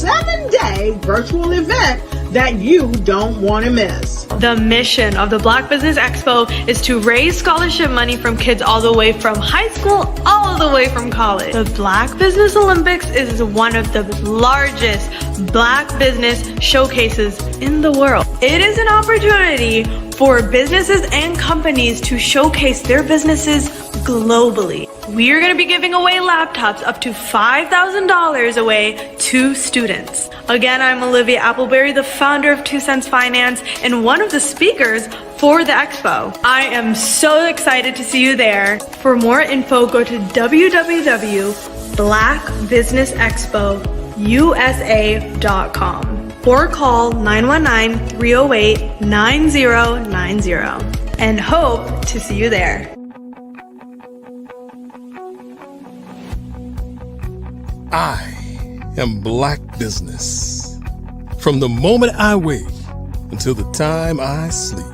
7-day virtual event that you don't want to miss. The mission of the Black Business Expo is to raise scholarship money from kids all the way from high school, all the way from college. The Black Business Olympics is one of the largest Black business showcases in the world. It is an opportunity for businesses and companies to showcase their businesses globally. We are going to be giving away laptops up to $5,000 away to students. Again, I'm Olivia Appleberry, the founder of 2 Cents Finance and one of the speakers for the expo. I am so excited to see you there. For more info, go to www.blackbusinessexpousa.com or call 919-308-9090 and hope to see you there. I am Black business. From the moment I wake until the time I sleep.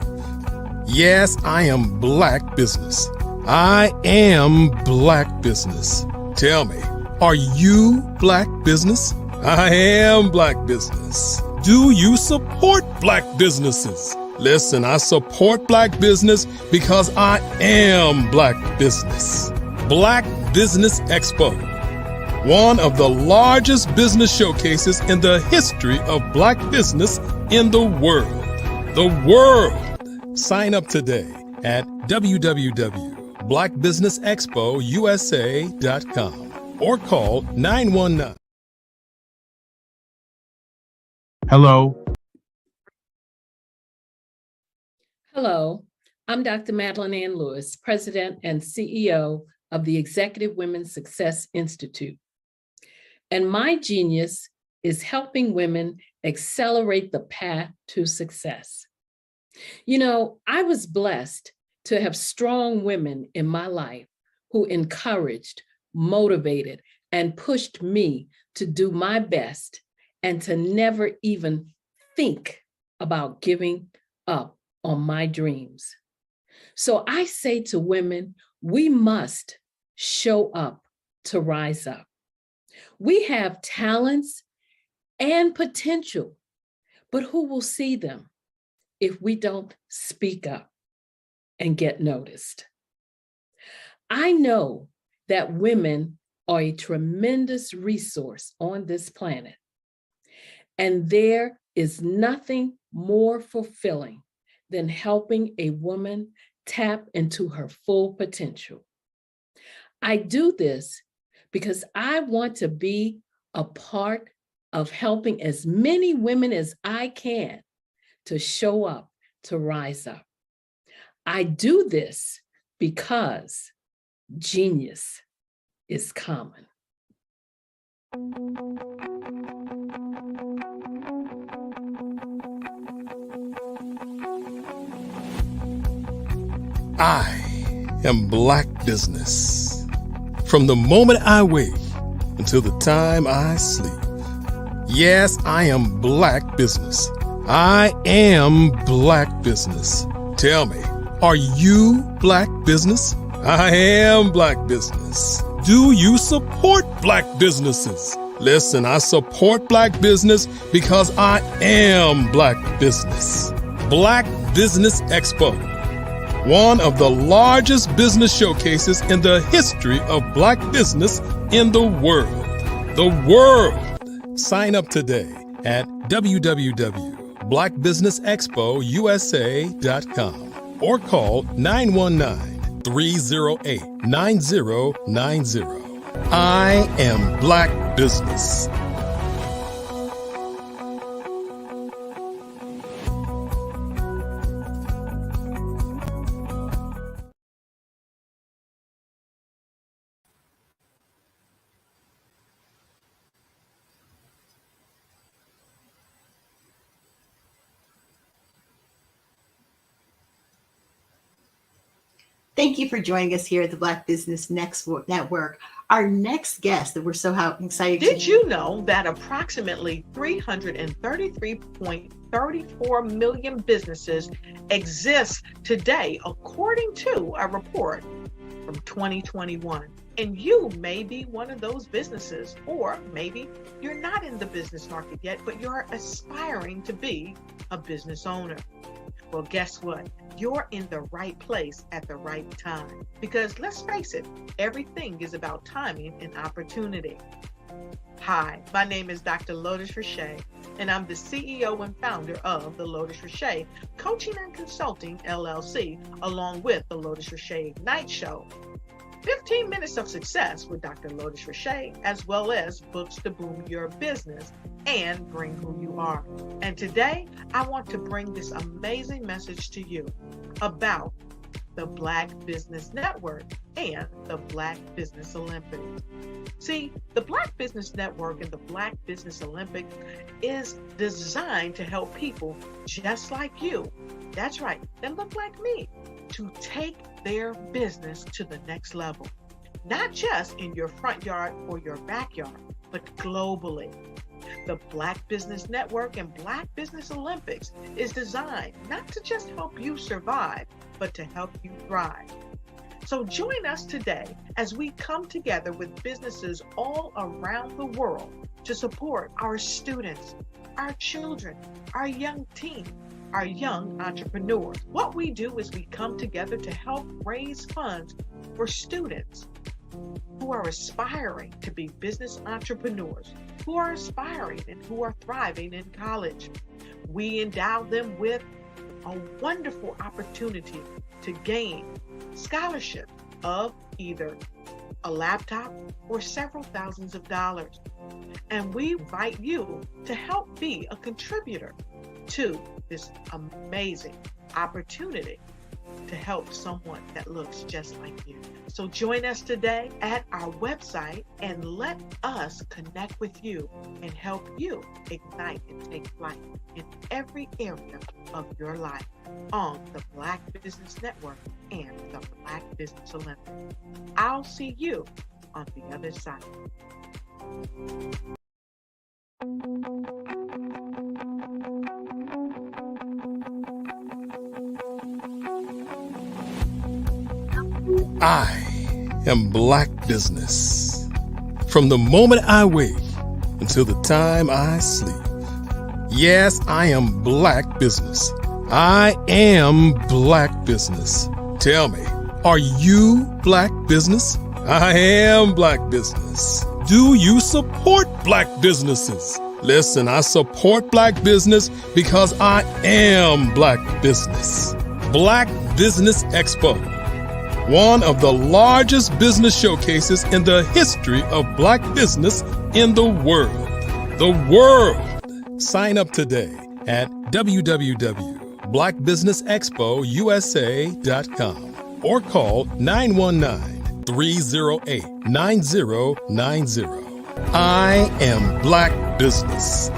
Yes, I am Black business. I am Black business. Tell me, are you Black business? I am Black business. Do you support Black businesses? Listen, I support Black business because I am Black business. Black Business Expo, one of the largest business showcases in the history of Black business in the world. The world. Sign up today at www.blackbusinessexpousa.com or call 919. Hello. Hello, I'm Dr. Madeline Ann Lewis, President and CEO of the Executive Women's Success Institute. And my genius is helping women accelerate the path to success. You know, I was blessed to have strong women in my life who encouraged, motivated, and pushed me to do my best and to never even think about giving up on my dreams. So I say to women, we must show up to rise up. We have talents and potential, but who will see them if we don't speak up and get noticed? I know that women are a tremendous resource on this planet, and there is nothing more fulfilling than helping a woman tap into her full potential. I do this because I want to be a part of helping as many women as I can to show up, to rise up. I do this because genius is common. I am Black business. From the moment I wake until the time I sleep. Yes, I am Black business. I am Black business. Tell me, are you Black business? I am Black business. Do you support Black businesses? Listen, I support Black business because I am Black business. Black Business Expo, one of the largest business showcases in the history of Black business in the world. The world. Sign up today at www.blackbusinessexpousa.com or call 919-308-9090. I am Black business. Thank you for joining us here at the Black Business Network. Our next guest that we're so excited to Did you know that approximately 333.34 million businesses exist today, according to a report from from 2021. And you may be one of those businesses, or maybe you're not in the business market yet, but you're aspiring to be a business owner. Well, guess what? You're in the right place at the right time. Because let's face it, everything is about timing and opportunity. Hi, my name is Dr. Lotus Richey, and I'm the CEO and founder of the Lotus Richey Coaching and Consulting LLC, along with the Lotus Richey Ignite Show. 15 minutes of success with Dr. Lotus Richey, as well as books to boom your business and bring who you are. And today, I want to bring this amazing message to you about the Black Business Network and the Black Business Olympics. See, the Black Business Network and the Black Business Olympics is designed to help people just like you, that's right, that look like me, to take their business to the next level. Not just in your front yard or your backyard, but globally. The Black Business Network and Black Business Olympics is designed not to just help you survive, but to help you thrive. So join us today as we come together with businesses all around the world to support our students, our children, our young teens, our young entrepreneurs. What we do is we come together to help raise funds for students who are aspiring to be business entrepreneurs, who are aspiring and who are thriving in college. We endow them with a wonderful opportunity to gain scholarship of either a laptop or several thousands of dollars. And we invite you to help be a contributor to this amazing opportunity to help someone that looks just like you. So join us today at our website and let us connect with you and help you ignite and take flight in every area of your life on the Black Business Network and the Black Business Olympics. I'll see you on the other side. I am Black business. From the moment I wake until the time I sleep. Yes, I am Black business. I am Black business. Tell me, are you Black business? I am Black business. Do you support Black businesses? Listen, I support Black business because I am Black business. Black Business Expo, one of the largest business showcases in the history of Black business in the world. The world! Sign up today at www.blackbusinessexpousa.com or call 919-308-9090. I am Black business.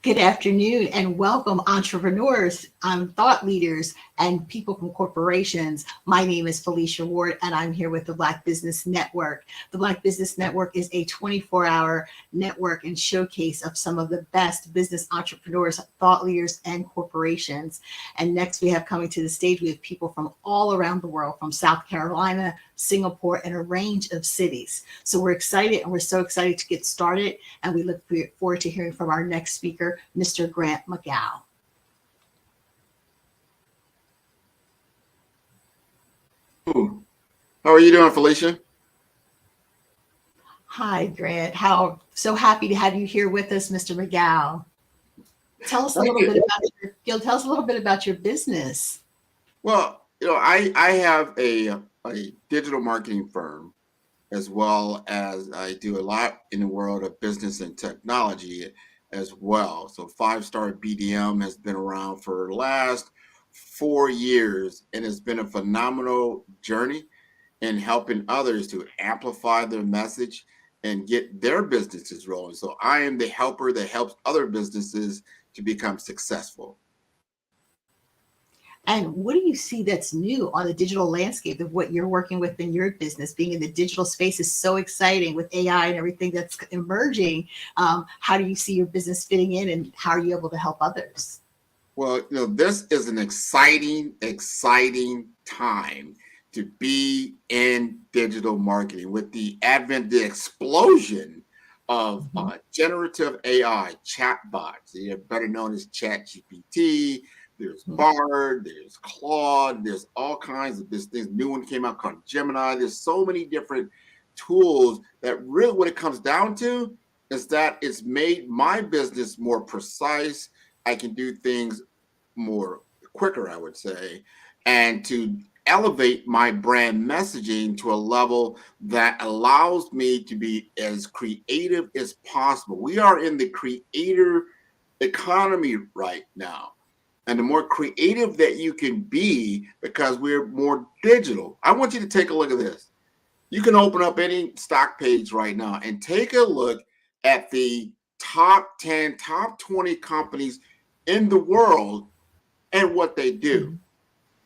Good afternoon and welcome, entrepreneurs, thought leaders, and people from corporations. My name is Felicia Ward, and I'm here with the Black Business Network. The Black Business Network is a 24-hour network and showcase of some of the best business entrepreneurs, thought leaders, and corporations. And next we have coming to the stage, we have people from all around the world, from South Carolina, Singapore, and a range of cities. So we're excited, and we're so excited to get started, and we look forward to hearing from our next speaker, Mr. Grant McGaugh. How are you doing, Felicia? Hi, Grant. So happy to have you here with us, Mr. McGaugh. Tell us a little bit about your business. Well, I have a digital marketing firm, as well as I do a lot in the world of business and technology as well. So 5-Star BDM has been around for the last 4 years, and it's been a phenomenal journey in helping others to amplify their message and get their businesses rolling. So I am the helper that helps other businesses to become successful. And what do you see that's new on the digital landscape of what you're working with in your business? Being in the digital space is so exciting with AI and everything that's emerging. How do you see your business fitting in, and how are you able to help others? Well, this is an exciting, exciting time to be in digital marketing with the advent, the explosion of Mhm. generative AI chatbots. They're better known as ChatGPT. There's Mhm. Bard, there's Claude, there's all kinds of this new one came out called Gemini. There's so many different tools that really what it comes down to is that it's made my business more precise. I can do things more quicker, I would say, and to elevate my brand messaging to a level that allows me to be as creative as possible. We are in the creator economy right now. And the more creative that you can be, because we're more digital. I want you to take a look at this. You can open up any stock page right now and take a look at the top 10, top 20 companies in the world and what they do. Mhm.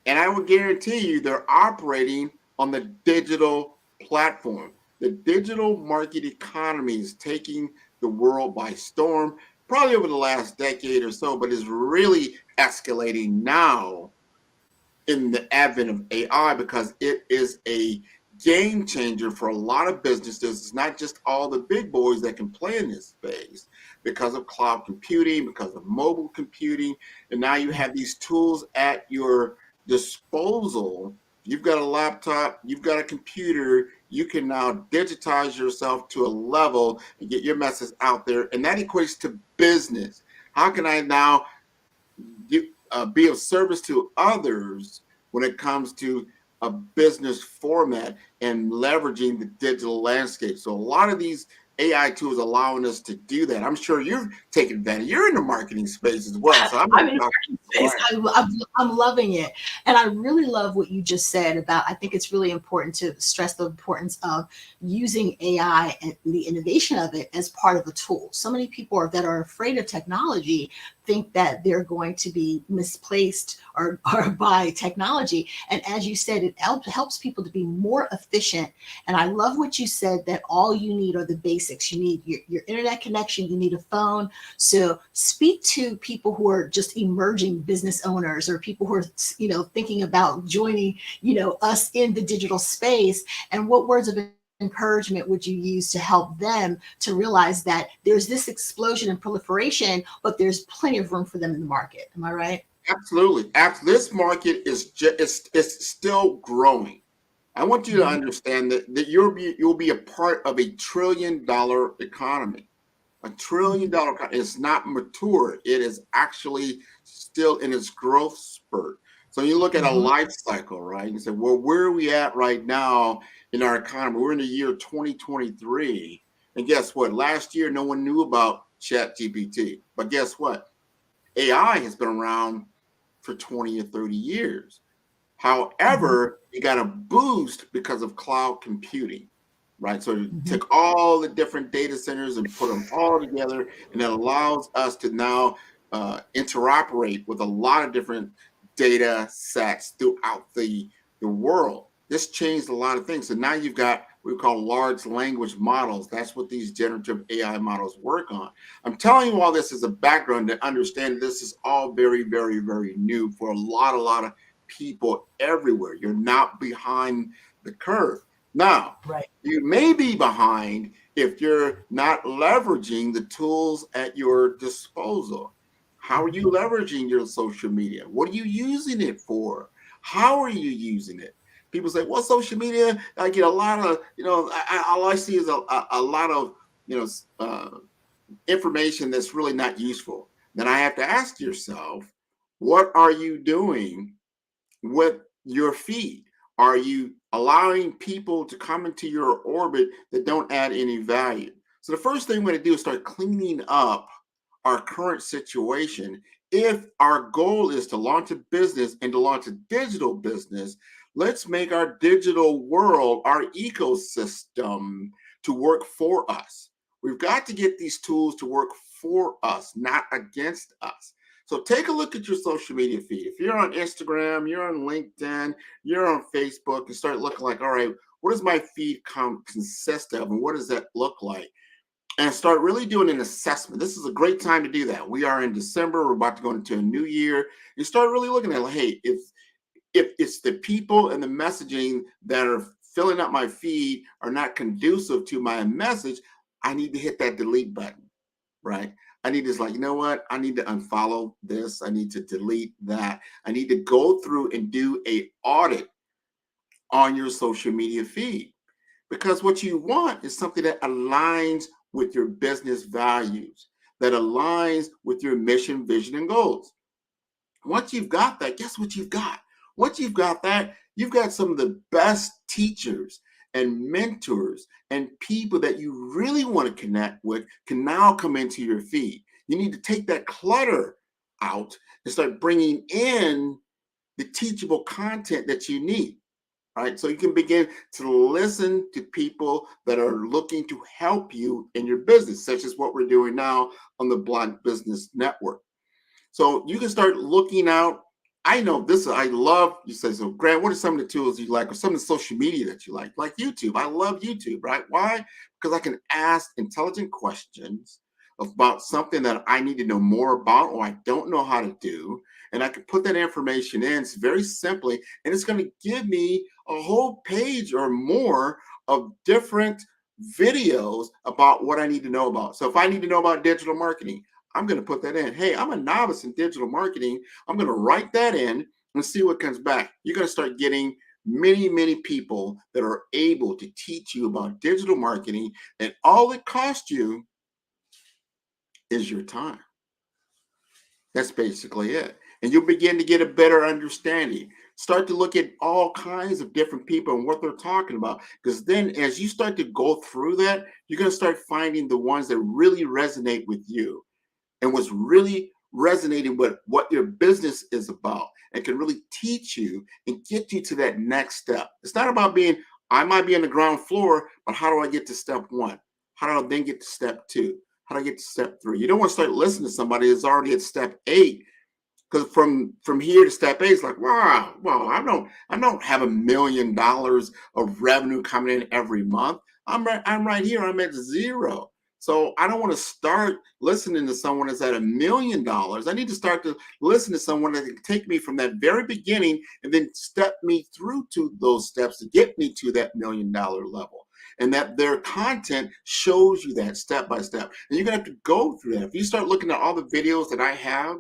And I will guarantee you they're operating on the digital platform. The digital market economy is taking the world by storm, probably over the last decade or so, but is really escalating now in the advent of AI because it is a game changer for a lot of businesses. It's not just all the big boys that can play in this space because of cloud computing, because of mobile computing. And now you have these tools at your disposal. You've got a laptop, you've got a computer, you can now digitize yourself to a level and get your message out there. And that equates to business. How can I now be of service to others when it comes to a business format and leveraging the digital landscape? So a lot of these AI tools allowing us to do that. I'm sure you're taking advantage. You're in the marketing space as well. So I'm I'm going in to talk to you. space. I'm loving it. And I really love what you just said about, I think it's really important to stress the importance of using AI and the innovation of it as part of a tool. So many people that are afraid of technology think that they're going to be misplaced or by technology. And as you said, it helps people to be more efficient. And I love what you said, that all you need are the basics. You need your internet connection, you need a phone. So speak to people who are just emerging business owners, or people who are, thinking about joining, us in the digital space. And what words of encouragement would you use to help them to realize that there's this explosion and proliferation, but there's plenty of room for them in the market? Am I right? Absolutely. This market is it's still growing. I want you to Mhm. understand that you'll be a part of $1 trillion economy. $1 trillion. It's not mature. It is actually still in its growth spurt. So you look at a Mhm. life cycle, right? You say, well, where are we at right now in our economy? We're in the year 2023. And guess what? Last year, no one knew about ChatGPT. But guess what? AI has been around for 20 or 30 years. Mhm. However, you got a boost because of cloud computing, right? So you Mhm. took all the different data centers and put them all together, and it allows us to now interoperate with a lot of different data sets throughout the world. This changed a lot of things. So now you've got what we call large language models. That's what these generative AI models work on. I'm telling you all this as a background to understand this is all very, very, very new for a lot of people everywhere. You're not behind the curve. Now, Right. you may be behind if you're not leveraging the tools at your disposal. How are you leveraging your social media? What are you using it for? How are you using it? People say, well, social media, I get a lot of, all I see is a lot of, you know, information that's really not useful. Then I have to ask yourself, what are you doing with your feed? Are you allowing people to come into your orbit that don't add any value? So the first thing we're going to do is start cleaning up our current situation. If our goal is to launch a business and to launch a digital business, let's make our digital world, our ecosystem, to work for us. We've got to get these tools to work for us, not against us. So take a look at your social media feed. If you're on Instagram, you're on LinkedIn, you're on Facebook, and start looking like, all right, what does my feed consist of, and what does that look like? And start really doing an assessment. This is a great time to do that. We are in December. We're about to go into a new year. You start really looking at, like, hey, if it's the people and the messaging that are filling up my feed are not conducive to my message, I need to hit that delete button, right? I need to just like, you know what? I need to unfollow this. I need to delete that. I need to go through and do a audit on your social media feed, because what you want is something that aligns with your business values, that aligns with your mission, vision, and goals. Once you've got that, guess what you've got? Once you've got that, you've got some of the best teachers and mentors and people that you really want to connect with can now come into your feed. You need to take that clutter out and start bringing in the teachable content that you need, right? So you can begin to listen to people that are looking to help you in your business, such as what we're doing now on the Black Business Network. So you can start looking out. I know this, I love, you say, so Grant, what are some of the tools you like, or some of the social media that you like YouTube? I love YouTube, right? Why? Because I can ask intelligent questions about something that I need to know more about or I don't know how to do. And I can put that information in very simply, and it's going to give me a whole page or more of different videos about what I need to know about. So if I need to know about digital marketing, I'm going to put that in. Hey, I'm a novice in digital marketing. I'm going to write that in and see what comes back. You're going to start getting many, many people that are able to teach you about digital marketing, and all it costs you is your time. That's basically it. And you'll begin to get a better understanding. Start to look at all kinds of different people and what they're talking about. Because then as you start to go through that, you're going to start finding the ones that really resonate with you and what's really resonating with what your business is about, and can really teach you and get you to that next step. It's not about I might be on the ground floor, but how do I get to step one? How do I then get to step two? How do I get to step three? You don't want to start listening to somebody that's already at step 8, because from here to step 8, it's like, wow, I don't have $1 million of revenue coming in every month. I'm right here. I'm at 0. So I don't want to start listening to someone that's at $1 million. I need to start to listen to someone that can take me from that very beginning and then step me through to those steps to get me to that $1 million level. And that their content shows you that step by step. And you're going to have to go through that. If you start looking at all the videos that I have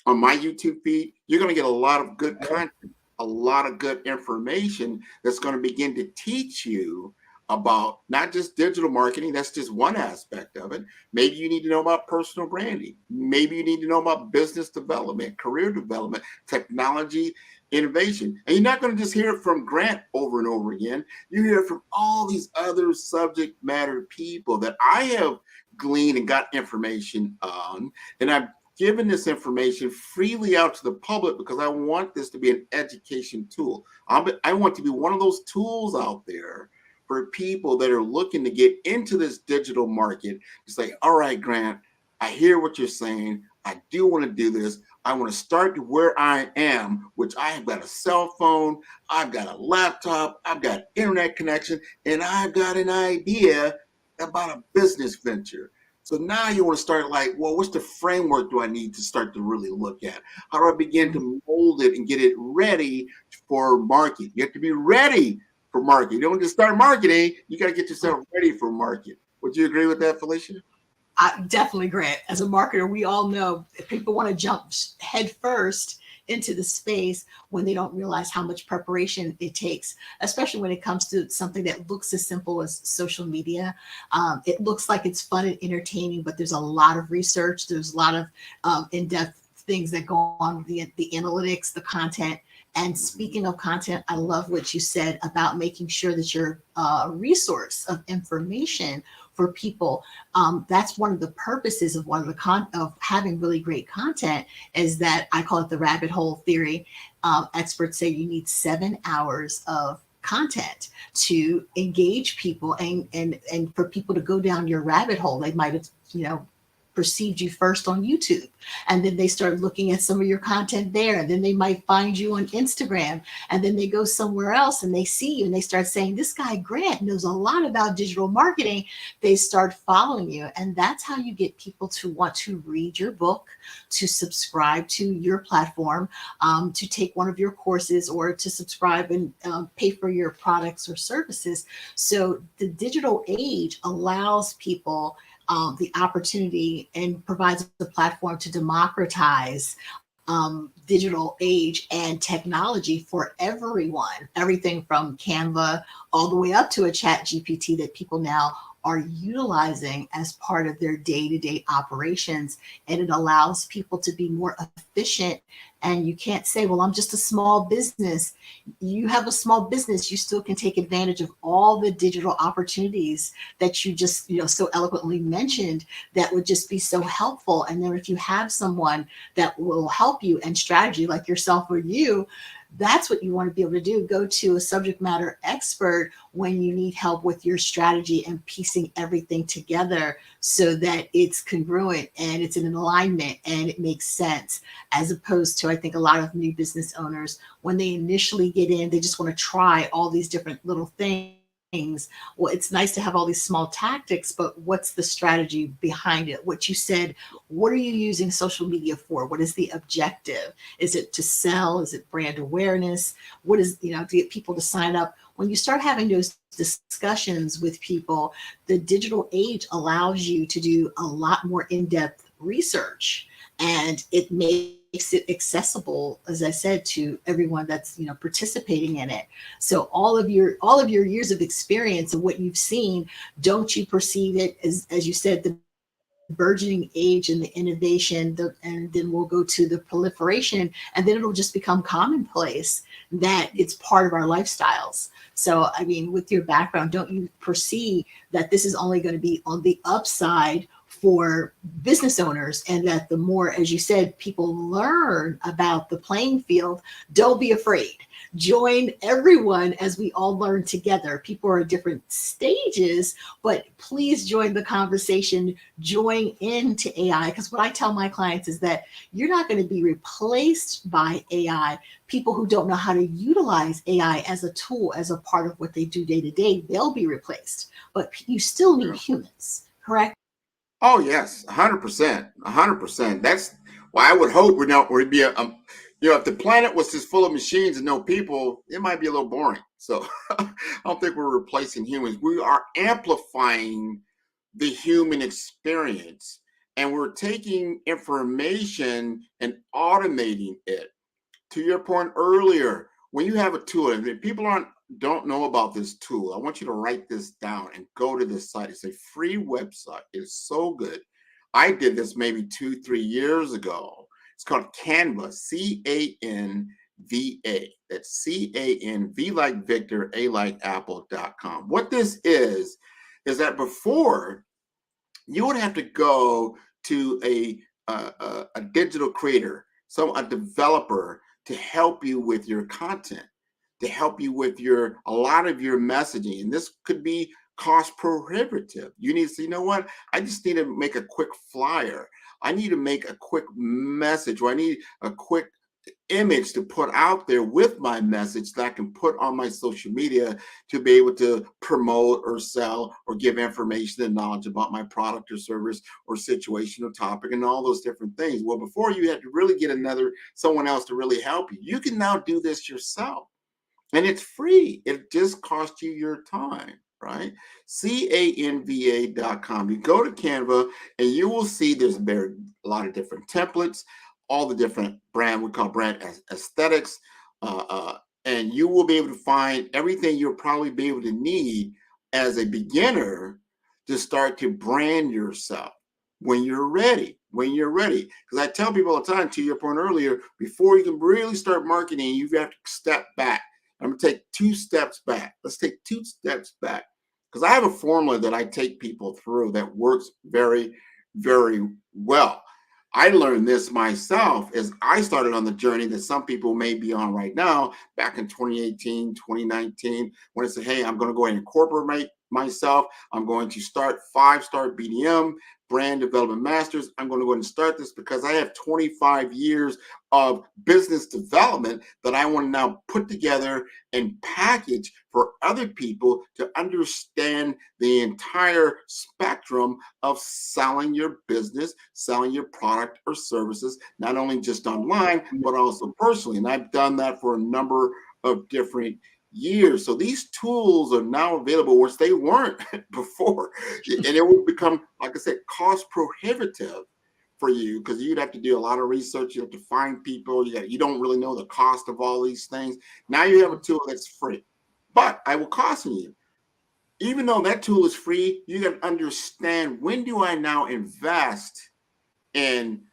on my YouTube feed, you're going to get a lot of good content, a lot of good information that's going to begin to teach you about not just digital marketing. That's just one aspect of it. Maybe you need to know about personal branding. Maybe you need to know about business development, career development, technology, innovation. And you're not going to just hear it from Grant over and over again. You hear it from all these other subject matter people that I have gleaned and got information on. And I've given this information freely out to the public because I want this to be an education tool. I want to be one of those tools out there for people that are looking to get into this digital market to say, all right, Grant, I hear what you're saying. I do want to do this. I want to start where I am, which I have got a cell phone, I've got a laptop, I've got internet connection, and I've got an idea about a business venture. So now you want to start like, well, what's the framework do I need to start to really look at? How do I begin to mold it and get it ready for market? You have to be ready for market. You don't just start marketing. You got to get yourself ready for market. Would you agree with that, Felicia? I definitely, Grant. As a marketer, we all know if people want to jump head first into the space when they don't realize how much preparation it takes, especially when it comes to something that looks as simple as social media. It looks like it's fun and entertaining, but there's a lot of research. There's a lot of in-depth things that go on, the analytics, the content. And speaking of content, I love what you said about making sure that you're a resource of information for people. That's one of the purposes of of having really great content, is that I call it the rabbit hole theory. Experts say you need 7 hours of content to engage people and for people to go down your rabbit hole. They might have, perceived you first on YouTube. And then they start looking at some of your content there. And then they might find you on Instagram. And then they go somewhere else and they see you and they start saying, this guy Grant knows a lot about digital marketing. They start following you. And that's how you get people to want to read your book, to subscribe to your platform, to take one of your courses, or to subscribe and pay for your products or services. So the digital age allows people the opportunity and provides a platform to democratize digital age and technology for everyone. Everything from Canva all the way up to a chat GPT that people now are utilizing as part of their day-to-day operations. And it allows people to be more efficient. And you can't say, well, I'm just a small business. You have a small business, you still can take advantage of all the digital opportunities that you just, so eloquently mentioned, that would just be so helpful. And then if you have someone that will help you and strategy like yourself or you, that's what you want to be able to do. Go to a subject matter expert when you need help with your strategy and piecing everything together so that it's congruent and it's in an alignment and it makes sense, as opposed to, I think, a lot of new business owners, when they initially get in, they just want to try all these different little things. Well, it's nice to have all these small tactics, but what's the strategy behind it? What you said, what are you using social media for? What is the objective? Is it to sell? Is it brand awareness? What is, to get people to sign up? When you start having those discussions with people, the digital age allows you to do a lot more in-depth research, and it makes it accessible, as I said, to everyone that's participating in it. So all of your years of experience and what you've seen, don't you perceive it as you said, the burgeoning age and the innovation, and then we'll go to the proliferation, and then it'll just become commonplace that it's part of our lifestyles. So, I mean, with your background, don't you perceive that this is only going to be on the upside for business owners, and that the more, as you said, people learn about the playing field, don't be afraid. Join everyone as we all learn together. People are at different stages, but please join the conversation, join into AI. Because what I tell my clients is that you're not going to be replaced by AI. People who don't know how to utilize AI as a tool, as a part of what they do day to day, they'll be replaced. But you still need humans, correct? Oh yes, 100%, 100%. That's why I would hope we'd be if the planet was just full of machines and no people, it might be a little boring. So I don't think we're replacing humans. We are amplifying the human experience, and we're taking information and automating it. To your point earlier, when you have a tool, and if people don't know about this tool, I want you to write this down and go to this site. It's a free website. It's so good. I did this maybe 2-3 years ago. It's called Canva, Canva. That's CANV like Victor, A like Apple.com. What this is that before you would have to go to a digital creator, a developer, to help you with your content, to help you with a lot of your messaging. And this could be cost prohibitive. You need to say, you know what? I just need to make a quick flyer. I need to make a quick message, or I need a quick image to put out there with my message that I can put on my social media to be able to promote or sell or give information and knowledge about my product or service or situation or topic and all those different things. Well, before you had to really get someone else to really help you. You can now do this yourself, and it's free. It just costs you your time, right? Canva.com. You go to Canva and you will see there's a lot of different templates, all the different we call brand aesthetics, and you will be able to find everything you'll probably be able to need as a beginner to start to brand yourself when you're ready. Because I tell people all the time, to your point earlier, before you can really start marketing, you have to step back. I'm going to take 2 steps back. Let's take 2 steps back, because I have a formula that I take people through that works very, very well. I learned this myself as I started on the journey that some people may be on right now, back in 2018, 2019, when I said, hey, I'm going to go ahead and incorporate myself. I'm going to start 5-star BDM, brand development masters. I'm going to go ahead and start this because I have 25 years of business development that I want to now put together and package for other people to understand the entire spectrum of selling your business, selling your product or services, not only just online, but also personally. And I've done that for a number of different years. So these tools are now available, which they weren't before. And it will become, like I said, cost prohibitive for you because you'd have to do a lot of research. You have to find people. You don't really know the cost of all these things. Now you have a tool that's free. But I will caution you, even though that tool is free, you got to understand, when do I now invest in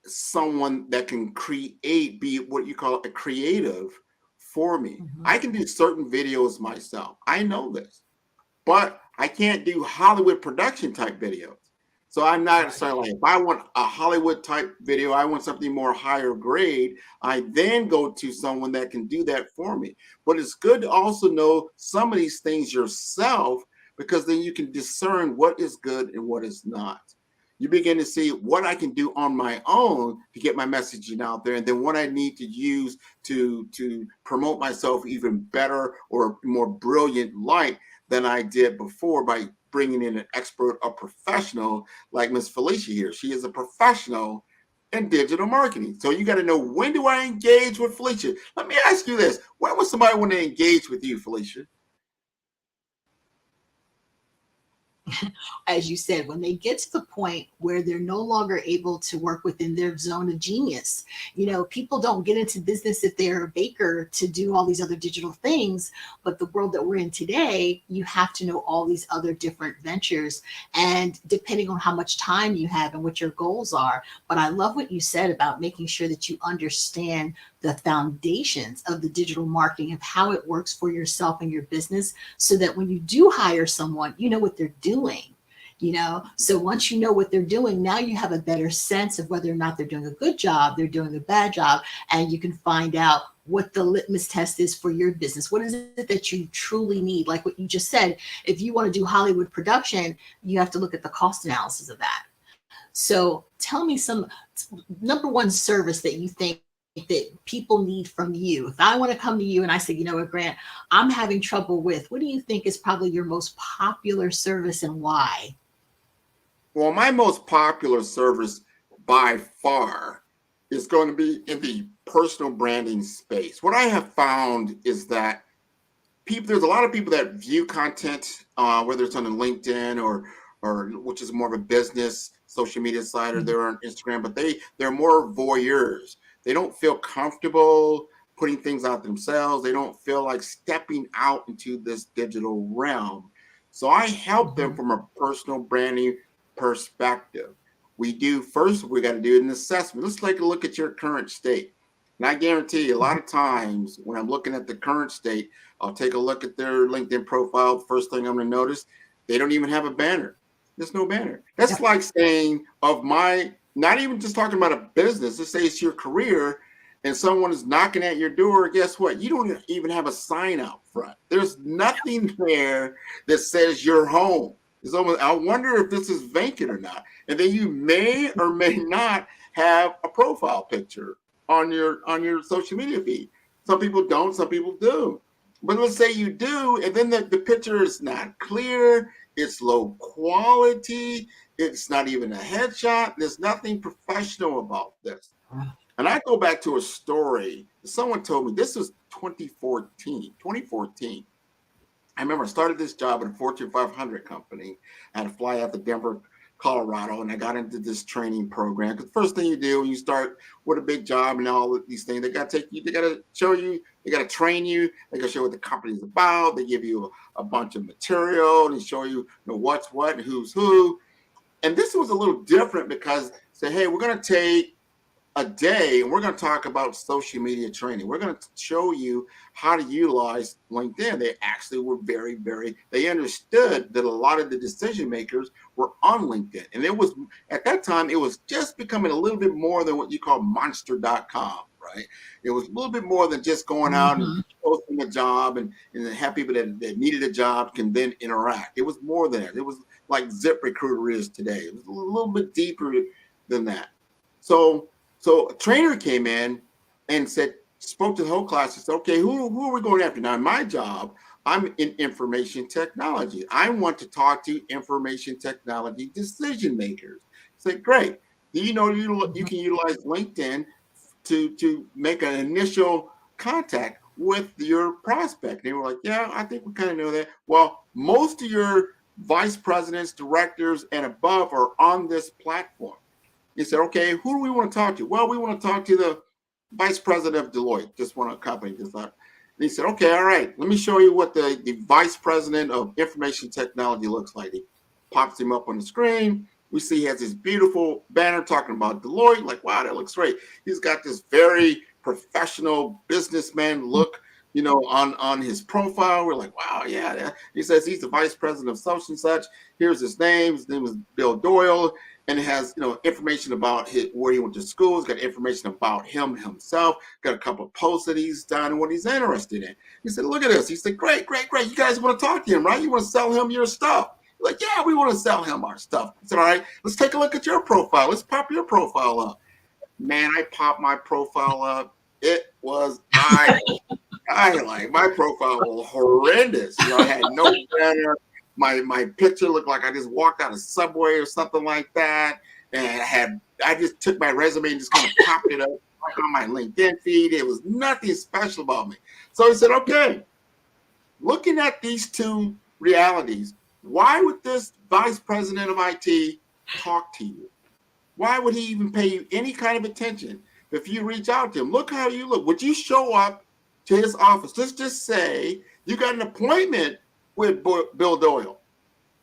someone that can create, be what you call a creative for me? I can do certain videos myself. I know this, but I can't do Hollywood production type videos. So I'm not saying, like, if I want a Hollywood type video, I want something more higher grade, I then go to someone that can do that for me. But it's good to also know some of these things yourself, because then you can discern what is good and what is not. You begin to see what I can do on my own to get my messaging out there, and then what I need to use to promote myself even better or more brilliant light than I did before by bringing in an expert, a professional like Miss Felicia here. She is a professional in digital marketing. So you got to know, when do I engage with Felicia? Let me ask you this. When would somebody want to engage with you, Felicia? As you said, when they get to the point where they're no longer able to work within their zone of genius. You know, people don't get into business if they're a baker to do all these other digital things, but the world that we're in today, you have to know all these other different ventures, and depending on how much time you have and what your goals are. But I love what you said about making sure that you understand the foundations of the digital marketing, of how it works for yourself and your business, so that when you do hire someone, you know what they're doing. You know, so once you know what they're doing, now you have a better sense of whether or not they're doing a good job, they're doing a bad job, and you can find out what the litmus test is for your business. What is it that you truly need? Like what you just said, if you want to do Hollywood production, you have to look at the cost analysis of that. So tell me some number one service that you think that people need from you. If I want to come to you and I say, you know what, Grant, I'm having trouble with, what do you think is probably your most popular service and why? Well, my most popular service by far is going to be in the personal branding space. What I have found is that there's a lot of people that view content, whether it's on LinkedIn or which is more of a business social media site, or they're on Instagram, but they're more voyeurs. They don't feel comfortable putting things out themselves. They don't feel like stepping out into this digital realm. So I help them from a personal branding perspective. We got to do an assessment. Let's take a look at your current state. And I guarantee you, a lot of times when I'm looking at the current state, I'll take a look at their LinkedIn profile. The first thing I'm going to notice, they don't even have a banner. There's no banner. That's like saying not even just talking about a business. Let's say it's your career and someone is knocking at your door. Guess what? You don't even have a sign out front. There's nothing there that says you're home. It's almost, I wonder if this is vacant or not. And then you may or may not have a profile picture on your social media feed. Some people don't, some people do. But let's say you do, and then the picture is not clear, it's low quality, it's not even a headshot, there's nothing professional about this. And I go back to a story. Someone told me, this was 2014. I remember I started this job at a Fortune 500 company. I had to fly out to Denver, Colorado, and I got into this training program. Because the first thing you do when you start with a big job and all of these things, they got to take you, they got to show you, they got to train you, they got to show what the company's about. They give you a bunch of material and they show you, what's what and who's who. And this was a little different because say, hey, we're going to take a day and we're going to talk about social media training. We're going to show you how to utilize LinkedIn. They actually were they understood that a lot of the decision makers were on LinkedIn. And it was, at that time, it was just becoming a little bit more than what you call monster.com, right? It was a little bit more than just going out and posting a job, and the happy people that needed a job can then interact. It was more than that. It was like ZipRecruiter is today. It was a little bit deeper than that. So a trainer came in and spoke to the whole class and said, okay, who are we going after? Now, in my job, I'm in information technology. I want to talk to information technology decision makers. I said, great. Do you know you can utilize LinkedIn to make an initial contact with your prospect? They were like, yeah, I think we kind of know that. Well, most of your vice presidents, directors, and above are on this platform. He said, okay, who do we want to talk to? Well, we want to talk to the vice president of Deloitte, just one company. Just like, and he said, okay, all right, let me show you what the vice president of information technology looks like. He pops him up on the screen. We see he has this beautiful banner talking about Deloitte. Like, wow, that looks great. He's got this very professional businessman look, on his profile. We're like, wow, yeah. He says he's the vice president of such and such. Here's his name. His name is Bill Doyle. And it has, information about where he went to school. It's got information about himself. Got a couple of posts that he's done and what he's interested in. He said, look at this. He said, great. You guys want to talk to him, right? You want to sell him your stuff. Like, yeah, we want to sell him our stuff. I said, all right, let's take a look at your profile. Let's pop your profile up. Man, I popped my profile up. It was my profile was horrendous. I had no banner. My picture looked like I just walked out of Subway or something like that. And I just took my resume and just kind of popped it up on my LinkedIn feed. It was nothing special about me. So I said, okay, looking at these two realities, why would this vice president of IT talk to you? Why would he even pay you any kind of attention if you reach out to him? Look how you look. Would you show up to his office? Let's just say you got an appointment with Bill Doyle.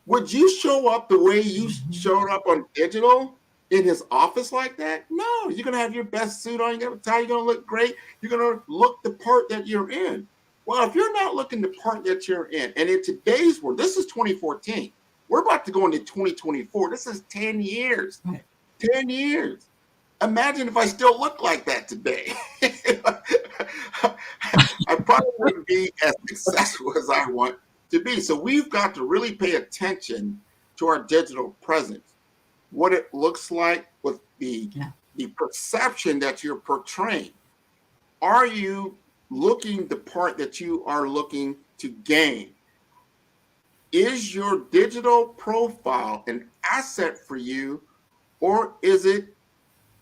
Would you show up the way you showed up on digital in his office like that? No, you're going to have your best suit on. You're going to tie. You're going to look great. You're going to look the part that you're in. Well, if you're not looking the part that you're in, and in today's world, this is 2014. We're about to go into 2024. This is 10 years. 10 years. Imagine if I still look like that today. I probably wouldn't be as successful as I want to be. So we've got to really pay attention to our digital presence, what it looks like with the perception that you're portraying. Are you looking the part that you are looking to gain? Is your digital profile an asset for you, or is it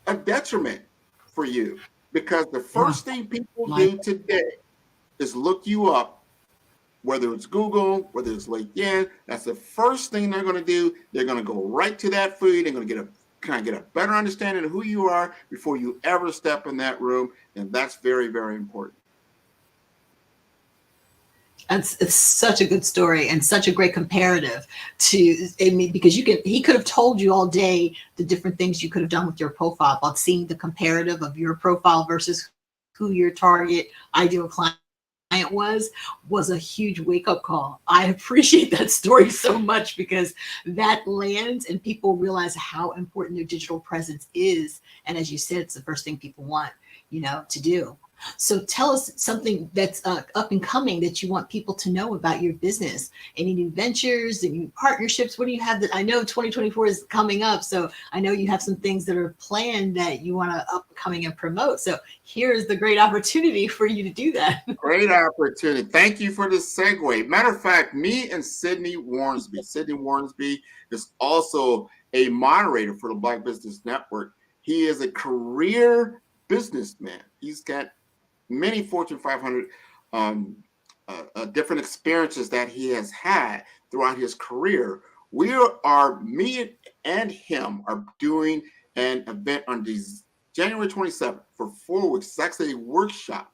a detriment for you? Because the first thing people do today is look you up, whether it's Google, whether it's LinkedIn. That's the first thing they're going to do. They're going to go right to that feed. They're going to get a better understanding of who you are before you ever step in that room. And that's very, very important. It's such a good story and such a great comparative because he could have told you all day the different things you could have done with your profile, but seeing the comparative of your profile versus who your target ideal client was a huge wake-up call. I appreciate that story so much because that lands and people realize how important their digital presence is. And as you said, it's the first thing people want, to do. So tell us something that's up and coming that you want people to know about your business. Any new ventures, any new partnerships? What do you have that I know 2024 is coming up? So I know you have some things that are planned that you want to upcoming and promote. So here's the great opportunity for you to do that. Great opportunity. Thank you for this segue. Matter of fact, me and Sydney Warnsby is also a moderator for the Black Business Network. He is a career businessman. He's got many Fortune 500 different experiences that he has had throughout his career. Me and him are doing an event on January 27th for 4 weeks. It's actually a workshop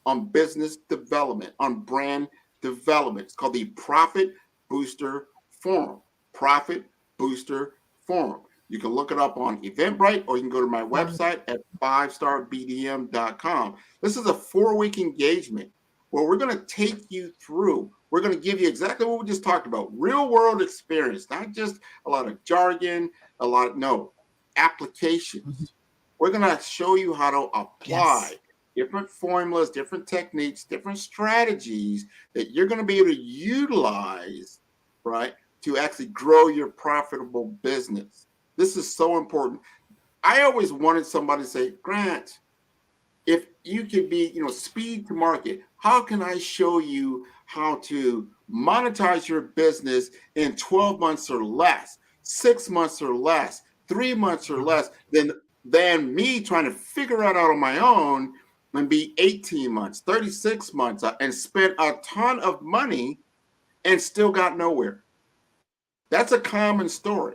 on business development, on brand development. It's called the Profit Booster Forum. Profit Booster Forum. You can look it up on Eventbrite, or you can go to my website at 5starbdm.com. This is a 4-week engagement where we're going to take you through. We're going to give you exactly what we just talked about, real world experience, not just a lot of jargon, applications. We're going to show you how to apply different formulas, different techniques, different strategies that you're going to be able to utilize, right, to actually grow your profitable business. This is so important. I always wanted somebody to say, Grant, if you could be, speed to market, how can I show you how to monetize your business in 12 months or less, 6 months or less, 3 months or less, than me trying to figure it out on my own and be 18 months, 36 months, and spent a ton of money and still got nowhere. That's a common story.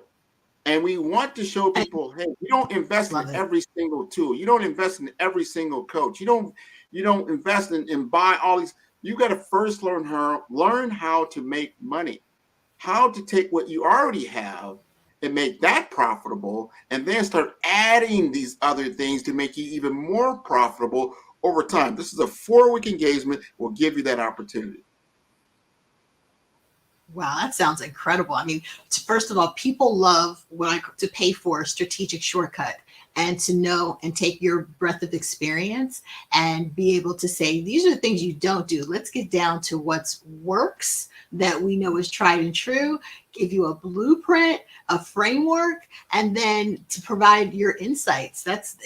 And we want to show people, hey, you don't invest in every single tool. You don't invest in every single coach. You don't invest in buy all these. You got to first learn how to make money, how to take what you already have and make that profitable, and then start adding these other things to make you even more profitable over time. This is a 4-week engagement. We'll give you that opportunity. Wow, that sounds incredible. I mean, first of all, people love to pay for a strategic shortcut and to know and take your breadth of experience and be able to say, these are the things you don't do. Let's get down to what works that we know is tried and true, give you a blueprint, a framework, and then to provide your insights. That's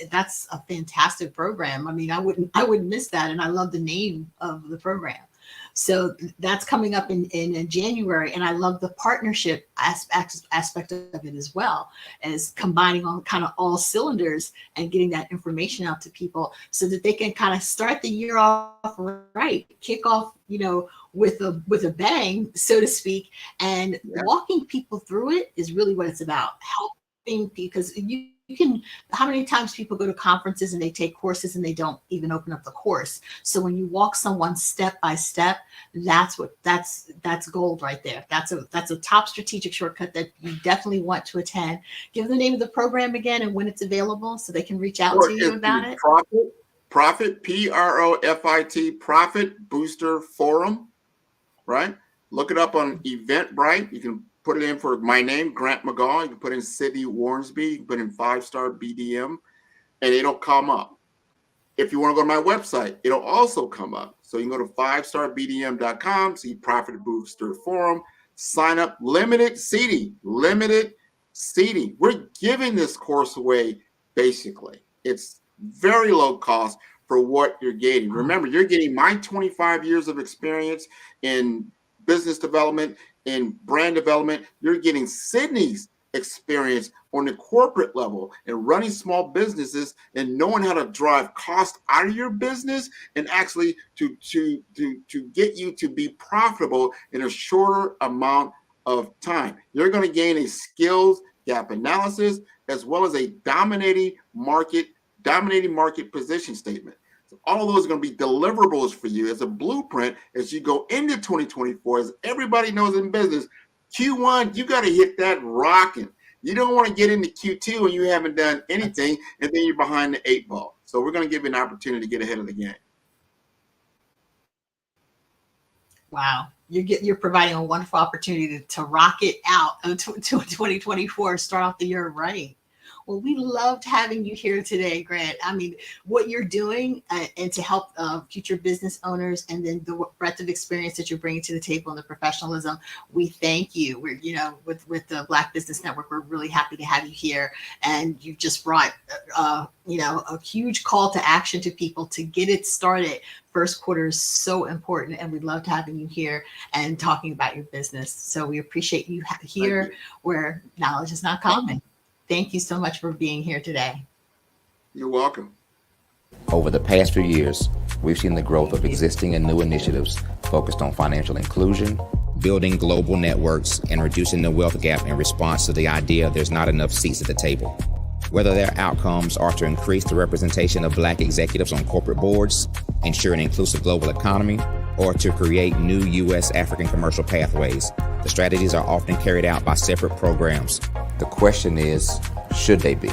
a fantastic program. I mean, I wouldn't miss that. And I love the name of the program. So that's coming up in January. And I love the partnership aspect of it as well, as combining all cylinders and getting that information out to people so that they can kind of start the year off right, kick off, with a bang, so to speak. And walking people through it is really what it's about. Helping, because you can, how many times people go to conferences and they take courses and they don't even open up the course. So when you walk someone step by step, that's gold right there. That's a top strategic shortcut that you definitely want to attend. Give the name of the program again and when it's available so they can reach out to you about it. Profit, PROFIT, Profit Booster Forum, right? Look it up on Eventbrite. You can put it in for my name, Grant McGaugh. You can put in Sydney Warnsby. You can put in 5-star BDM, and it'll come up. If you want to go to my website, it'll also come up. So you can go to 5starbdm.com, see Profit Booster Forum, sign up, limited seating. We're giving this course away, basically. It's very low cost for what you're getting. Remember, you're getting my 25 years of experience in business development, in brand development. You're getting Sydney's experience on the corporate level and running small businesses and knowing how to drive cost out of your business and actually to get you to be profitable in a shorter amount of time. You're going to gain a skills gap analysis as well as a dominating market position statement. So all of those are going to be deliverables for you as a blueprint as you go into 2024. As everybody knows in business, Q1, you got to hit that rocking. You don't want to get into Q2 and you haven't done anything, and then you're behind the 8 ball. So we're going to give you an opportunity to get ahead of the game. Wow. You're providing a wonderful opportunity to rock it out to 2024, start off the year right. Well, we loved having you here today, Grant. I mean, what you're doing and to help future business owners, and then the breadth of experience that you're bringing to the table and the professionalism, we thank you. We're, with the Black Business Network, we're really happy to have you here. And you just brought, a huge call to action to people to get it started. First quarter is so important, and we loved having you here and talking about your business. So we appreciate you here where knowledge is not common. Thank you so much for being here today. You're welcome. Over the past few years, we've seen the growth of existing and new initiatives focused on financial inclusion, building global networks, and reducing the wealth gap in response to the idea there's not enough seats at the table. Whether their outcomes are to increase the representation of Black executives on corporate boards, ensure an inclusive global economy, or to create new U.S. African commercial pathways, the strategies are often carried out by separate programs. The question is, should they be?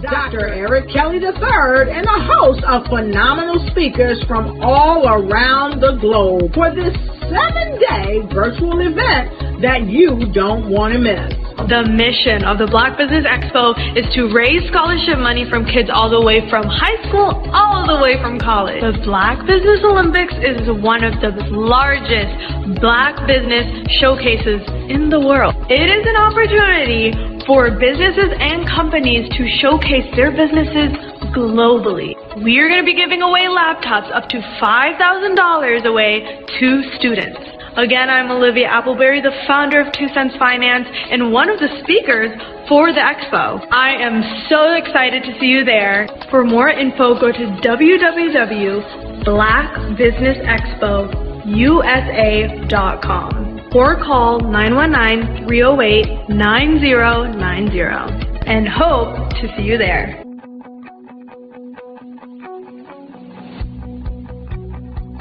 Dr. Eric Kelly III and a host of phenomenal speakers from all around the globe for this 7-day virtual event that you don't want to miss. The mission of the Black Business Expo is to raise scholarship money from kids all the way from high school all the way from college. The Black Business Olympics is one of the largest Black business showcases in the world. It is an opportunity for businesses and companies to showcase their businesses globally. We are going to be giving away laptops up to $5,000 away to students. Again, I'm Olivia Appleberry, the founder of 2 Cents Finance and one of the speakers for the expo. I am so excited to see you there. For more info, go to www.blackbusinessexpousa.com or call 919-308-9090 and hope to see you there.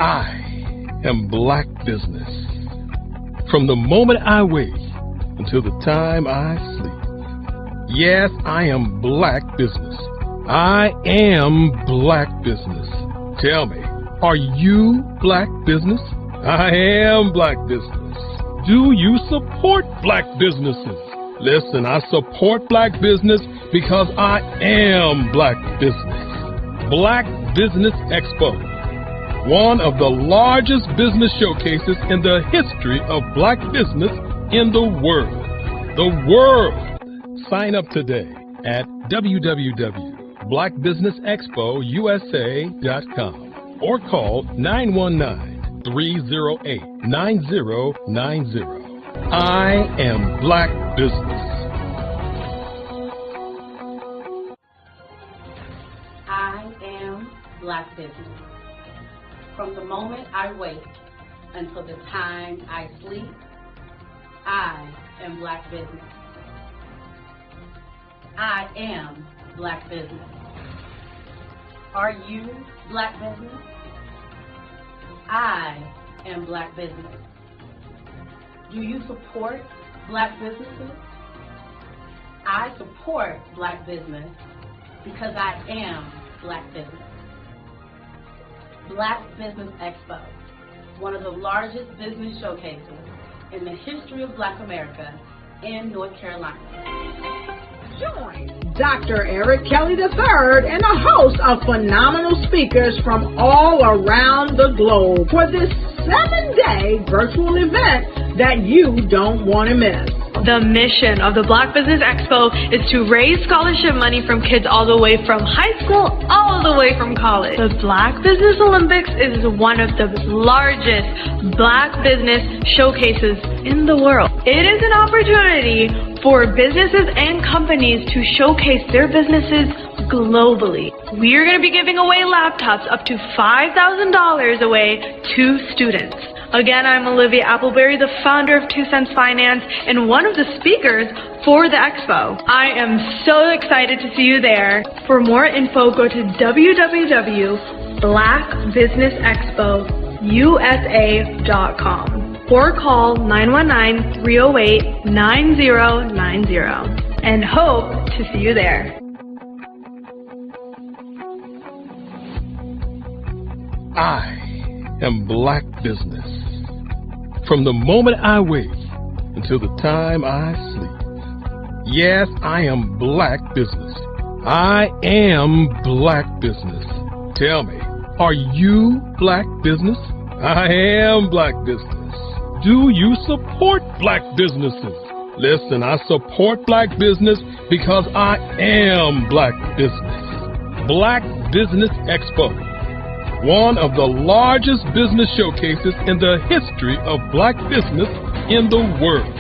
I am Black business. From the moment I wake until the time I sleep. Yes, I am Black business. I am Black business. Tell me, are you Black business? I am Black business. Do you support Black businesses? Listen, I support Black business because I am Black business. Black Business Expo, one of the largest business showcases in the history of Black business in the world. The world! Sign up today at www.blackbusinessexpousa.com or call 919-308-9090. I am Black business. I am Black business. From the moment I wake until the time I sleep, I am Black business. I am Black business. Are you Black business? I am Black business. Do you support Black businesses? I support Black business because I am Black business. Black Business Expo, one of the largest business showcases in the history of Black America in North Carolina. Join Dr. Eric Kelly III and a host of phenomenal speakers from all around the globe for this 7-day virtual event that you don't want to miss. The mission of the Black Business Expo is to raise scholarship money from kids all the way from high school all the way from college. The Black Business Olympics is one of the largest Black business showcases in the world. It is an opportunity for businesses and companies to showcase their businesses globally. We are going to be giving away laptops up to $5,000 away to students. Again, I'm Olivia Appleberry, the founder of 2 Cents Finance and one of the speakers for the expo. I am so excited to see you there. For more info, go to www.blackbusinessexpousa.com or call 919-308-9090 and hope to see you there. I am Black business. From the moment I wake until the time I sleep. Yes, I am Black business. I am Black business. Tell me, are you Black business? I am Black business. Do you support Black businesses? Listen, I support Black business because I am Black business. Black Business Expo, one of the largest business showcases in the history of Black business in the world.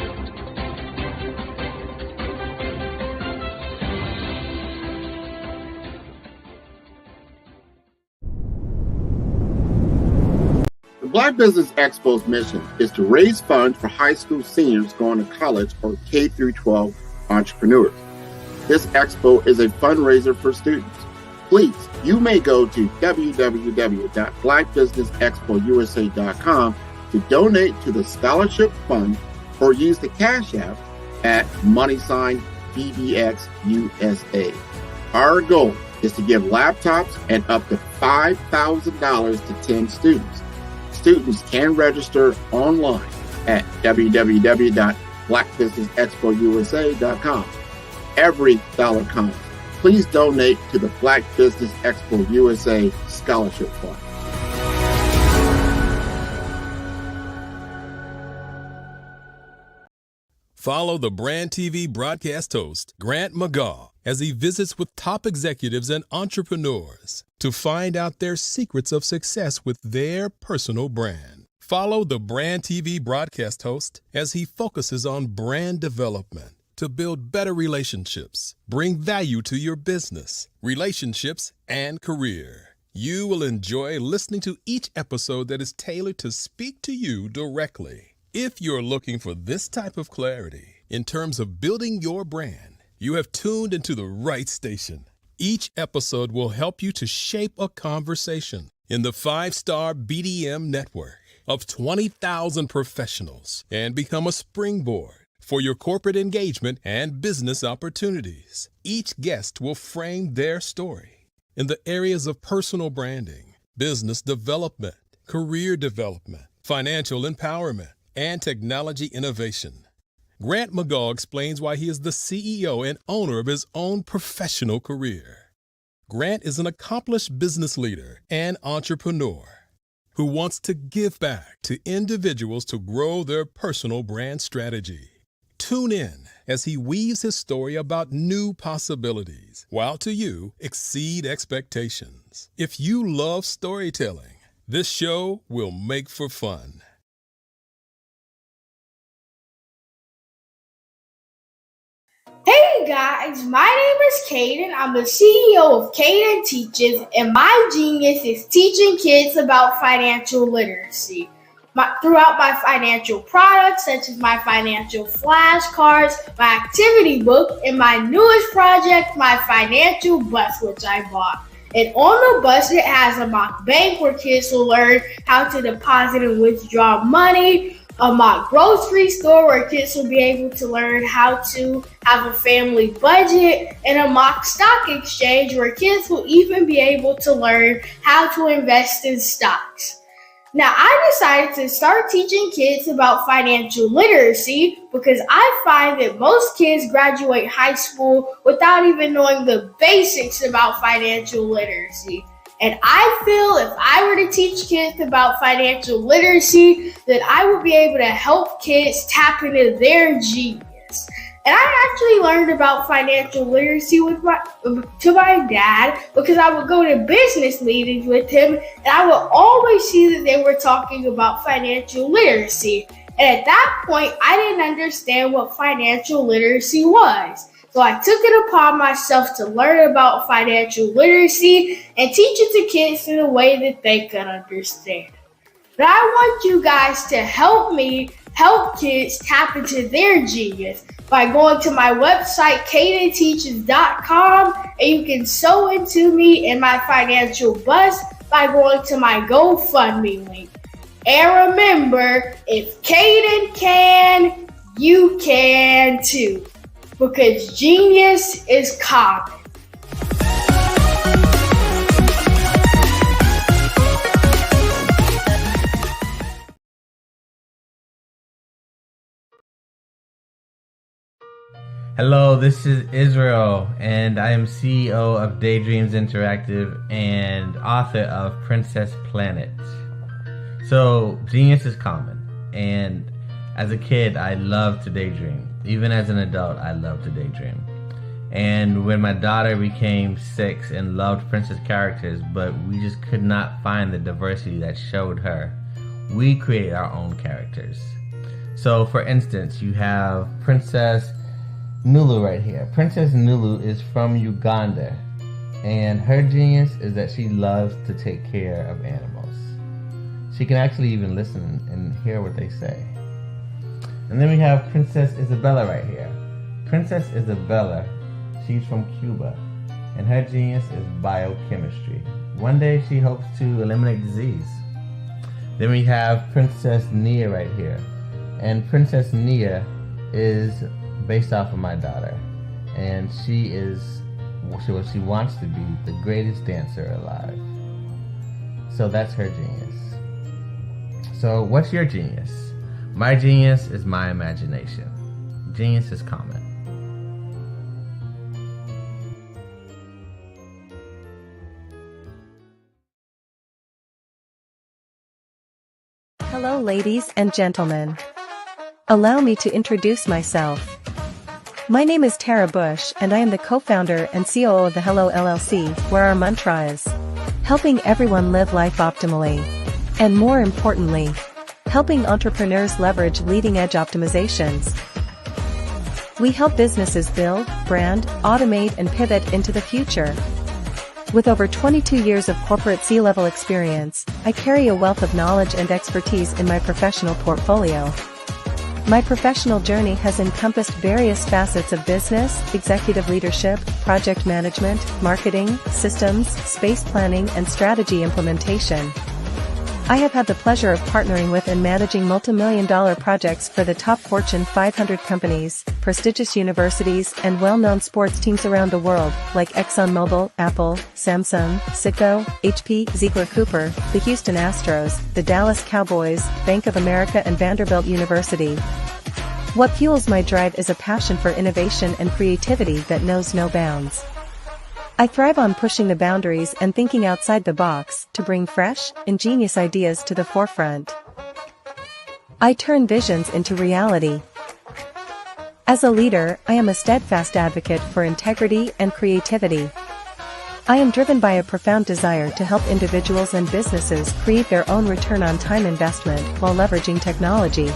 The Black Business Expo's mission is to raise funds for high school seniors going to college or K-12 entrepreneurs. This expo is a fundraiser for students. Please, you may go to www.blackbusinessexpousa.com to donate to the scholarship fund or use the Cash App at @BBXUSA. Our goal is to give laptops and up to $5,000 to 10 students. Students can register online at www.blackbusinessexpousa.com. Every dollar counts. Please donate to the Black Business Expo USA Scholarship Fund. Follow the Brand TV broadcast host, Grant McGaugh, as he visits with top executives and entrepreneurs to find out their secrets of success with their personal brand. Follow the Brand TV broadcast host as he focuses on brand development to build better relationships, bring value to your business, relationships, and career. You will enjoy listening to each episode that is tailored to speak to you directly. If you're looking for this type of clarity in terms of building your brand, you have tuned into the right station. Each episode will help you to shape a conversation in the 5-star BDM network of 20,000 professionals and become a springboard for your corporate engagement and business opportunities. Each guest will frame their story in the areas of personal branding, business development, career development, financial empowerment, and technology innovation. Grant McGaugh explains why he is the CEO and owner of his own professional career. Grant is an accomplished business leader and entrepreneur who wants to give back to individuals to grow their personal brand strategy. Tune in as he weaves his story about new possibilities, while to you exceed expectations. If you love storytelling, this show will make for fun. Hey guys, my name is Caden. I'm the CEO of Caden Teaches, and my genius is teaching kids about financial literacy. Throughout my financial products, such as my financial flashcards, my activity book, and my newest project, my financial bus, which I bought. And on the bus, it has a mock bank where kids will learn how to deposit and withdraw money, a mock grocery store where kids will be able to learn how to have a family budget, and a mock stock exchange where kids will even be able to learn how to invest in stocks. Now, I decided to start teaching kids about financial literacy because I find that most kids graduate high school without even knowing the basics about financial literacy. And I feel if I were to teach kids about financial literacy, that I would be able to help kids tap into their genius. And I actually learned about financial literacy to my dad because I would go to business meetings with him, and I would always see that they were talking about financial literacy. And at that point, I didn't understand what financial literacy was. So I took it upon myself to learn about financial literacy and teach it to kids in a way that they could understand. But I want you guys to help me help kids tap into their genius by going to my website, cadenteaches.com, and you can sew into me in my financial bus by going to my GoFundMe link. And remember, if Caden can, you can too, because genius is common. Hello, this is Israel, and I am CEO of Daydreams Interactive and author of Princess Planet. So, genius is common, and as a kid, I loved to daydream. Even as an adult, I love to daydream. And when my daughter became 6 and loved princess characters, but we just could not find the diversity that showed her, we created our own characters. So, for instance, you have Princess Nulu right here. Princess Nulu is from Uganda, and her genius is that she loves to take care of animals. She can actually even listen and hear what they say. And then we have Princess Isabella right here. Princess Isabella, she's from Cuba, and her genius is biochemistry. One day she hopes to eliminate disease. Then we have Princess Nia right here, and Princess Nia is based off of my daughter, and she is She wants to be the greatest dancer alive. So that's her genius. So what's your genius? My genius is my imagination. Genius is common. Hello, ladies and gentlemen. Allow me to introduce myself. My name is Tara Bush, and I am the co-founder and COO of the Hello LLC, where our mantra is helping everyone live life optimally. And more importantly, helping entrepreneurs leverage leading-edge optimizations. We help businesses build, brand, automate, and pivot into the future. With over 22 years of corporate C-level experience, I carry a wealth of knowledge and expertise in my professional portfolio. My professional journey has encompassed various facets of business, executive leadership, project management, marketing, systems, space planning, and strategy implementation. I have had the pleasure of partnering with and managing multi-million-dollar projects for the top Fortune 500 companies, prestigious universities, and well-known sports teams around the world, like ExxonMobil, Apple, Samsung, Citgo, HP, Ziegler Cooper, the Houston Astros, the Dallas Cowboys, Bank of America, and Vanderbilt University. What fuels my drive is a passion for innovation and creativity that knows no bounds. I thrive on pushing the boundaries and thinking outside the box to bring fresh, ingenious ideas to the forefront. I turn visions into reality. As a leader, I am a steadfast advocate for integrity and creativity. I am driven by a profound desire to help individuals and businesses create their own return on time investment while leveraging technology.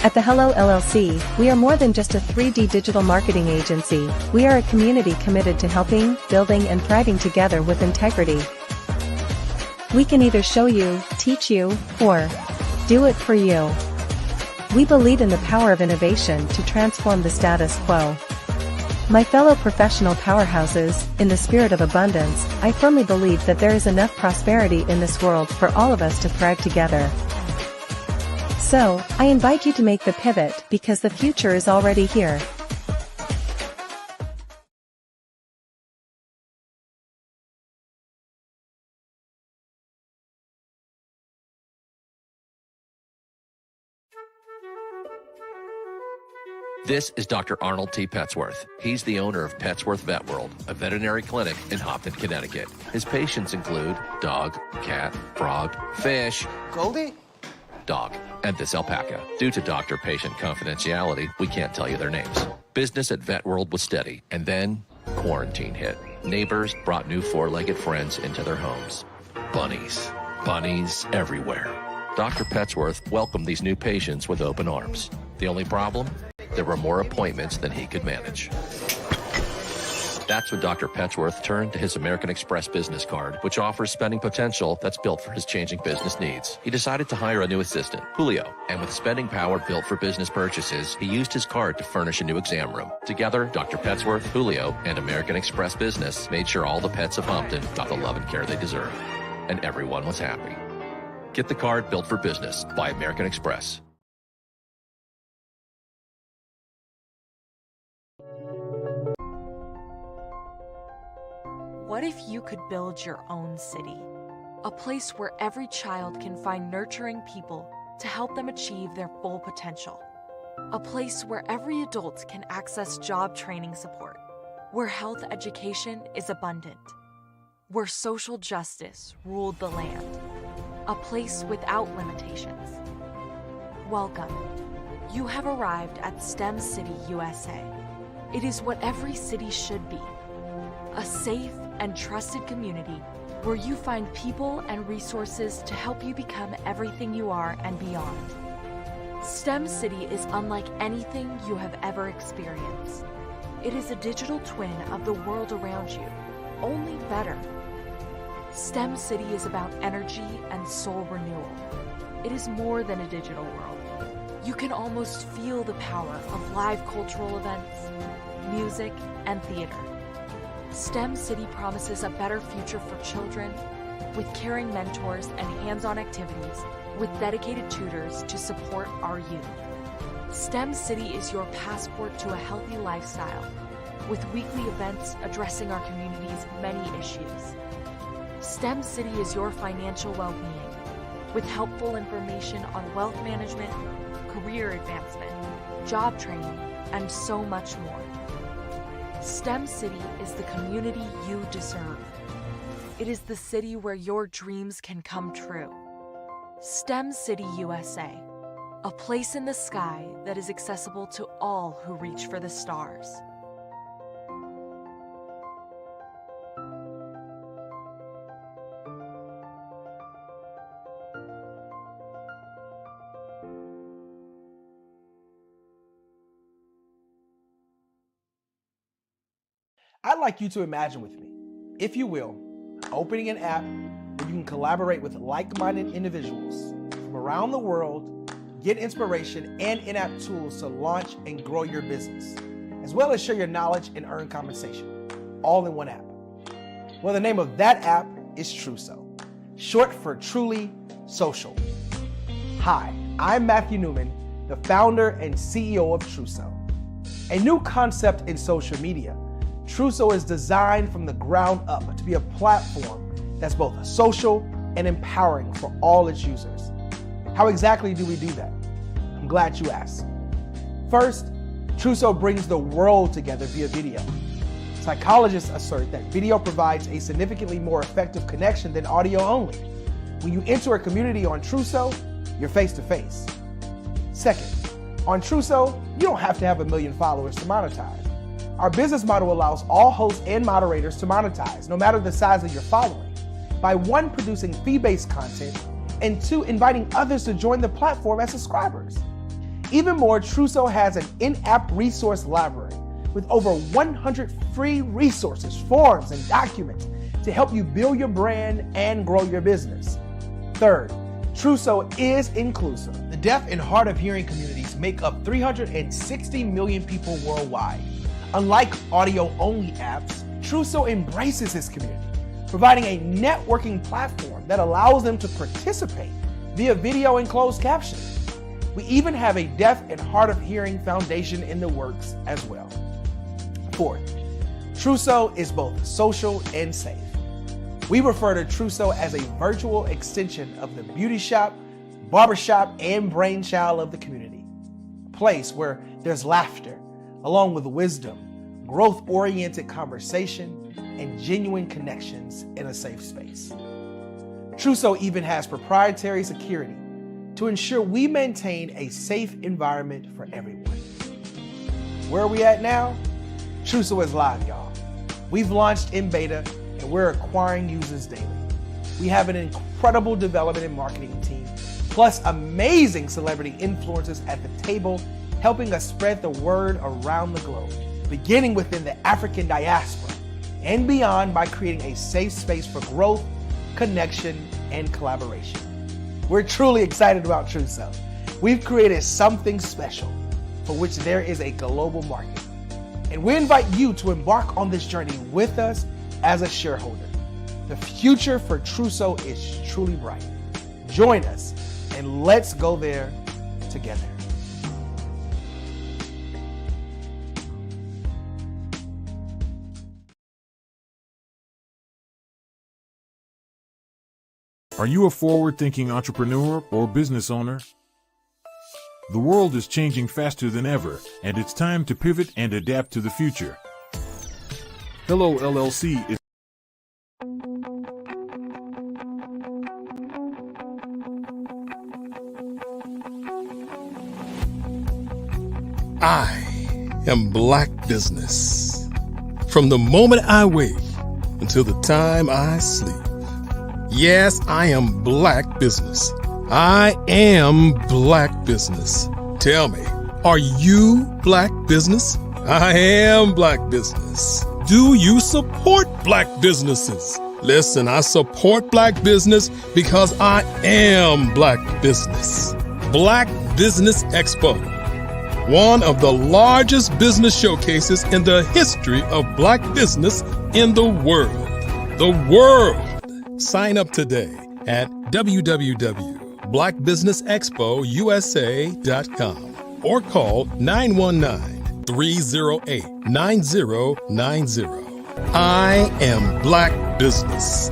At the Hello LLC, we are more than just a 3D digital marketing agency. We are a community committed to helping, building, and thriving together with integrity. We can either show you, teach you, or do it for you. We believe in the power of innovation to transform the status quo. My fellow professional powerhouses, in the spirit of abundance, I firmly believe that there is enough prosperity in this world for all of us to thrive together. So, I invite you to make the pivot because the future is already here. This is Dr. Arnold T. Petsworth. He's the owner of Petsworth Vet World, a veterinary clinic in Hopton, Connecticut. His patients include dog, cat, frog, fish, Goldie, dog, and this alpaca. Due to doctor-patient confidentiality, we can't tell you their names. Business at Vet World was steady, and then quarantine hit. Neighbors brought new four-legged friends into their homes. Bunnies. Bunnies everywhere. Dr. Petsworth welcomed these new patients with open arms. The only problem? There were more appointments than he could manage. That's when Dr. Petsworth turned to his American Express business card, which offers spending potential that's built for his changing business needs. He decided to hire a new assistant, Julio, and with spending power built for business purchases, he used his card to furnish a new exam room. Together, Dr. Petsworth, Julio, and American Express Business made sure all the pets of Hopton got the love and care they deserve. And everyone was happy. Get the card built for business by American Express. What if you could build your own city? A place where every child can find nurturing people to help them achieve their full potential. A place where every adult can access job training support. Where health education is abundant. Where social justice ruled the land. A place without limitations. Welcome. You have arrived at STEM City, USA. It is what every city should be. A safe and trusted community where you find people and resources to help you become everything you are and beyond. STEM City is unlike anything you have ever experienced. It is a digital twin of the world around you, only better. STEM City is about energy and soul renewal. It is more than a digital world. You can almost feel the power of live cultural events, music, and theater. STEM City promises a better future for children with caring mentors and hands-on activities with dedicated tutors to support our youth. STEM City is your passport to a healthy lifestyle, with weekly events addressing our community's many issues. STEM City is your financial well-being, with helpful information on wealth management, career advancement, job training, and so much more. STEM City is the community you deserve. It is the city where your dreams can come true. STEM City USA, a place in the sky that is accessible to all who reach for the stars. I'd like you to imagine with me, if you will, opening an app where you can collaborate with like-minded individuals from around the world, get inspiration and in-app tools to launch and grow your business, as well as share your knowledge and earn compensation, all in one app. Well, the name of that app is Truso, short for Truly Social. Hi, I'm Matthew Newman, the founder and CEO of Truso, a new concept in social media. Truso is designed from the ground up to be a platform that's both social and empowering for all its users. How exactly do we do that? I'm glad you asked. First, Truso brings the world together via video. Psychologists assert that video provides a significantly more effective connection than audio only. When you enter a community on Truso, you're face to face. Second, on Truso, you don't have to have 1 million followers to monetize. Our business model allows all hosts and moderators to monetize, no matter the size of your following, by 1, producing fee-based content, and 2, inviting others to join the platform as subscribers. Even more, Truso has an in-app resource library with over 100 free resources, forms, and documents to help you build your brand and grow your business. Third, Truso is inclusive. The deaf and hard of hearing communities make up 360 million people worldwide. Unlike audio-only apps, Truso embraces its community, providing a networking platform that allows them to participate via video and closed captioning. We even have a deaf and hard of hearing foundation in the works as well. Fourth, Truso is both social and safe. We refer to Truso as a virtual extension of the beauty shop, barbershop, and brainchild of the community. A place where there's laughter, along with wisdom, growth-oriented conversation, and genuine connections in a safe space. Truso even has proprietary security to ensure we maintain a safe environment for everyone. Where are we at now? Truso is live, y'all. We've launched in beta, and we're acquiring users daily. We have an incredible development and marketing team, plus amazing celebrity influencers at the table, helping us spread the word around the globe, beginning within the African diaspora and beyond by creating a safe space for growth, connection, and collaboration. We're truly excited about Truso. We've created something special for which there is a global market. And we invite you to embark on this journey with us as a shareholder. The future for Truso is truly bright. Join us and let's go there together. Are you a forward-thinking entrepreneur or business owner? The world is changing faster than ever, and it's time to pivot and adapt to the future. Hello LLC is I am Black Business. From the moment I wake until the time I sleep. Yes, I am Black Business. I am Black Business. Tell me, are you Black Business? I am Black Business. Do you support Black businesses? Listen, I support Black business because I am Black Business. Black Business Expo, one of the largest business showcases in the history of Black business in the world. The world! Sign up today at www.blackbusinessexpousa.com or call 919 308 9090. I am Black Business.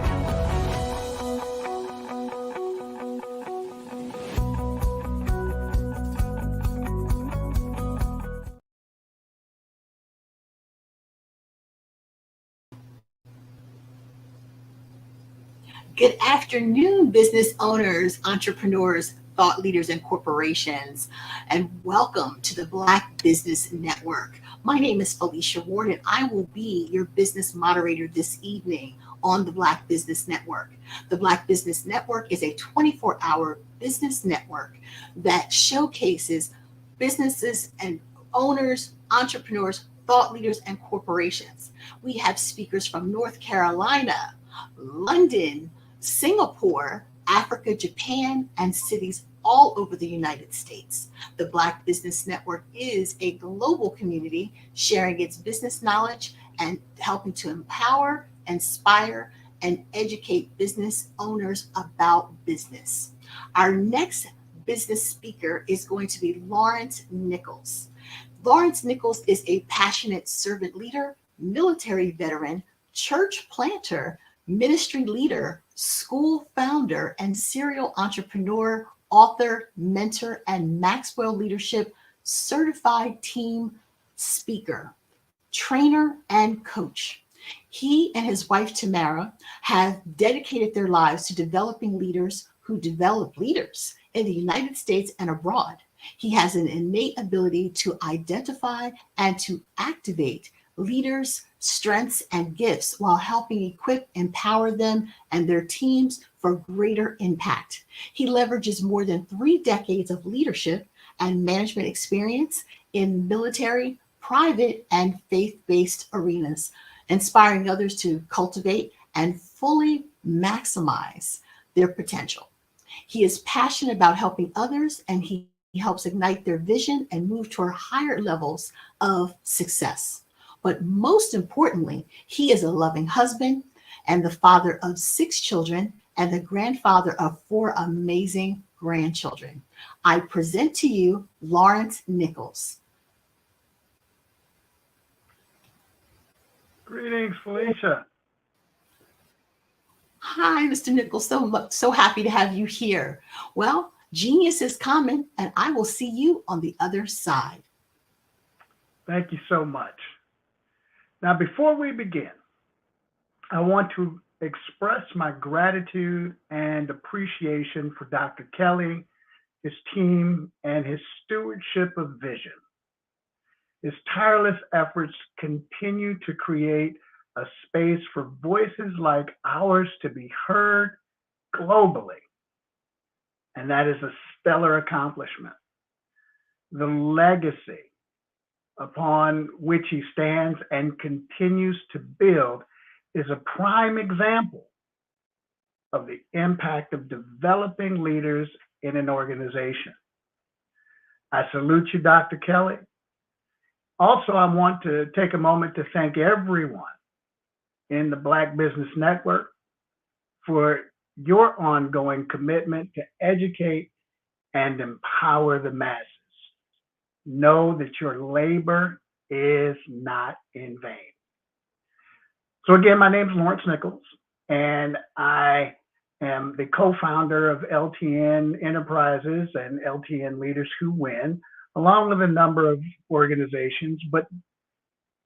Good afternoon, business owners, entrepreneurs, thought leaders, and corporations, and welcome to the Black Business Network. My name is Felicia Ward, and I will be your business moderator this evening on the Black Business Network. The Black Business Network is a 24-hour business network that showcases businesses and owners, entrepreneurs, thought leaders, and corporations. We have speakers from North Carolina, London, Singapore, Africa, Japan, and cities all over the United States. The Black Business Network is a global community sharing its business knowledge and helping to empower, inspire, and educate business owners about business. Our next business speaker is going to be Lawrence Nichols. Lawrence Nichols is a passionate servant leader, military veteran, church planter, ministry leader, school founder, and serial entrepreneur, author, mentor, and Maxwell Leadership certified team speaker, trainer, and coach. He and his wife, Tamara, have dedicated their lives to developing leaders who develop leaders in the United States and abroad. He has an innate ability to identify and to activate leaders' strengths and gifts while helping equip, empower them and their teams for greater impact. He leverages more than 3 decades of leadership and management experience in military, private, and faith-based arenas, inspiring others to cultivate and fully maximize their potential. He is passionate about helping others, and he helps ignite their vision and move toward higher levels of success. But most importantly, he is a loving husband and the father of 6 children and the grandfather of 4 amazing grandchildren. I present to you Lawrence Nichols. Greetings, Felicia. Hi, Mr. Nichols. So happy to have you here. Well, genius is common, and I will see you on the other side. Thank you so much. Now, before we begin, I want to express my gratitude and appreciation for Dr. Kelly, his team, and his stewardship of vision. His tireless efforts continue to create a space for voices like ours to be heard globally, and that is a stellar accomplishment. The legacy upon which he stands and continues to build is a prime example of the impact of developing leaders in an organization. I salute you, Dr. Kelly. Also, I want to take a moment to thank everyone in the Black Business Network for your ongoing commitment to educate and empower the masses. Know that your labor is not in vain. So again, my name is Lawrence Nichols, and I am the co-founder of LTN Enterprises and LTN Leaders Who Win, along with a number of organizations, but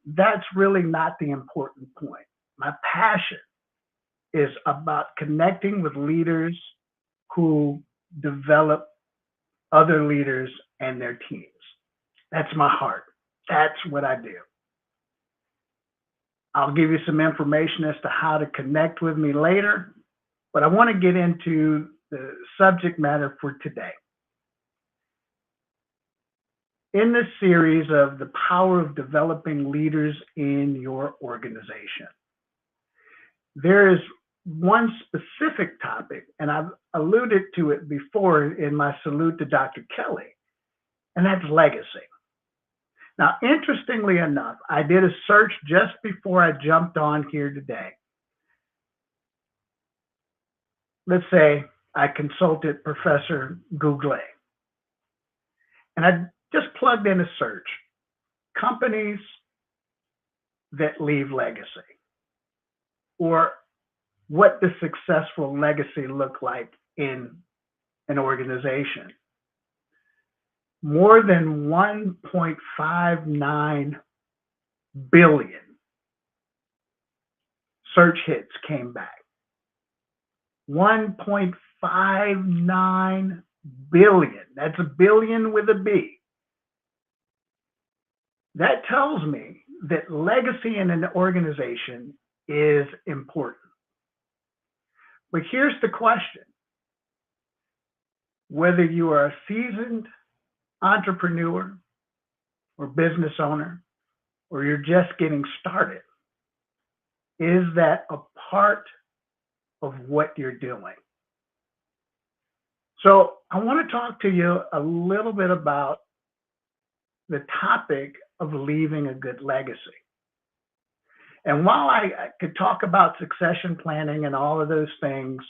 that's really not the important point. My passion is about connecting with leaders who develop other leaders and their teams. That's my heart. That's what I do. I'll give you some information as to how to connect with me later, but I want to get into the subject matter for today. In this series of the power of developing leaders in your organization, there is one specific topic, and I've alluded to it before in my salute to Dr. Kelly, and that's legacy. Now, interestingly enough, I did a search just before I jumped on here today. Let's say I consulted Professor Google, and I just plugged in a search, companies that leave legacy, or what does successful legacy look like in an organization? More than 1.59 billion search hits came back. 1.59 billion. That's a billion with a B. That tells me that legacy in an organization is important. But here's the question. Whether you are a seasoned entrepreneur or business owner, or you're just getting started, is that a part of what you're doing? So I want to talk to you a little bit about the topic of leaving a good legacy. And while I could talk about succession planning and all of those things,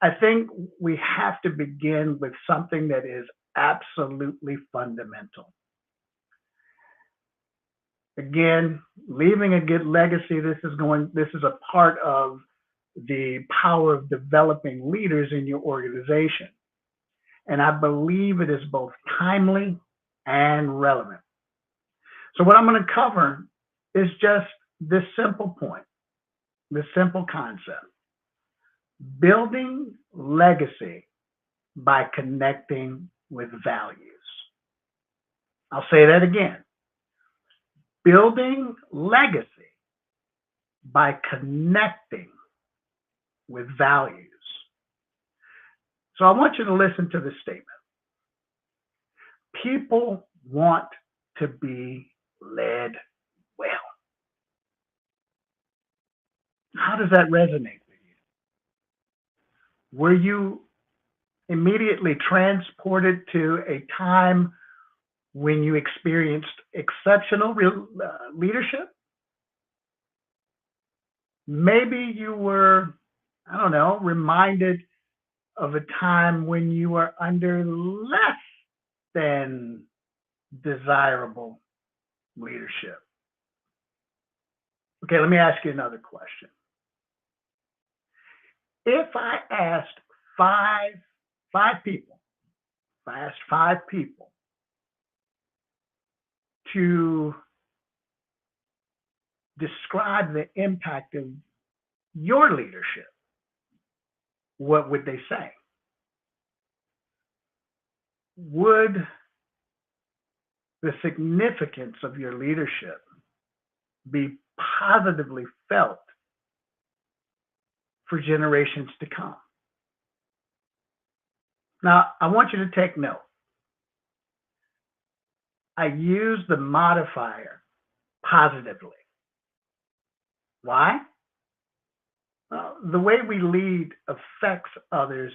I think we have to begin with something that is absolutely fundamental. Again, leaving a good legacy, this is a part of the power of developing leaders in your organization. And I believe it is both timely and relevant. So what I'm going to cover is just this simple point, this simple concept: building legacy by connecting with values. I'll say that again. Building legacy by connecting with values. So I want you to listen to this statement. People want to be led well. How does that resonate with you? Were you immediately transported to a time when you experienced exceptional leadership? Maybe you were, reminded of a time when you were under less than desirable leadership. Okay, let me ask you another question. If I asked five people to describe the impact of your leadership, what would they say? Would the significance of your leadership be positively felt for generations to come? Now, I want you to take note. I use the modifier positively. Why? The way we lead affects others,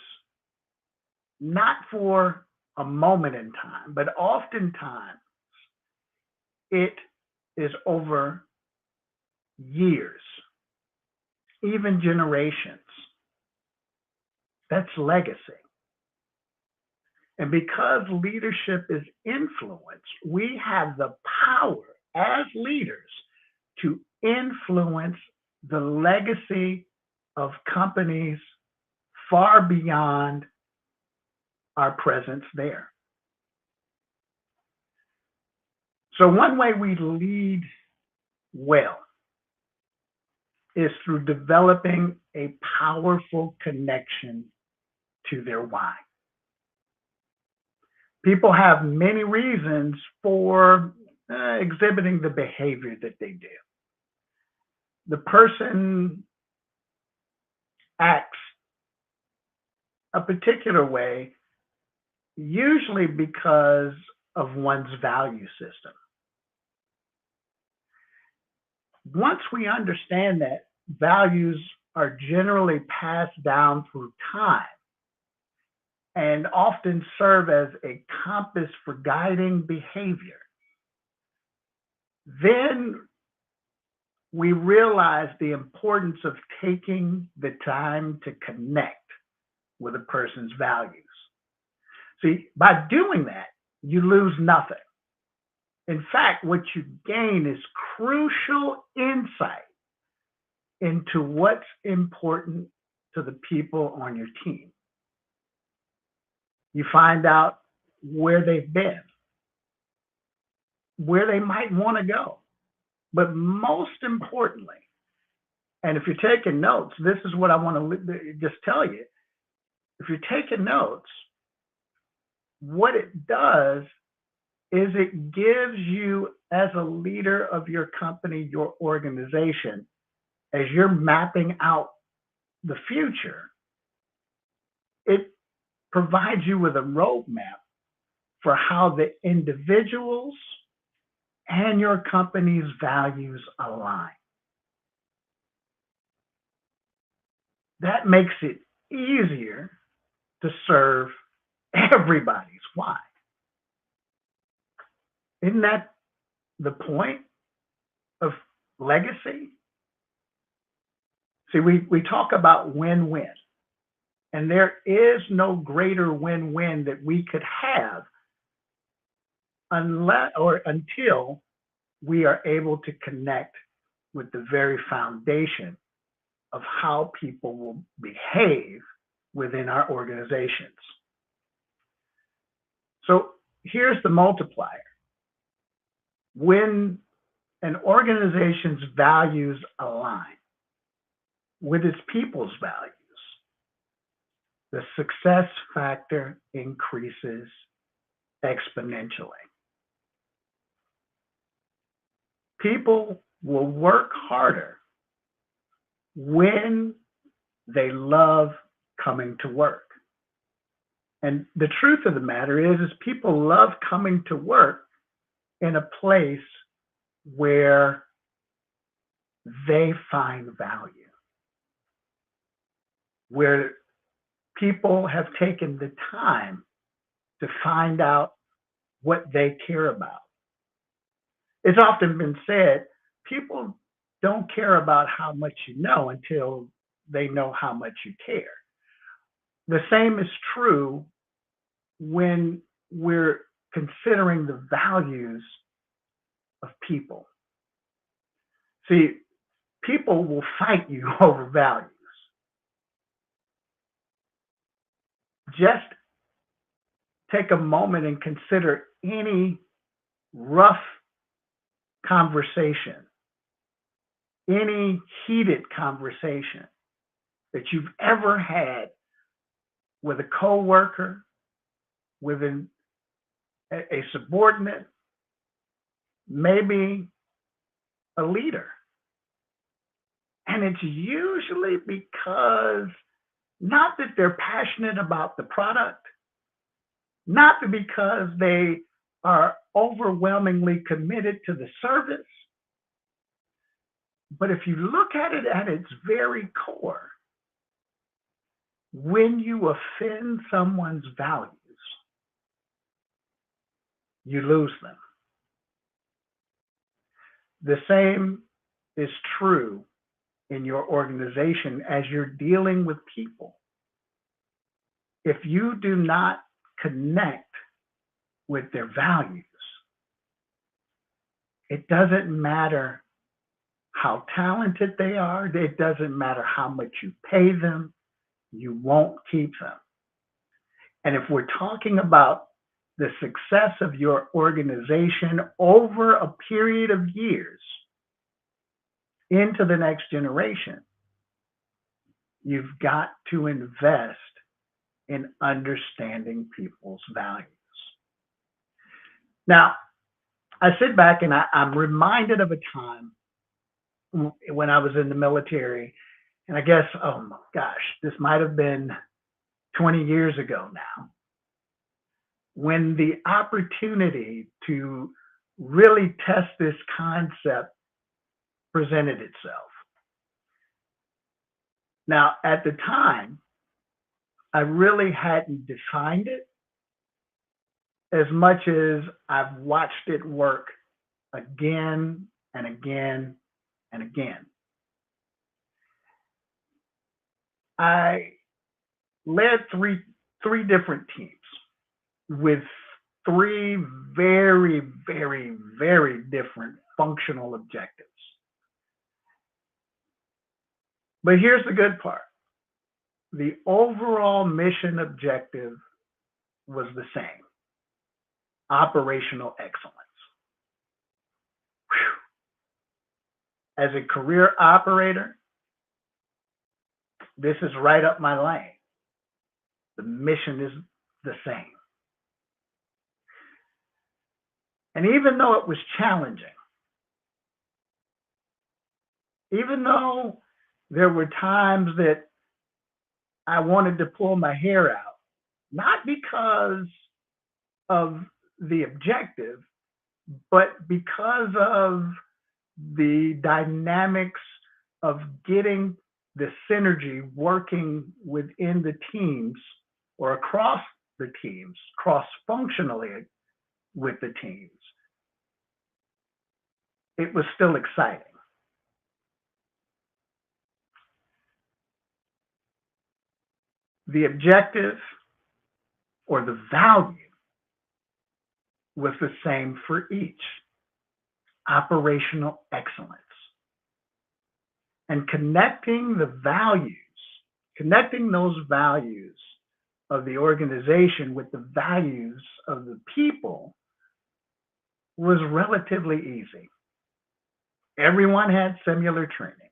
not for a moment in time, but oftentimes it is over years, even generations. That's legacy. And because leadership is influence, we have the power as leaders to influence the legacy of companies far beyond our presence there. So one way we lead well is through developing a powerful connection to their why. People have many reasons for exhibiting the behavior that they do. The person acts a particular way, usually because of one's value system. Once we understand that values are generally passed down through time and often serve as a compass for guiding behavior, then we realize the importance of taking the time to connect with a person's values. See, by doing that, you lose nothing. In fact, what you gain is crucial insight into what's important to the people on your team. You find out where they've been, where they might want to go. But most importantly, and if you're taking notes, this is what I want to just tell you. If you're taking notes, what it does is it gives you, as a leader of your company, your organization, as you're mapping out the future, it provides you with a roadmap for how the individuals and your company's values align. That makes it easier to serve everybody's why. Isn't that the point of legacy? See, we talk about win-win, and there is no greater win-win that we could have until we are able to connect with the very foundation of how people will behave within our organizations. So here's the multiplier. When an organization's values align with its people's values, the success factor increases exponentially. People will work harder when they love coming to work. And the truth of the matter is people love coming to work in a place where they find value, where people have taken the time to find out what they care about. It's often been said, people don't care about how much you know until they know how much you care. The same is true when we're considering the values of people. See, people will fight you over values. Just take a moment and consider any rough conversation, any heated conversation that you've ever had with a coworker, with a subordinate, maybe a leader. And it's usually because not that they're passionate about the product, not because they are overwhelmingly committed to the service, but if you look at it at its very core, when you offend someone's values, you lose them. The same is true in your organization as you're dealing with people. If you do not connect with their values, it doesn't matter how talented they are, it doesn't matter how much you pay them, you won't keep them. And if we're talking about the success of your organization over a period of years into the next generation, you've got to invest in understanding people's values. Now, I sit back and I'm reminded of a time when I was in the military, and I guess, oh my gosh, this might have been 20 years ago now, when the opportunity to really test this concept presented itself. Now, at the time, I really hadn't defined it as much as I've watched it work again and again and again. I led three different teams with three very, very, very different functional objectives. But here's the good part. The overall mission objective was the same: operational excellence. Whew. As a career operator, this is right up my lane. The mission is the same. And even though it was challenging, even though there were times that I wanted to pull my hair out, not because of the objective, but because of the dynamics of getting the synergy working within the teams or across the teams, cross-functionally with the teams. It was still exciting. The objective or the value was the same for each: operational excellence. And connecting those values of the organization with the values of the people was relatively easy. Everyone had similar training.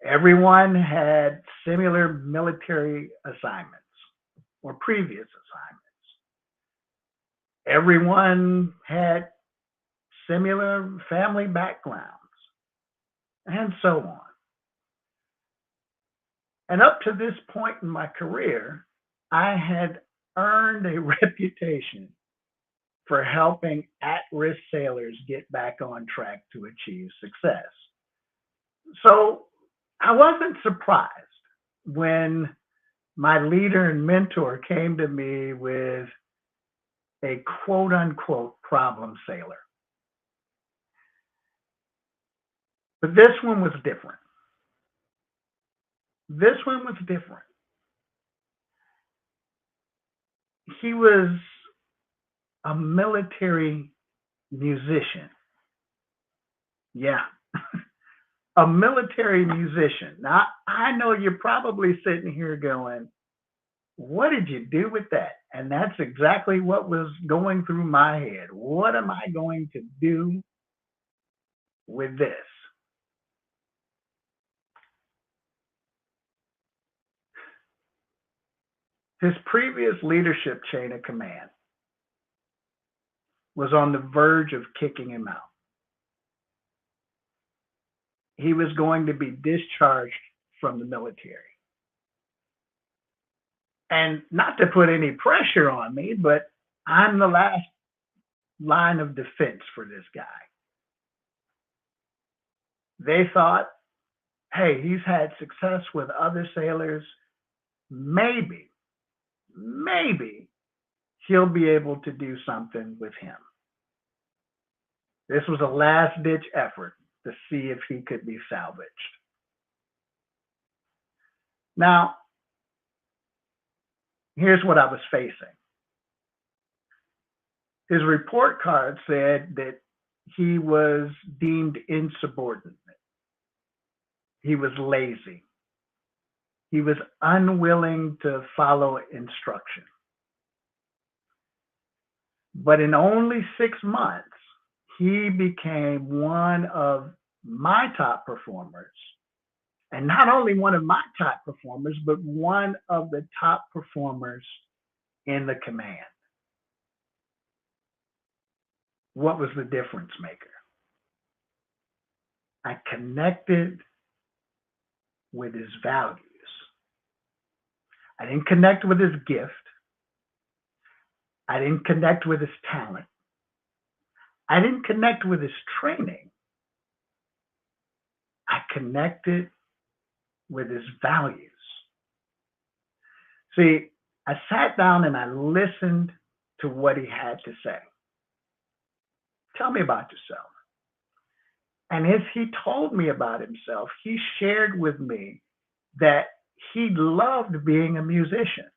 Everyone had similar military assignments or previous assignments. Everyone had similar family backgrounds, and so on. And up to this point in my career, I had earned a reputation for helping at-risk sailors get back on track to achieve success. So I wasn't surprised when my leader and mentor came to me with a quote-unquote problem sailor. But this one was different. This one was different. He was a military musician. Yeah, a military musician. Now, I know you're probably sitting here going, what did you do with that? And that's exactly what was going through my head. What am I going to do with this? His previous leadership chain of command was on the verge of kicking him out. He was going to be discharged from the military. And not to put any pressure on me, but I'm the last line of defense for this guy. They thought, hey, he's had success with other sailors. Maybe he'll be able to do something with him. This was a last-ditch effort to see if he could be salvaged. Now, here's what I was facing. His report card said that he was deemed insubordinate. He was lazy. He was unwilling to follow instruction. But in only 6 months, he became one of my top performers. And not only one of my top performers, but one of the top performers in the command. What was the difference maker? I connected with his values. I didn't connect with his gift. I didn't connect with his talent. I didn't connect with his training. I connected with his values. See, I sat down and I listened to what he had to say. Tell me about yourself. And as he told me about himself, he shared with me that he loved being a musician.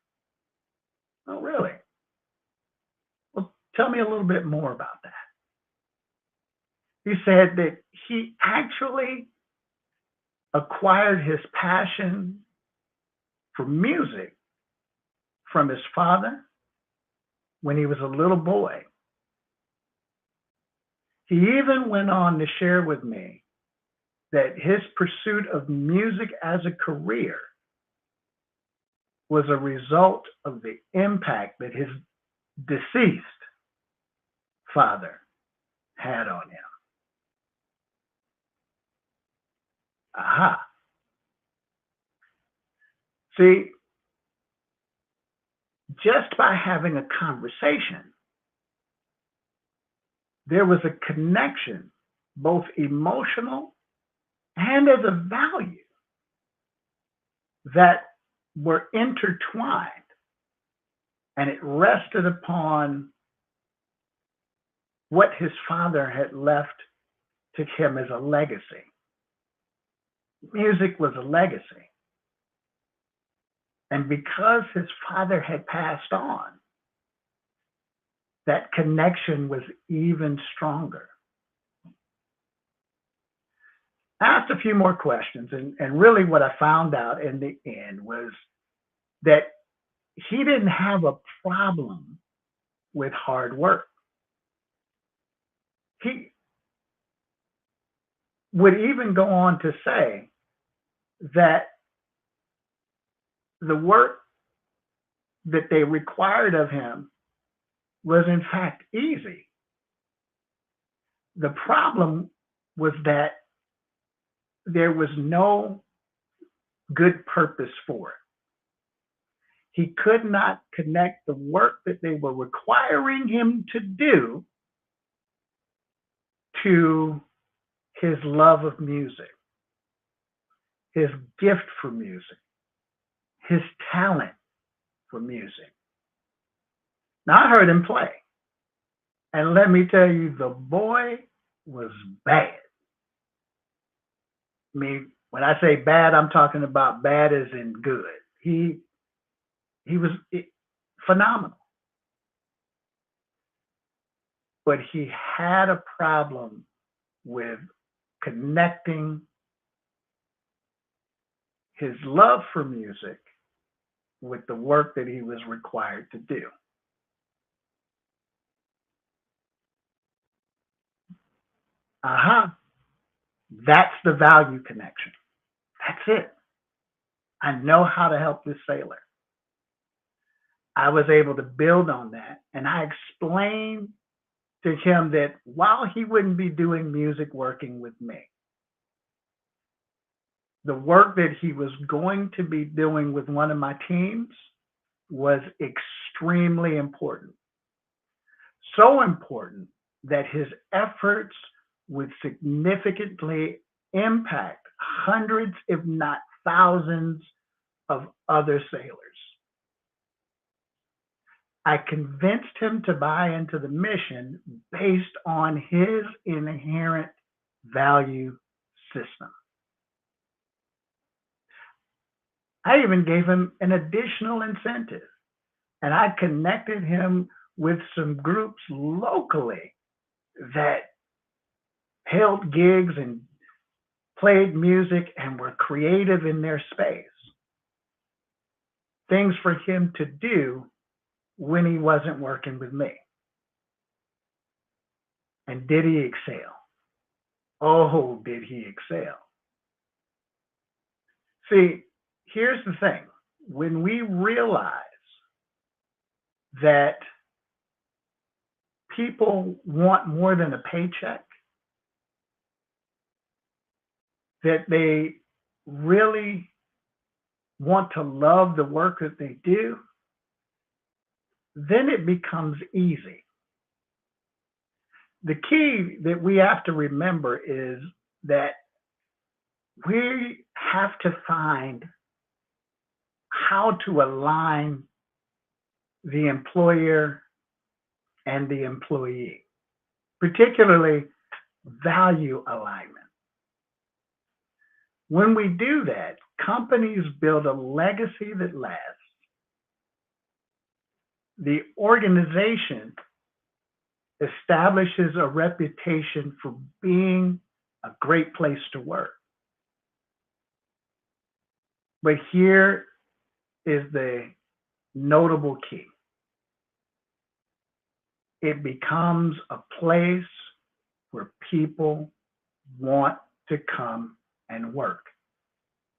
Oh, really? Well, tell me a little bit more about that. He said that he actually acquired his passion for music from his father when he was a little boy. He even went on to share with me that his pursuit of music as a career was a result of the impact that his deceased father had on him. Aha. See, just by having a conversation, there was a connection, both emotional and as a value, that were intertwined, and it rested upon what his father had left to him as a legacy. Music was a legacy. And because his father had passed on, that connection was even stronger. I asked a few more questions, and really what I found out in the end was that he didn't have a problem with hard work. He would even go on to say that the work that they required of him was in fact easy. The problem was that there was no good purpose for it. He could not connect the work that they were requiring him to do to his love of music, his gift for music, his talent for music. Now, I heard him play, and let me tell you, the boy was bad. I mean, when I say bad, I'm talking about bad as in good. He was phenomenal. But he had a problem with connecting his love for music with the work that he was required to do. Aha. That's the value connection. That's it. I know how to help this sailor. I was able to build on that, and I explained to him that while he wouldn't be doing music working with me, the work that he was going to be doing with one of my teams was extremely important. So important that his efforts would significantly impact hundreds, if not thousands, of other sailors. I convinced him to buy into the mission based on his inherent value system. I even gave him an additional incentive, and I connected him with some groups locally that held gigs and played music and were creative in their space. Things for him to do when he wasn't working with me. And did he excel? Oh, did he excel? See, here's the thing. When we realize that people want more than a paycheck, that they really want to love the work that they do, then it becomes easy. The key that we have to remember is that we have to find how to align the employer and the employee, particularly value alignment. When we do that, companies build a legacy that lasts. The organization establishes a reputation for being a great place to work. But here is the notable key. It becomes a place where people want to come and work.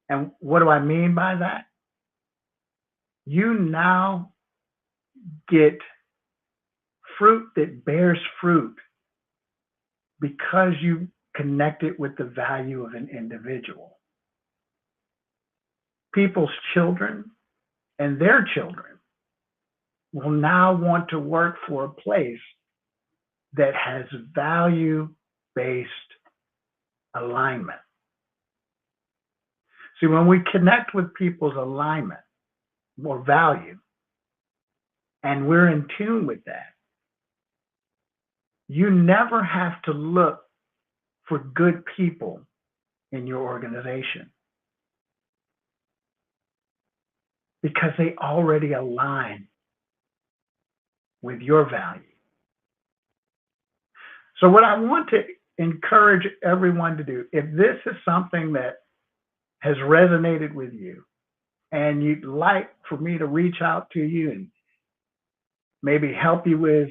And what do I mean by that? You now get fruit that bears fruit because you connected with the value of an individual. People's children and their children will now want to work for a place that has value-based alignment. See, when we connect with people's alignment or value, and we're in tune with that, you never have to look for good people in your organization because they already align with your value. So what I want to encourage everyone to do, if this is something that has resonated with you and you'd like for me to reach out to you and maybe help you with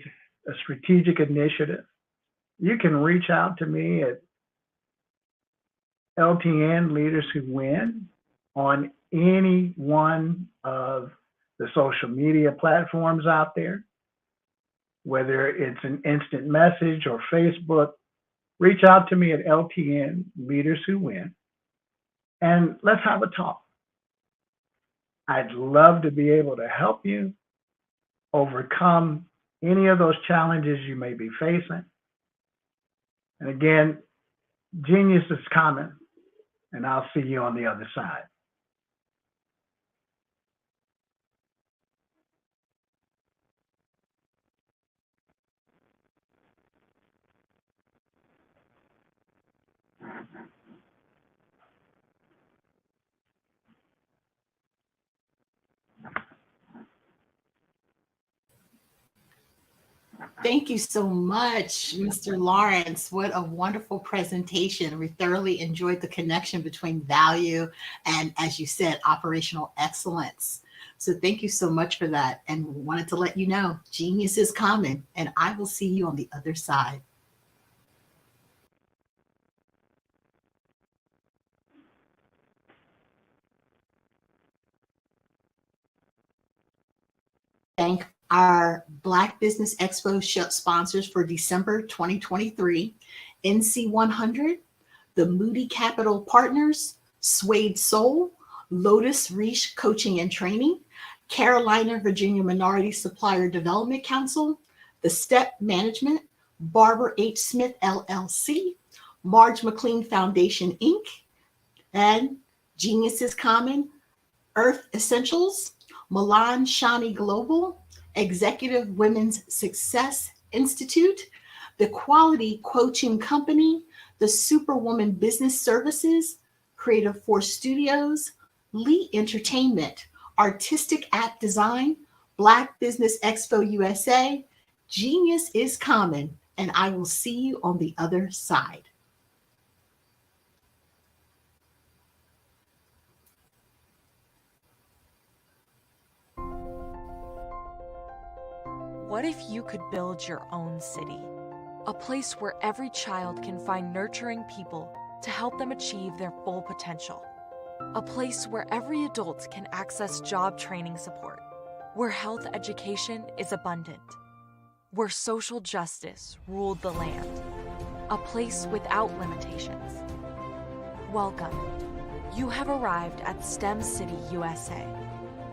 a strategic initiative, you can reach out to me at LTN Leaders Who Win on any one of the social media platforms out there, whether it's an instant message or Facebook. Reach out to me at LTN Leaders Who Win, and let's have a talk. I'd love to be able to help you overcome any of those challenges you may be facing. And again, genius is common, and I'll see you on the other side. Thank you so much, Mr. Lawrence. What a wonderful presentation. We thoroughly enjoyed the connection between value and, as you said, operational excellence. So thank you so much for that. And wanted to let you know, genius is common, and I will see you on the other side. Thank our Black Business Expo sponsors for December 2023, NC 100, the Moody Capital Partners, Suede Soul, Lotus Reach Coaching and Training, Carolina Virginia Minority Supplier Development Council, the Step Management, Barbara H. Smith LLC, Marge McLean Foundation Inc., and Genius is Common, Earth Essentials, Milan Shani Global, Executive Women's Success Institute, the Quality Coaching Company, the Superwoman Business Services, Creative Force Studios, Lee Entertainment, Artistic App Design, Black Business Expo USA, Genius is Common, and I will see you on the other side. What if you could build your own city? A place where every child can find nurturing people to help them achieve their full potential. A place where every adult can access job training support. Where health education is abundant. Where social justice ruled the land. A place without limitations. Welcome. You have arrived at STEM City, USA.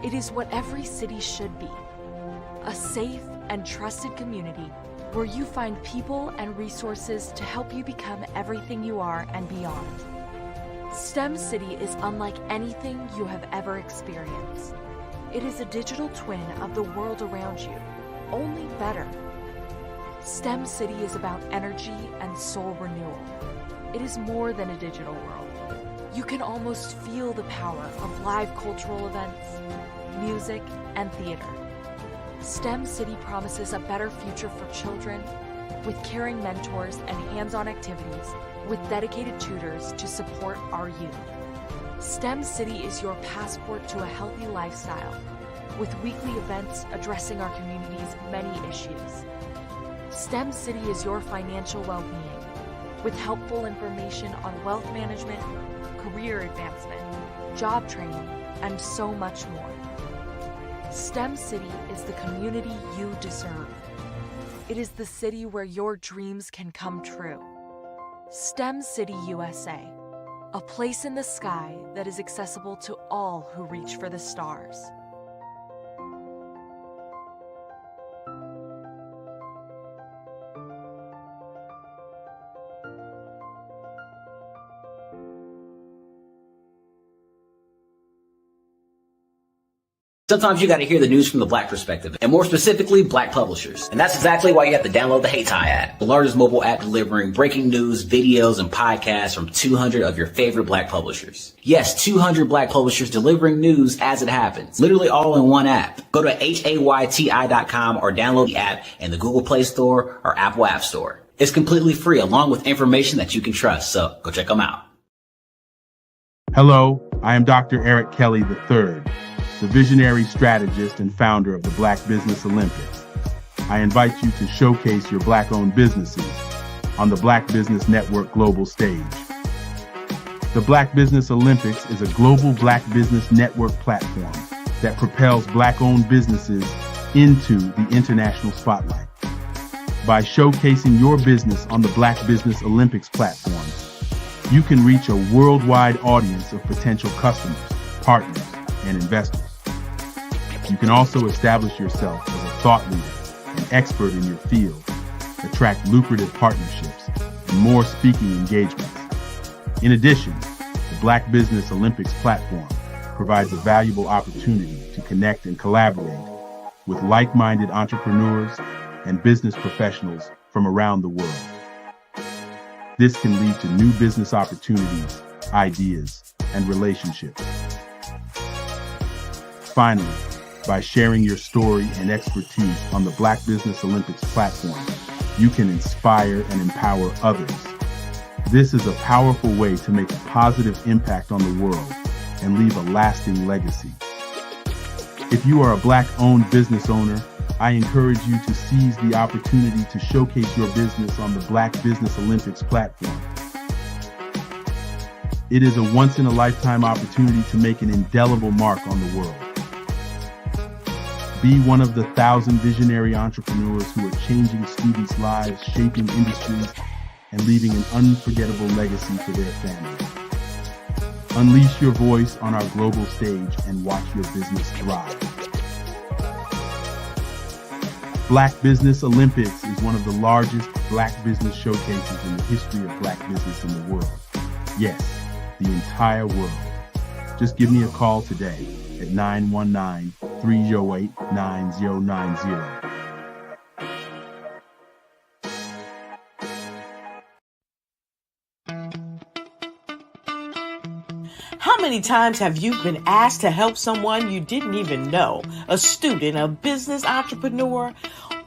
It is what every city should be. A safe and trusted community where you find people and resources to help you become everything you are and beyond. STEM City is unlike anything you have ever experienced. It is a digital twin of the world around you, only better. STEM City is about energy and soul renewal. It is more than a digital world. You can almost feel the power of live cultural events, music, and theater. STEM City promises a better future for children, with caring mentors and hands-on activities with dedicated tutors to support our youth. STEM City is your passport to a healthy lifestyle, with weekly events addressing our community's many issues. STEM City is your financial well-being, with helpful information on wealth management, career advancement, job training, and so much more. STEM City is the community you deserve. It is the city where your dreams can come true. STEM City USA, a place in the sky that is accessible to all who reach for the stars. Sometimes you got to hear the news from the Black perspective, and more specifically, Black publishers. And that's exactly why you have to download the HeyTie app, the largest mobile app delivering breaking news, videos, and podcasts from 200 of your favorite Black publishers. Yes, 200 Black publishers delivering news as it happens, literally all in one app. Go to HAYTI.com or download the app in the Google Play Store or Apple App Store. It's completely free, along with information that you can trust, so go check them out. Hello, I am Dr. Eric Kelly III, the visionary strategist and founder of the Black Business Olympics. I invite you to showcase your Black-owned businesses on the Black Business Network global stage. The Black Business Olympics is a global Black Business Network platform that propels Black-owned businesses into the international spotlight. By showcasing your business on the Black Business Olympics platform, you can reach a worldwide audience of potential customers, partners, and investors. You can also establish yourself as a thought leader and expert in your field, attract lucrative partnerships, and more speaking engagements. In addition, the Black Business Olympics platform provides a valuable opportunity to connect and collaborate with like-minded entrepreneurs and business professionals from around the world. This can lead to new business opportunities, ideas, and relationships. Finally, by sharing your story and expertise on the Black Business Olympics platform, you can inspire and empower others. This is a powerful way to make a positive impact on the world and leave a lasting legacy. If you are a Black-owned business owner, I encourage you to seize the opportunity to showcase your business on the Black Business Olympics platform. It is a once-in-a-lifetime opportunity to make an indelible mark on the world. Be one of the 1,000 visionary entrepreneurs who are changing students' lives, shaping industries, and leaving an unforgettable legacy for their families. Unleash your voice on our global stage and watch your business thrive. Black Business Olympics is one of the largest Black business showcases in the history of Black business in the world. Yes, the entire world. Just give me a call today at 919-308-9090. How many times have you been asked to help someone you didn't even know, a student, a business entrepreneur,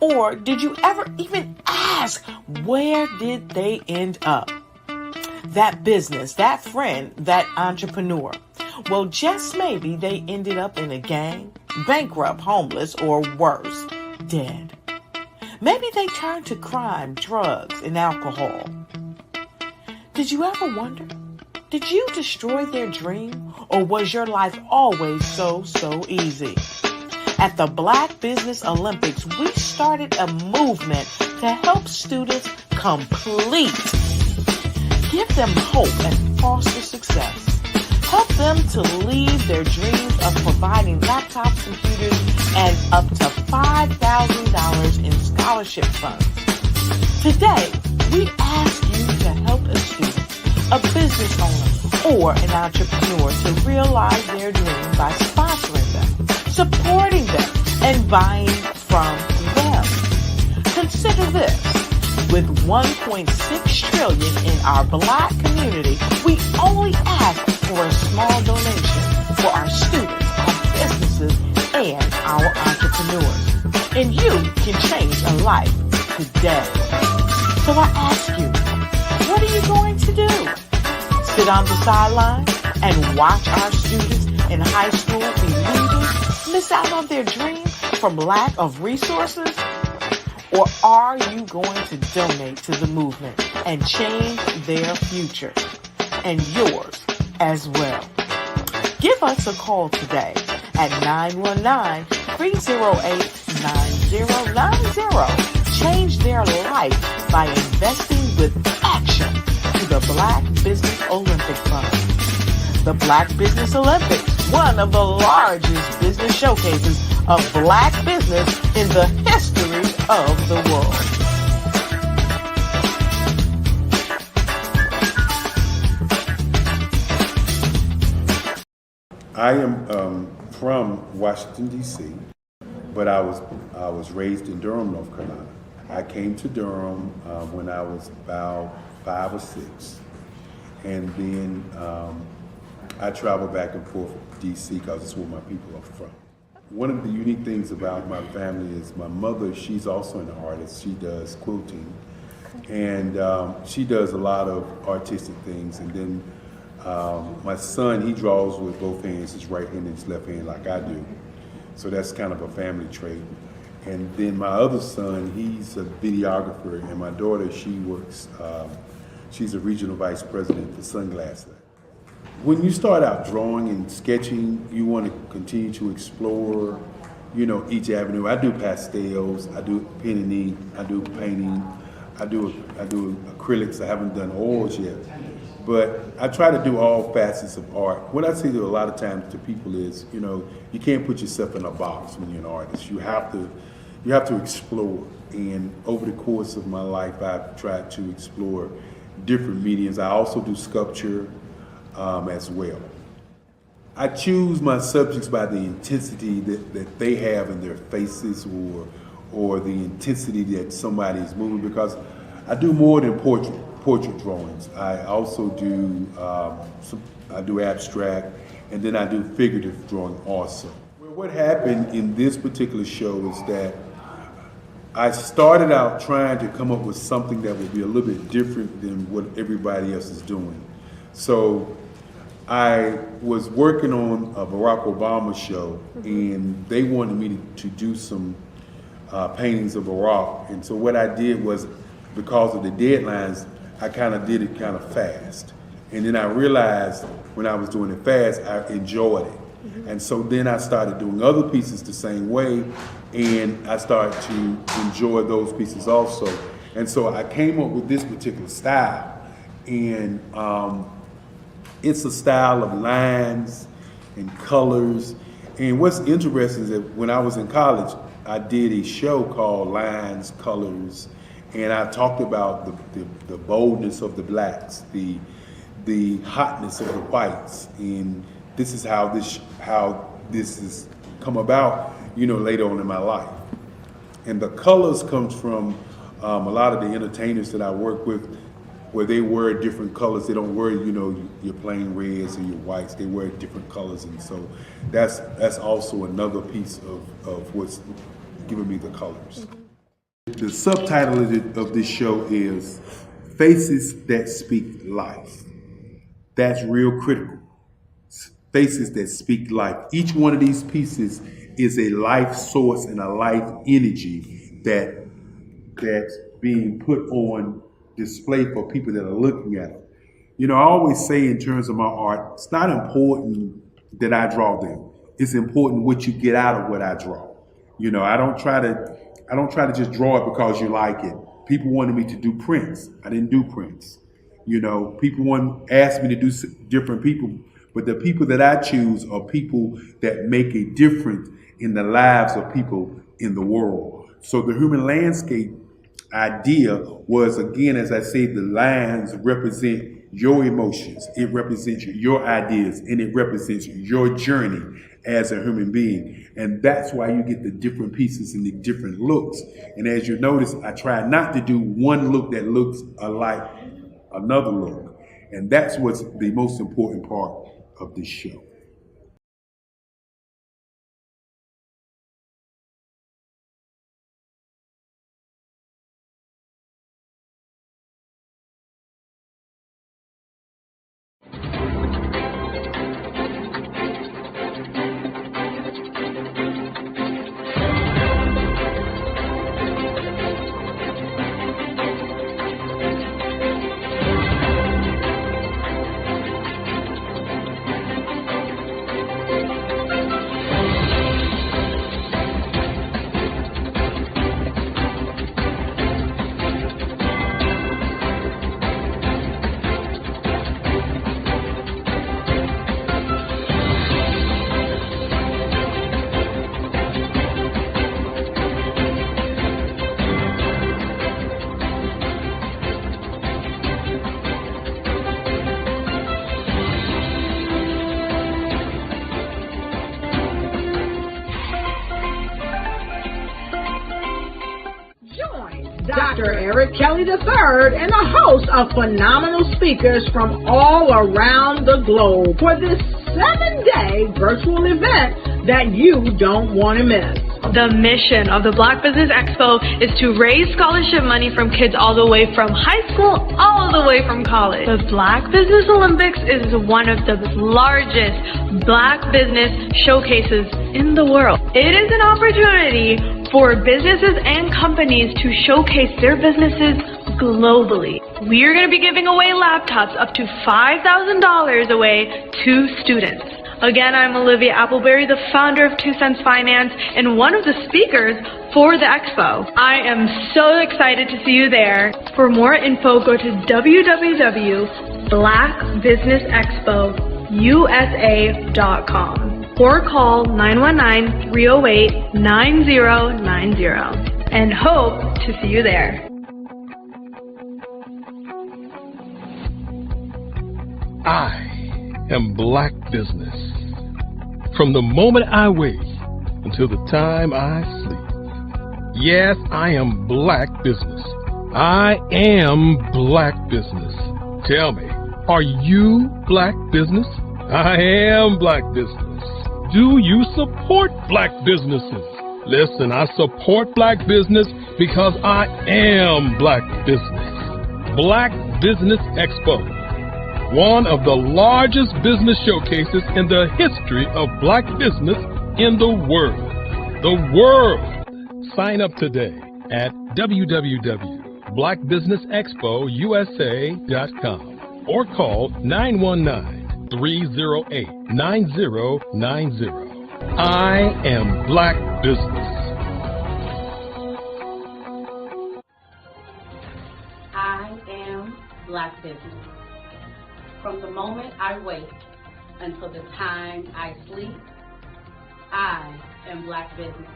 or did you ever even ask, where did they end up? That business, that friend, that entrepreneur. Well, just maybe they ended up in a gang, bankrupt, homeless, or worse, dead. Maybe they turned to crime, drugs, and alcohol. Did you ever wonder? Did you destroy their dream, or was your life always so easy? At the Black Business Olympics, we started a movement to help students complete. Give them hope and foster success. Help them to leave their dreams of providing laptops, computers, and up to $5,000 in scholarship funds. Today, we ask you to help a student, a business owner, or an entrepreneur to realize their dreams by sponsoring them, supporting them, and buying from them. Consider this. With $1.6 trillion in our Black community, we only ask for a small donation for our students, our businesses, and our entrepreneurs. And you can change a life today. So I ask you, what are you going to do? Sit on the sideline and watch our students in high school be leaving, miss out on their dreams from lack of resources? Or are you going to donate to the movement and change their future and yours as well? Give us a call today at 919-308-9090. Change their life by investing with action to the Black Business Olympic Fund. The Black Business Olympics, one of the largest business showcases of Black business in the history of the world. I am from Washington, D.C., but I was raised in Durham, North Carolina. I came to Durham when I was about 5 or 6, and then I traveled back and forth to D.C. because it's where my people are from. One of the unique things about my family is my mother, she's also an artist. She does quilting, and she does a lot of artistic things. And then my son, he draws with both hands, his right hand and his left hand, like I do. So that's kind of a family trait. And then my other son, he's a videographer, and my daughter, she works, she's a regional vice president for Sunglasses. When you start out drawing and sketching, you want to continue to explore, each avenue. I do pastels, I do pen and ink, I do painting, I do acrylics. I haven't done oils yet, but I try to do all facets of art. What I say to a lot of times to people is, you can't put yourself in a box when you're an artist. You have to explore. And over the course of my life, I've tried to explore different mediums. I also do sculpture as well. I choose my subjects by the intensity that they have in their faces, or the intensity that somebody is moving, because I do more than portrait drawings. I also do I do abstract, and then I do figurative drawing also. Well, what happened in this particular show is that I started out trying to come up with something that would be a little bit different than what everybody else is doing. So I was working on a Barack Obama show, and they wanted me to do some paintings of Barack. And so what I did was, because of the deadlines, I kind of did it kind of fast. And then I realized when I was doing it fast, I enjoyed it. And so then I started doing other pieces the same way, and I started to enjoy those pieces also. And so I came up with this particular style, and it's a style of lines and colors. And what's interesting is that when I was in college, I did a show called Lines, Colors, and I talked about the boldness of the blacks, the hotness of the whites, and this is how this has come about, later on in my life. And the colors comes from a lot of the entertainers that I work with, where they wear different colors. They don't wear, your plain reds or your whites. They wear different colors, and so that's also another piece of what's giving me the colors. The subtitle of this show is Faces That Speak Life. That's real critical. Faces that speak life. Each one of these pieces is a life source and a life energy that's being put on display for people that are looking at it. I always say in terms of my art, it's not important that I draw them. It's important what you get out of what I draw. I don't try to just draw it because you like it. People wanted me to do prints. I didn't do prints. People asked me to do different people, but the people that I choose are people that make a difference in the lives of people in the world. So the human landscape idea was, again, as I say, the lines represent your emotions, it represents your ideas, and it represents your journey as a human being. And that's why you get the different pieces and the different looks. And as you notice, I try not to do one look that looks alike another look. And that's what's the most important part of this show. Eric Kelly III and a host of phenomenal speakers from all around the globe for this 7-day virtual event that you don't want to miss. The mission of the Black Business Expo is to raise scholarship money from kids all the way from high school, all the way from college. The Black Business Olympics is one of the largest Black business showcases in the world. It is an opportunity for businesses and companies to showcase their businesses globally. We are going to be giving away laptops up to $5,000 away to students. Again, I'm Olivia Appleberry, the founder of 2 Cents Finance and one of the speakers for the expo. I am so excited to see you there. For more info, go to www.blackbusinessexpousa.com or call 919-308-9090 and hope to see you there. I am Black Business. From the moment I wake until the time I sleep. Yes, I am Black Business. I am Black Business. Tell me, are you Black Business? I am Black Business. Do you support Black businesses? Listen, I support Black business because I am Black Business. Black Business Expo, one of the largest business showcases in the history of Black business in the world. The world! Sign up today at www.blackbusinessexpousa.com or call 919-308-9090. I am Black Business. I am Black Business. From the moment I wake until the time I sleep, I am Black Business.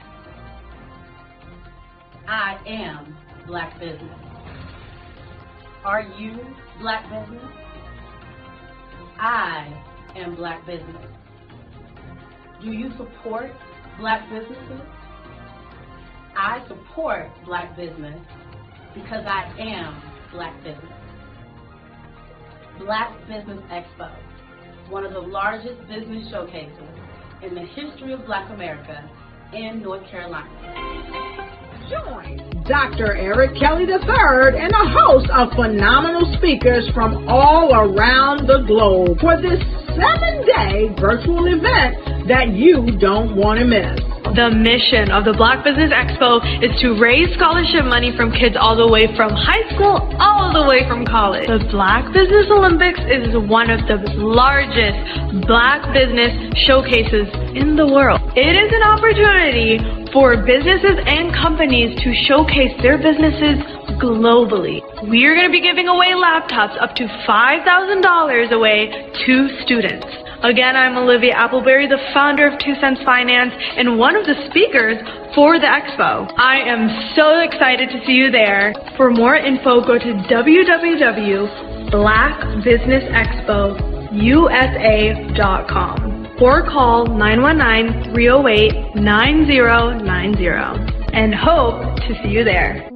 I am Black Business. Are you Black Business? I am Black Business. Do you support Black businesses? I support Black business because I am Black Business. Black Business Expo, one of the largest business showcases in the history of Black America in North Carolina. Join Dr. Eric Kelly III and a host of phenomenal speakers from all around the globe for this 7-day virtual event that you don't want to miss. The mission of the Black Business Expo is to raise scholarship money from kids all the way from high school, all the way from college. The Black Business Olympics is one of the largest Black business showcases in the world. It is an opportunity for businesses and companies to showcase their businesses globally. We are going to be giving away laptops up to $5,000 away to students. Again, I'm Olivia Appleberry, the founder of 2 Cents Finance and one of the speakers for the expo. I am so excited to see you there. For more info, go to www.blackbusinessexpousa.com or call 919-308-9090 and hope to see you there.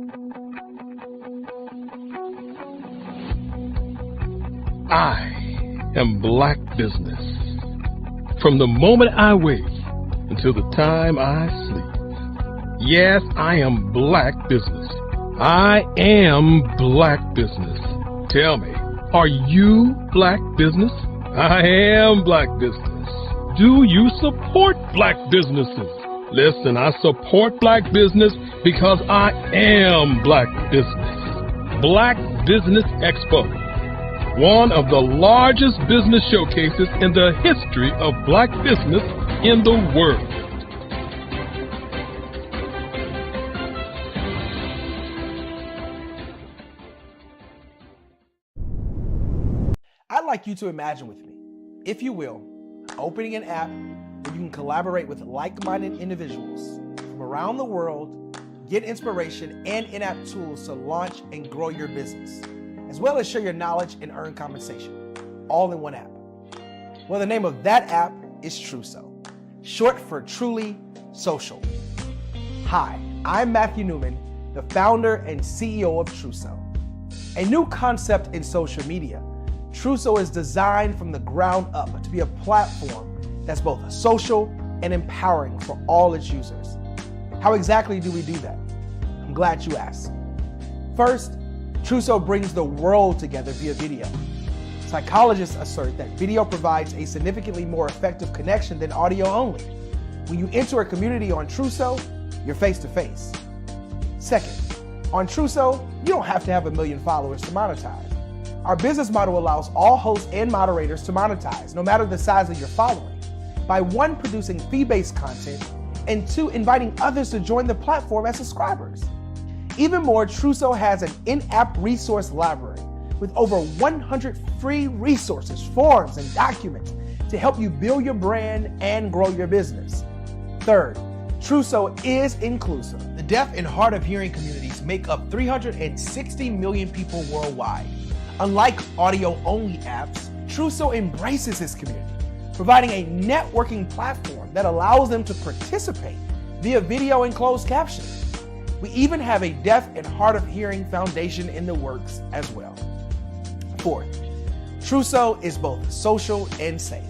I am Black Business. From the moment I wake until the time I sleep. Yes, I am Black Business. I am Black Business. Tell me, are you Black Business? I am Black Business. Do you support Black businesses? Listen, I support Black business because I am Black Business. Black Business Expo, one of the largest business showcases in the history of Black business in the world. I'd like you to imagine with me, if you will, opening an app where you can collaborate with like-minded individuals from around the world, get inspiration and in-app tools to launch and grow your business, as well as share your knowledge and earn compensation, all in one app. Well, the name of that app is Truso, short for Truly Social. Hi, I'm Matthew Newman, the the founder and CEO of Truso. A new concept in social media, Truso is designed from the ground up to be a platform that's both social and empowering for all its users. How exactly do we do that? I'm glad you asked. First, Truso brings the world together via video. Psychologists assert that video provides a significantly more effective connection than audio only. When you enter a community on Truso, you're face to face. Second, on Truso, you don't have to have 1 million followers to monetize. Our business model allows all hosts and moderators to monetize, no matter the size of your following, by 1, producing fee-based content, and 2, inviting others to join the platform as subscribers. Even more, Truso has an in-app resource library with over 100 free resources, forms, and documents to help you build your brand and grow your business. Third, Truso is inclusive. The deaf and hard of hearing communities make up 360 million people worldwide. Unlike audio-only apps, Truso embraces this community, providing a networking platform that allows them to participate via video and closed captioning. We even have a deaf and hard of hearing foundation in the works as well. Fourth, Truso is both social and safe.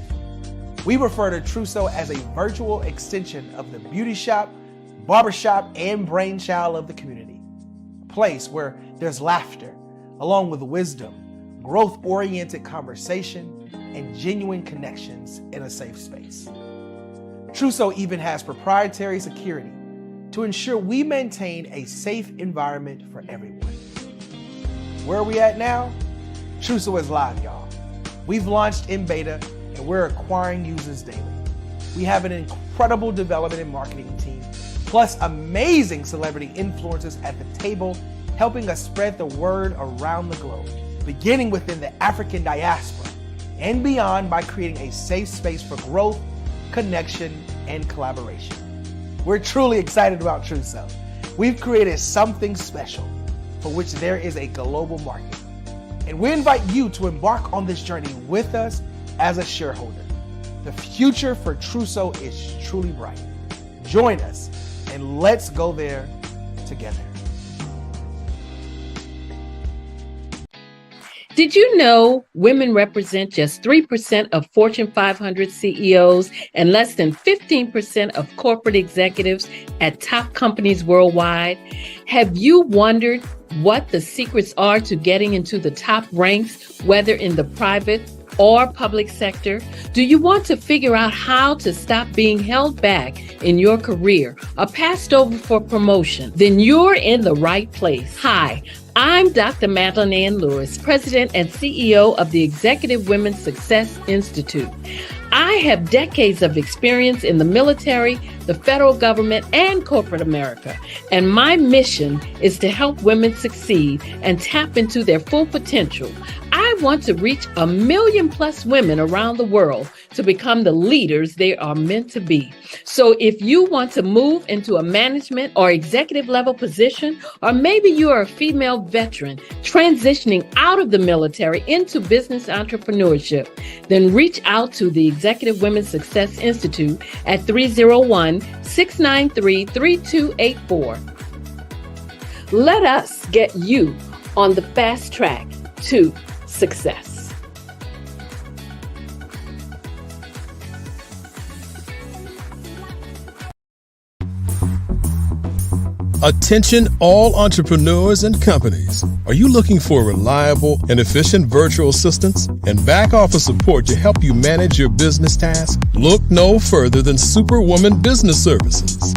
We refer to Truso as a virtual extension of the beauty shop, barbershop, and brainchild of the community. A place where there's laughter, along with wisdom, growth-oriented conversation, and genuine connections in a safe space. Truso even has proprietary security to ensure we maintain a safe environment for everyone. Where are we at now? Truso is live, y'all. We've launched in beta and we're acquiring users daily. We have an incredible development and marketing team, plus amazing celebrity influencers at the table, helping us spread the word around the globe, beginning within the African diaspora and beyond by creating a safe space for growth, connection, and collaboration. We're truly excited about Truso. We've created something special for which there is a global market. And we invite you to embark on this journey with us as a shareholder. The future for Truso is truly bright. Join us and let's go there together. Did you know women represent just 3% of Fortune 500 CEOs and less than 15% of corporate executives at top companies worldwide? Have you wondered what the secrets are to getting into the top ranks, whether in the private or public sector? Do you want to figure out how to stop being held back in your career or passed over for promotion? Then you're in the right place. Hi, I'm Dr. Madeline Ann Lewis, President and CEO of the Executive Women's Success Institute. I have decades of experience in the military, the federal government, and corporate America, and my mission is to help women succeed and tap into their full potential. I want to reach 1 million+ women around the world to become the leaders they are meant to be. So if you want to move into a management or executive level position, or maybe you are a female veteran transitioning out of the military into business entrepreneurship, then reach out to the Executive Women's Success Institute at 301-693-3284. Let us get you on the fast track to success. Attention all entrepreneurs and companies. Are you looking for reliable and efficient virtual assistants and back office support to help you manage your business tasks? Look no further than Superwoman Business Services.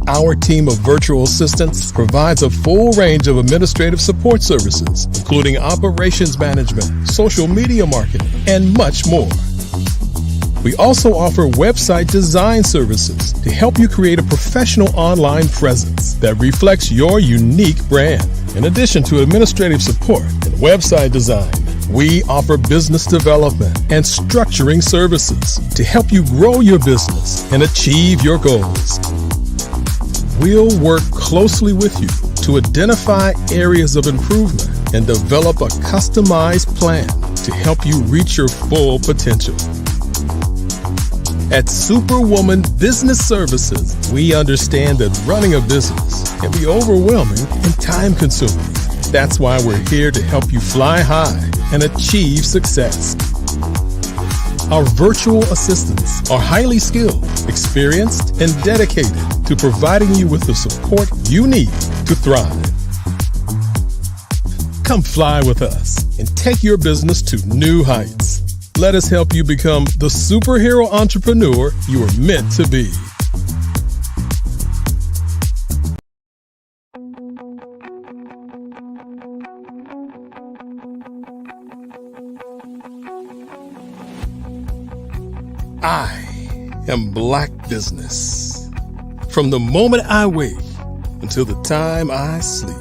Our team of virtual assistants provides a full range of administrative support services, including operations management, social media marketing, and much more. We also offer website design services to help you create a professional online presence that reflects your unique brand. In addition to administrative support and website design, we offer business development and structuring services to help you grow your business and achieve your goals. We'll work closely with you to identify areas of improvement and develop a customized plan to help you reach your full potential. At Superwoman Business Services, we understand that running a business can be overwhelming and time-consuming. That's why we're here to help you fly high and achieve success. Our virtual assistants are highly skilled, experienced, and dedicated to providing you with the support you need to thrive. Come fly with us and take your business to new heights. Let us help you become the superhero entrepreneur you are meant to be. I am Black Business. From the moment I wake until the time I sleep.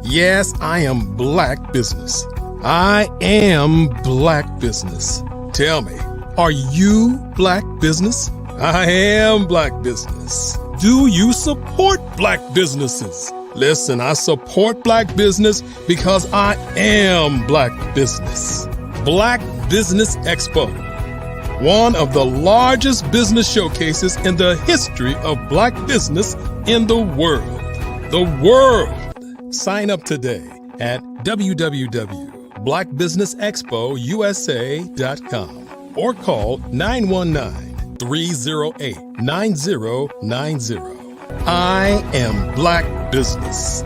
Yes, I am Black Business. I am Black Business. Tell me, are you Black Business? I am Black Business. Do you support Black businesses? Listen, I support Black business because I am Black Business. Black Business Expo, one of the largest business showcases in the history of Black business in the world. The world! Sign up today at www.blackbusinessexpousa.com or call 919-308-9090. I am Black Business.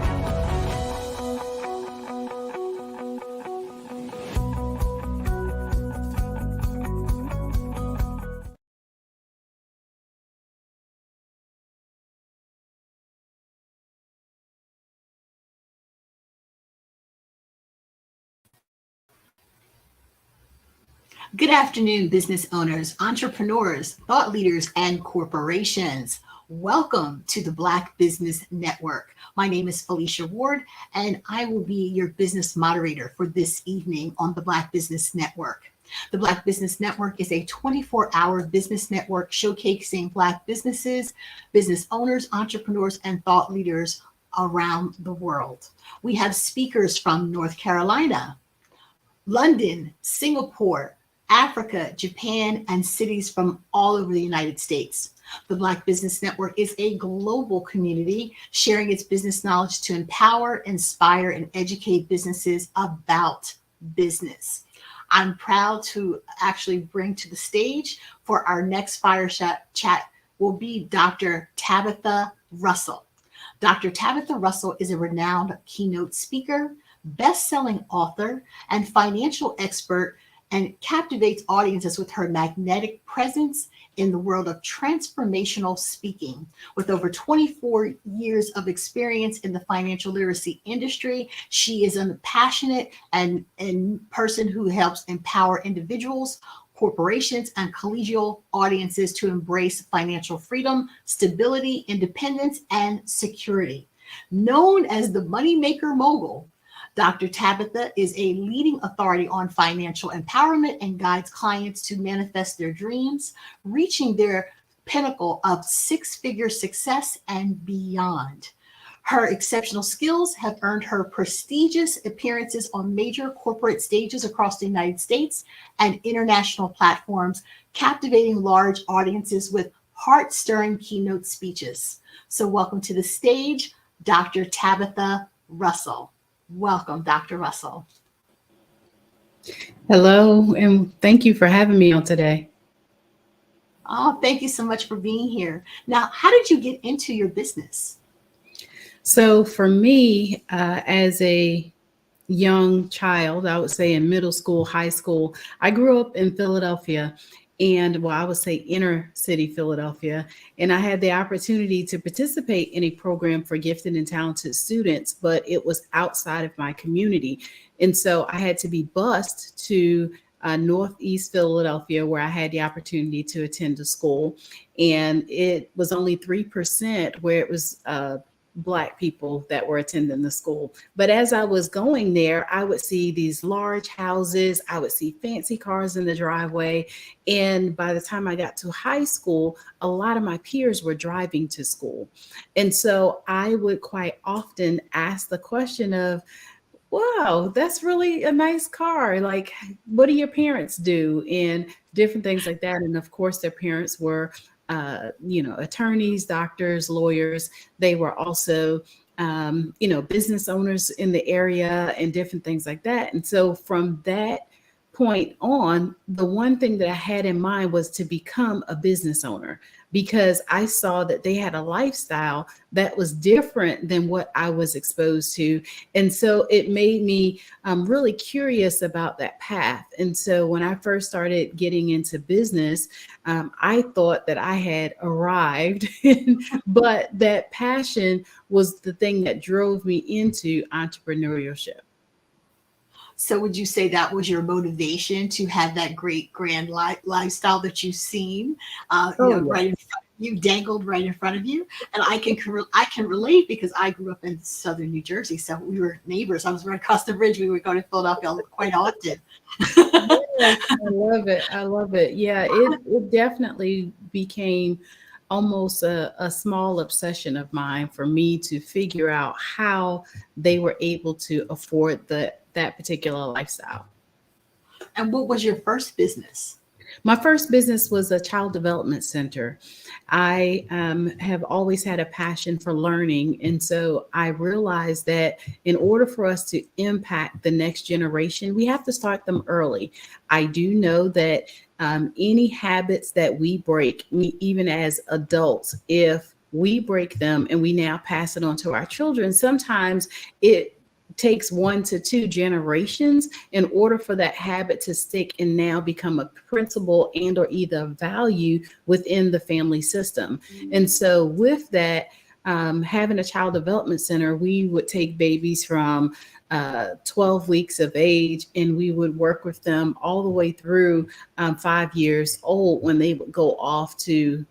Good afternoon, business owners, entrepreneurs, thought leaders, and corporations. Welcome to the Black Business Network. My name is Felicia Ward, and I will be your business moderator for this evening on the Black Business Network. The Black Business Network is a 24-hour business network showcasing Black businesses, business owners, entrepreneurs, and thought leaders around the world. We have speakers from North Carolina, London, Singapore, Africa, Japan, and cities from all over the United States. The Black Business Network is a global community sharing its business knowledge to empower, inspire, and educate businesses about business. I'm proud to actually bring to the stage for our next fireside chat will be Dr. Tabitha Russell. Dr. Tabitha Russell is a renowned keynote speaker, best-selling author, and financial expert, and captivates audiences with her magnetic presence in the world of transformational speaking. With over 24 years of experience in the financial literacy industry, she is a passionate and person who helps empower individuals, corporations, and collegial audiences to embrace financial freedom, stability, independence, and security. Known as the Moneymaker Mogul, Dr. Tabitha is a leading authority on financial empowerment and guides clients to manifest their dreams, reaching their pinnacle of six-figure success and beyond. Her exceptional skills have earned her prestigious appearances on major corporate stages across the United States and international platforms, captivating large audiences with heart-stirring keynote speeches. So welcome to the stage, Dr. Tabitha Russell. Welcome, Dr. Russell. Hello, and thank you for having me on today. Oh, thank you so much for being here. Now, how did you get into your business? So for me, as a young child, I would say in middle school, high school, I grew up in Philadelphia, and well, I would say inner city Philadelphia. And I had the opportunity to participate in a program for gifted and talented students, but it was outside of my community. And so I had to be bused to Northeast Philadelphia, where I had the opportunity to attend a school. And it was only 3% where it was Black people that were attending the school. But as I was going there, I would see these large houses, I would see fancy cars in the driveway. And by the time I got to high school, a lot of my peers were driving to school. And so I would quite often ask the question of, wow, that's really a nice car. Like, what do your parents do? And different things like that. And of course, their parents were, attorneys, doctors, lawyers. They were also, business owners in the area and different things like that. And so from that point on, the one thing that I had in mind was to become a business owner because I saw that they had a lifestyle that was different than what I was exposed to. And so it made me really curious about that path. And so when I first started getting into business, I thought that I had arrived, but that passion was the thing that drove me into entrepreneurship. So would you say that was your motivation to have that great grand lifestyle that you've seen, Oh, yeah. right in front of you, dangled right in front of you? And I can relate because I grew up in southern New Jersey, so we were neighbors. I was right across the bridge. We would go to Philadelphia quite often. Yes, I love it. I love it. Yeah, it definitely became almost a small obsession of mine for me to figure out how they were able to afford that particular lifestyle. And what was your first business? My first business was a child development center. I have always had a passion for learning. And so I realized that in order for us to impact the next generation, we have to start them early. I do know that any habits that we break, even as adults, if we break them and we now pass it on to our children, sometimes it takes 1 to 2 generations in order for that habit to stick and now become a principle and or either value within the family system. And so with that, having a child development center, we would take babies from 12 weeks of age and we would work with them all the way through 5 years old when they would go off to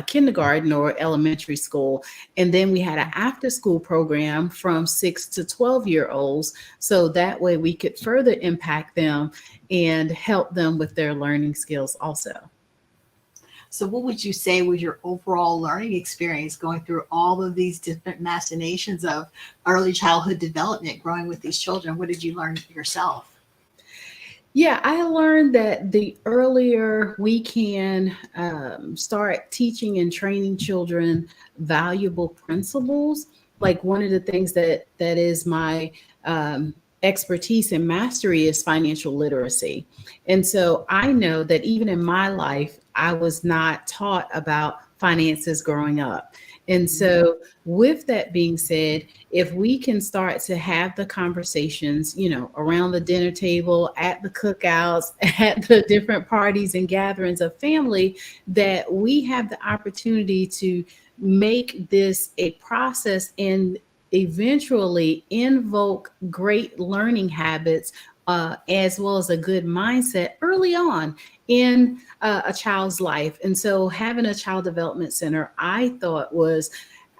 kindergarten or elementary school. And then we had an after school program from 6 to 12-year-olds. So that way we could further impact them and help them with their learning skills also. So what would you say was your overall learning experience going through all of these different machinations of early childhood development, growing with these children? What did you learn yourself? Yeah, I learned that the earlier we can start teaching and training children valuable principles, like one of the things that is my expertise and mastery is financial literacy. And so I know that even in my life, I was not taught about finances growing up. And so with that being said, if we can start to have the conversations, around the dinner table, at the cookouts, at the different parties and gatherings of family, that we have the opportunity to make this a process and eventually invoke great learning habits as well as a good mindset early on in a child's life. And so having a child development center, I thought was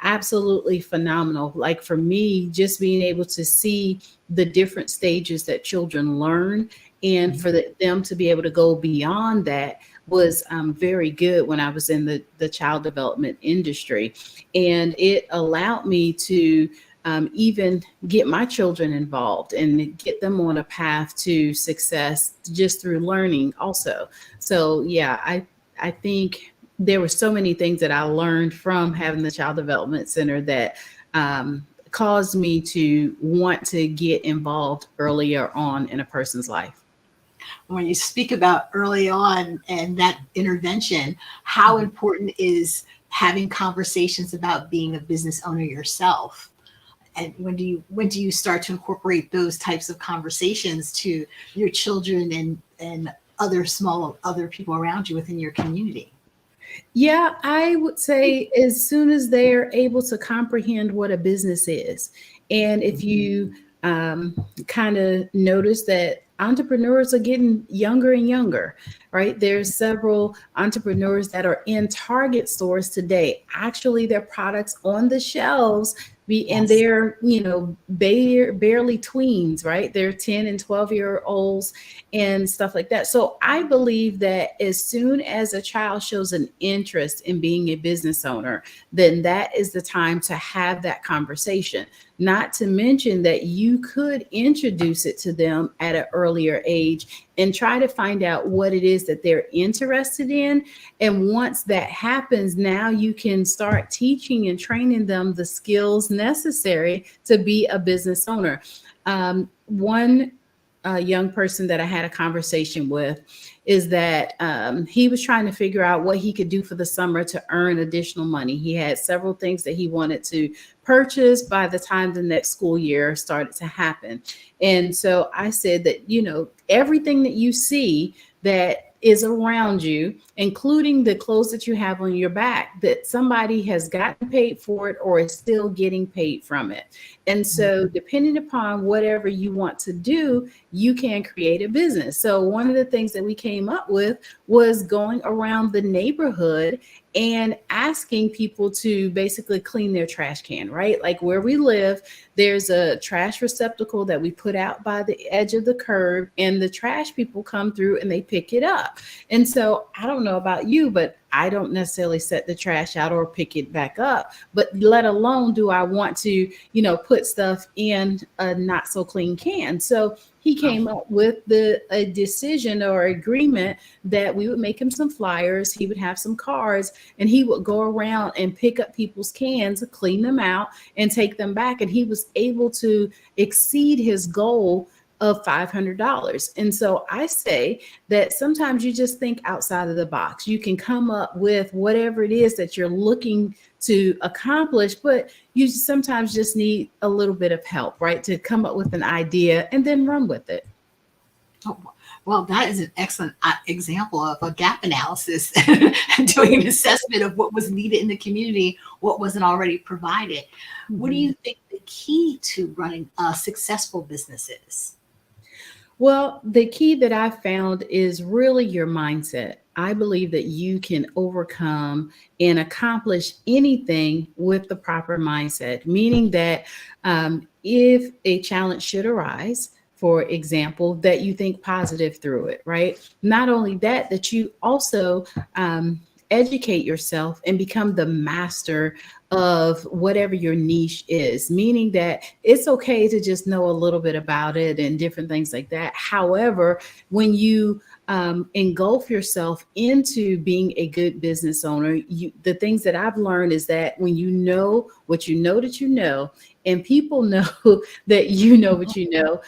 absolutely phenomenal. Like for me, just being able to see the different stages that children learn and for them to be able to go beyond that was very good when I was in the child development industry. And it allowed me to even get my children involved and get them on a path to success just through learning also. So yeah, I think there were so many things that I learned from having the Child Development Center that caused me to want to get involved earlier on in a person's life. When you speak about early on and that intervention, how important is having conversations about being a business owner yourself? And when do you start to incorporate those types of conversations to your children and other people around you within your community? Yeah, I would say as soon as they're able to comprehend what a business is. And if you kind of notice that entrepreneurs are getting younger and younger, right? There's several entrepreneurs that are in Target stores today. Actually, their products on the shelves and they're, barely tweens, right? They're 10 and 12-year-olds and stuff like that. So I believe that as soon as a child shows an interest in being a business owner, then that is the time to have that conversation. not to mention that you could introduce it to them at an earlier age and try to find out what it is that they're interested in. And once that happens, now you can start teaching and training them the skills necessary to be a business owner. One young person that I had a conversation with is that he was trying to figure out what he could do for the summer to earn additional money. He had several things that he wanted to purchase by the time the next school year started to happen. And so I said that, you know, everything that you see that is around you, including the clothes that you have on your back, that somebody has gotten paid for it or is still getting paid from it. And so depending upon whatever you want to do, you can create a business. So one of the things that we came up with was going around the neighborhood and asking people to basically clean their trash can, right? Like where we live, there's a trash receptacle that we put out by the edge of the curb, and the trash people come through and they pick it up. And so I don't know about you, but I don't necessarily set the trash out or pick it back up, but let alone do I want to, you know, put stuff in a not so clean can. So he came up with a decision or agreement that we would make him some flyers, he would have some cards, and he would go around and pick up people's cans, clean them out, and take them back. And he was able to exceed his goal of $500. And so I say that sometimes you just think outside of the box. You can come up with whatever it is that you're looking to accomplish, but you sometimes just need a little bit of help, right? To come up with an idea and then run with it. Oh, well, that is an excellent example of a gap analysis, doing an assessment of what was needed in the community, what wasn't already provided. What do you think the key to running a successful business is? Well, the key that I found is really your mindset. I believe that you can overcome and accomplish anything with the proper mindset, meaning that if a challenge should arise, for example, that you think positive through it, right? Not only that, that you also educate yourself and become the master of whatever your niche is, meaning that it's okay to just know a little bit about it and different things like that. However, when you engulf yourself into being a good business owner, the things that I've learned is that when you know what you know that you know, and people know that you know what you know,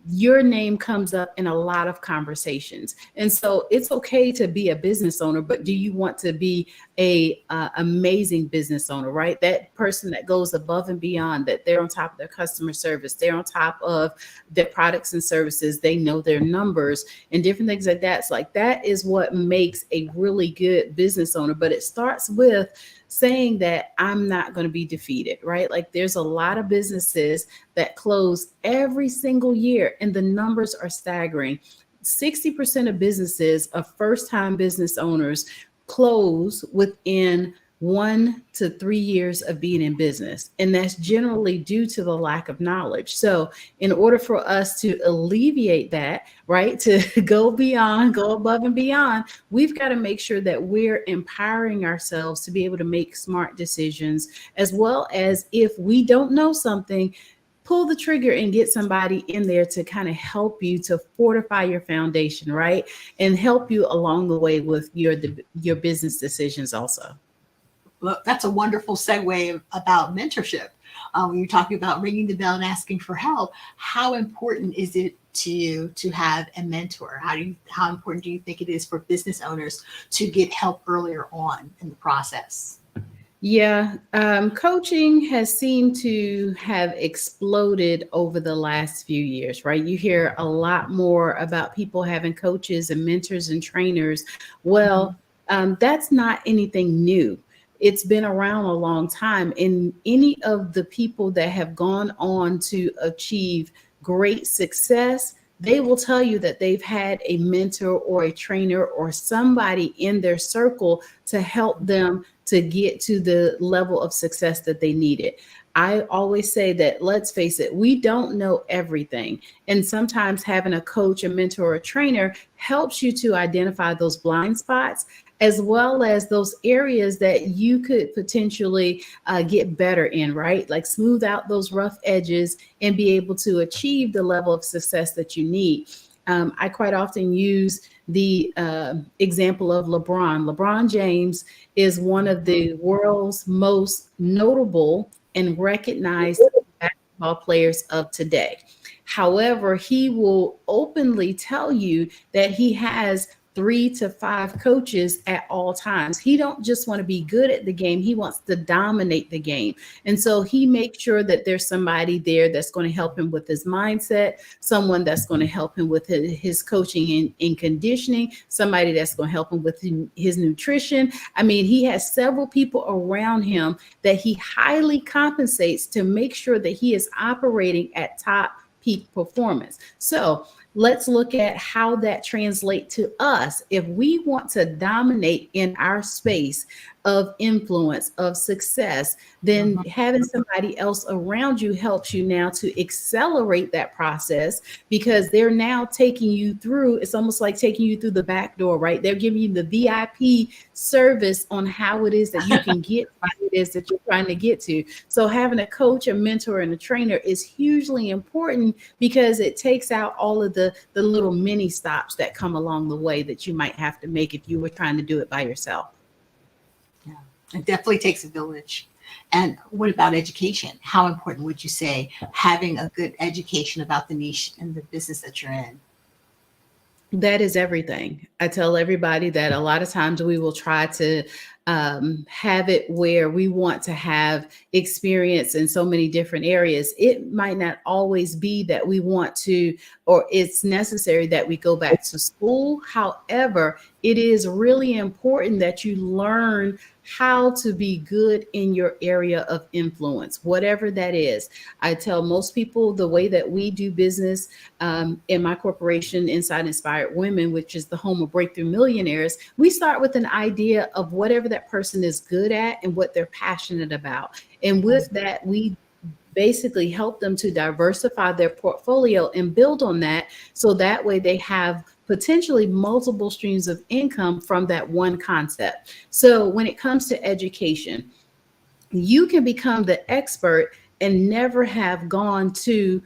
your name comes up in a lot of conversations. And so it's okay to be a business owner, but do you want to be a amazing business owner, right? That person that goes above and beyond, that they're on top of their customer service, they're on top of their products and services, they know their numbers and different things like that. It's like that is what makes a really good business owner. But it starts with saying that I'm not going to be defeated, right? Like there's a lot of businesses that close every single year and the numbers are staggering. 60% of businesses of first-time business owners close within 1 to 3 years of being in business. And that's generally due to the lack of knowledge. So in order for us to alleviate that, right, to go above and beyond, we've got to make sure that we're empowering ourselves to be able to make smart decisions, as well as if we don't know something, pull the trigger and get somebody in there to kind of help you to fortify your foundation, right? And help you along the way with your business decisions also. Well, that's a wonderful segue about mentorship. When you're talking about ringing the bell and asking for help, how important is it to you to have a mentor? How important do you think it is for business owners to get help earlier on in the process? Yeah, coaching has seemed to have exploded over the last few years, right? You hear a lot more about people having coaches and mentors and trainers. Well, that's not anything new. It's been around a long time. And any of the people that have gone on to achieve great success, they will tell you that they've had a mentor or a trainer or somebody in their circle to help them to get to the level of success that they needed. I always say that, let's face it, we don't know everything. And sometimes having a coach, a mentor, or a trainer helps you to identify those blind spots, as well as those areas that you could potentially get better in, right? Like smooth out those rough edges and be able to achieve the level of success that you need. I quite often use the example of LeBron. LeBron James is one of the world's most notable and recognized basketball players of today. However, he will openly tell you that he has 3 to 5 coaches at all times. He don't just want to be good at the game, he wants to dominate the game. And so he makes sure that there's somebody there that's going to help him with his mindset, someone that's going to help him with his coaching and conditioning, somebody that's going to help him with his nutrition. I mean, he has several people around him that he highly compensates to make sure that he is operating at top peak performance. So let's look at how that translates to us. If we want to dominate in our space of influence, of success, then having somebody else around you helps you now to accelerate that process, because they're now taking you through, it's almost like taking you through the back door, right? They're giving you the VIP service on how it is that you can get what it is that you're trying to get to. So having a coach, a mentor, and a trainer is hugely important, because it takes out all of the little mini stops that come along the way that you might have to make if you were trying to do it by yourself. It definitely takes a village. And what about education? How important would you say having a good education about the niche and the business that you're in? That is everything. I tell everybody that a lot of times we will try to have it where we want to have experience in so many different areas. It might not always be that we want to, or it's necessary that we go back to school. However, it is really important that you learn how to be good in your area of influence, whatever that is. I tell most people the way that we do business in my corporation, Inside Inspired Women, which is the home of Breakthrough Millionaires, we start with an idea of whatever that person is good at and what they're passionate about. And with that, we basically help them to diversify their portfolio and build on that, so that way they have potentially multiple streams of income from that one concept. So when it comes to education, you can become the expert and never have gone to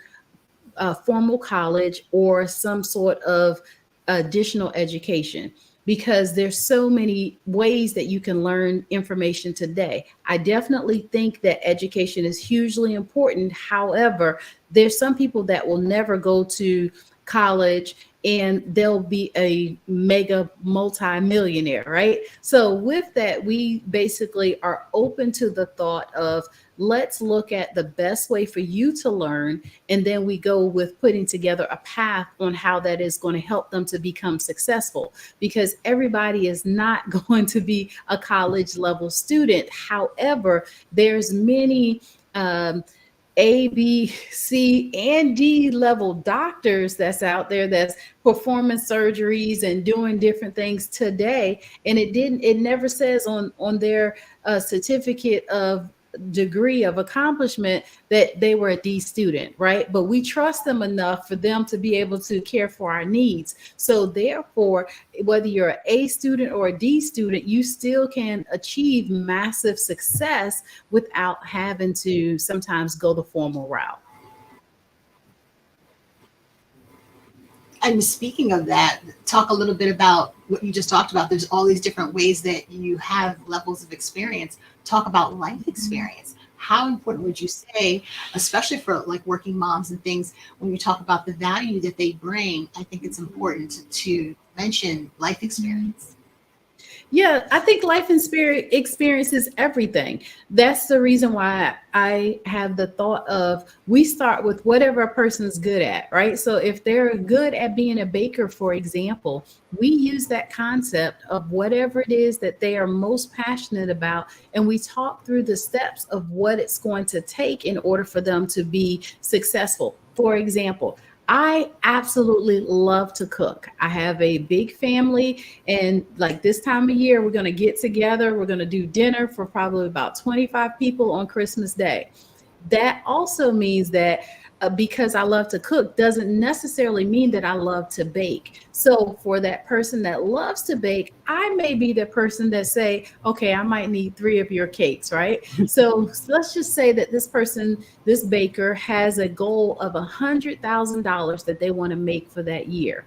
a formal college or some sort of additional education, because there's so many ways that you can learn information today. I definitely think that education is hugely important. However, there's some people that will never go to college and they'll be a mega multi-millionaire, right? So with that, we basically are open to the thought of, let's look at the best way for you to learn. And then we go with putting together a path on how that is going to help them to become successful, because everybody is not going to be a college level student. However, there's many A, B, C, and D level doctors that's out there that's performing surgeries and doing different things today. And it never says on their certificate of degree of accomplishment that they were a D student, right? But we trust them enough for them to be able to care for our needs. So therefore, whether you're an A student or a D student, you still can achieve massive success without having to sometimes go the formal route. And speaking of that, talk a little bit about what you just talked about. There's all these different ways that you have levels of experience. Talk about life experience. How important would you say, especially for like working moms and things, when you talk about the value that they bring? I think it's important to mention life experience. Yeah, I think life and spirit experience is everything. That's the reason why I have the thought of, we start with whatever a person's good at, right? So if they're good at being a baker, for example, we use that concept of whatever it is that they are most passionate about, and we talk through the steps of what it's going to take in order for them to be successful. For example, I absolutely love to cook. I have a big family, and like this time of year, we're going to get together. We're going to do dinner for probably about 25 people on Christmas Day. That also means that because I love to cook doesn't necessarily mean that I love to bake. So for that person that loves to bake, I may be the person that say, okay, I might need 3 of your cakes, right? So let's just say that this person, this baker, has a goal of $100,000 that they want to make for that year.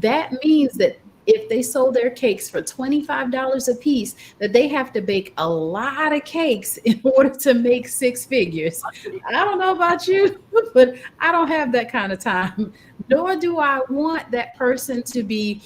That means that if they sold their cakes for $25 a piece, that they have to bake a lot of cakes in order to make 6 figures. I don't know about you, but I don't have that kind of time. Nor do I want that person to be,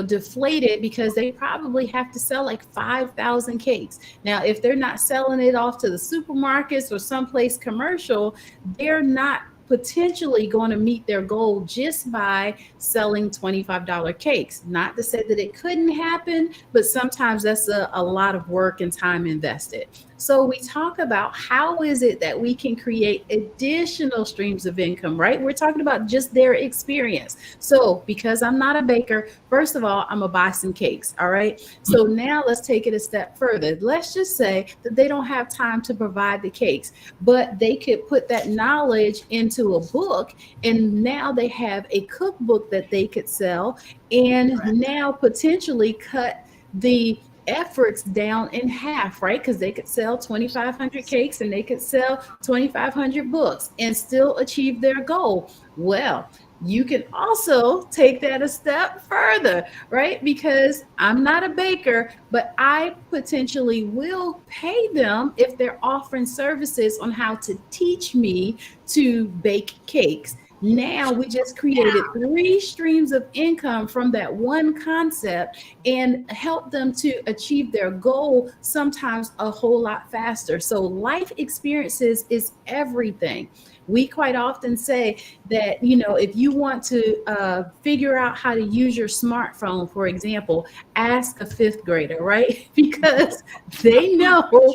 deflated because they probably have to sell like 5,000 cakes. Now, if they're not selling it off to the supermarkets or someplace commercial, they're not potentially going to meet their goal just by selling $25 cakes. Not to say that it couldn't happen, but sometimes that's a lot of work and time invested. So we talk about how is it that we can create additional streams of income, right? We're talking about just their experience. So because I'm not a baker, first of all, I'm gonna buy some cakes, all right? So now let's take it a step further. Let's just say that they don't have time to provide the cakes, but they could put that knowledge into a book, and now they have a cookbook that they could sell, and now potentially cut the efforts down in half, right? Because they could sell 2,500 cakes and they could sell 2,500 books and still achieve their goal. Well, you can also take that a step further, right? Because I'm not a baker, but I potentially will pay them if they're offering services on how to teach me to bake cakes. Now we just created 3 streams of income from that one concept and help them to achieve their goal sometimes a whole lot faster. So life experiences is everything. We quite often say that, if you want to figure out how to use your smartphone, for example, ask a 5th grader, right? Because they know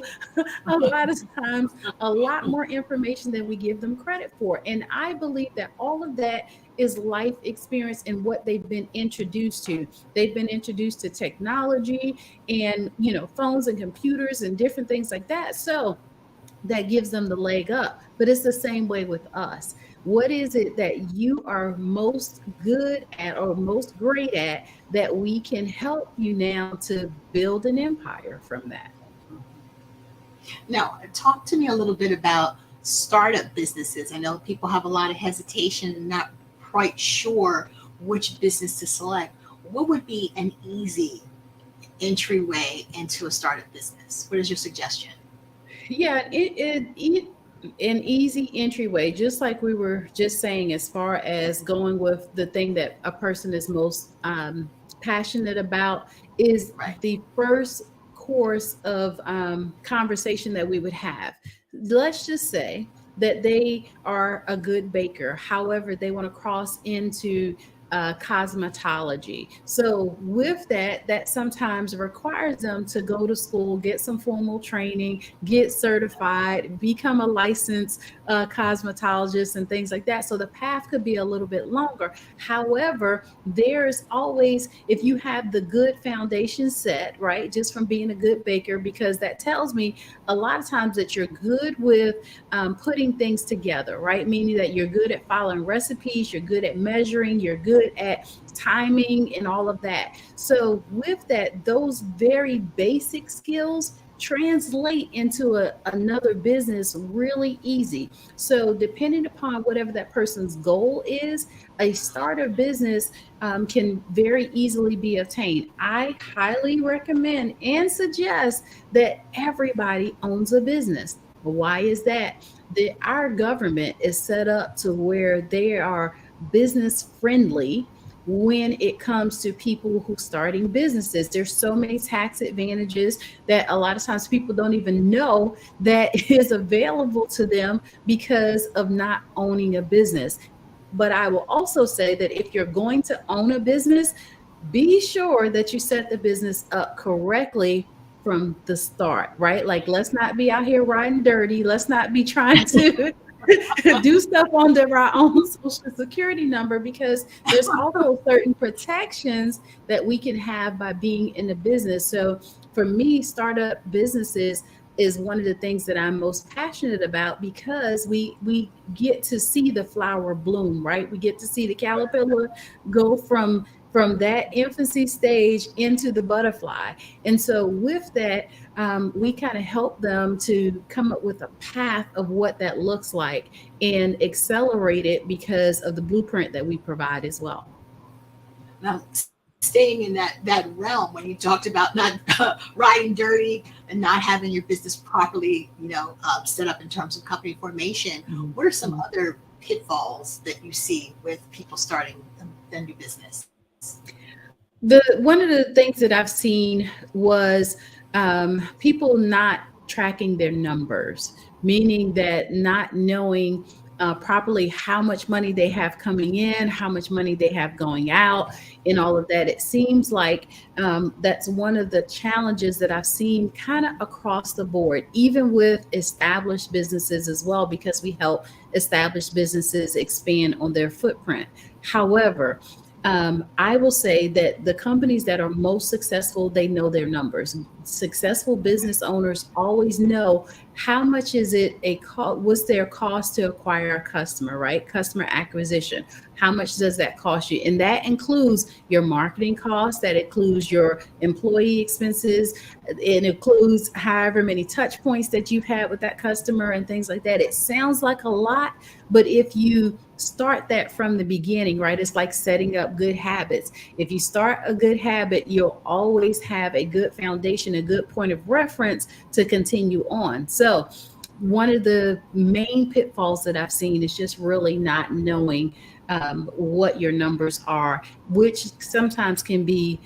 a lot of times a lot more information than we give them credit for. And I believe that all of that is life experience and what they've been introduced to. They've been introduced to technology and, phones and computers and different things like that. So that gives them the leg up. But it's the same way with us. What is it that you are most good at or most great at that we can help you now to build an empire from that? Now, talk to me a little bit about startup businesses. I know people have a lot of hesitation and not quite sure which business to select. What would be an easy entryway into a startup business? What is your suggestion? Yeah, an easy entryway, just like we were just saying, as far as going with the thing that a person is most passionate about, is the first course of conversation that we would have. Let's just say that they are a good baker. However, they want to cross into cosmetology. So with that sometimes requires them to go to school, get some formal training, get certified, become a licensed cosmetologist and things like that. So the path could be a little bit longer. However, there's always, if you have the good foundation set, right, just from being a good baker, because that tells me a lot of times that you're good with putting things together, right? Meaning that you're good at following recipes, you're good at measuring, you're good at timing and all of that. So with that, those very basic skills translate into another business really easy. So depending upon whatever that person's goal is, a starter business can very easily be obtained. I highly recommend and suggest that everybody owns a business. Why is that? Our government is set up to where they are business friendly when it comes to people who starting businesses. There's so many tax advantages that a lot of times people don't even know that is available to them because of not owning a business. But I will also say that if you're going to own a business, be sure that you set the business up correctly from the start, right? Like, let's not be out here riding dirty. Let's not be trying to do stuff under our own social security number, because there's also certain protections that we can have by being in the business. So for me, startup businesses, is one of the things that I'm most passionate about, because we get to see the flower bloom, right? We get to see the caterpillar go from that infancy stage into the butterfly. And so with that, we kind of help them to come up with a path of what that looks like and accelerate it because of the blueprint that we provide as well. Now, staying in that realm, when you talked about not riding dirty and not having your business properly, set up in terms of company formation, what are some other pitfalls that you see with people starting a new business? One of the things that I've seen was people not tracking their numbers, meaning that not knowing properly how much money they have coming in, how much money they have going out, and all of that. It seems like that's one of the challenges that I've seen kind of across the board, even with established businesses as well, because we help established businesses expand on their footprint. However, I will say that the companies that are most successful, they know their numbers. Successful business owners always know how much is it what's their cost to acquire a customer, right? Customer acquisition. How much does that cost you? And that includes your marketing costs, that includes your employee expenses, it includes however many touch points that you've had with that customer and things like that. It sounds like a lot, but if you start that from the beginning, right? It's like setting up good habits. If you start a good habit, you'll always have a good foundation, a good point of reference to continue on. So one of the main pitfalls that I've seen is just really not knowing what your numbers are, which sometimes can be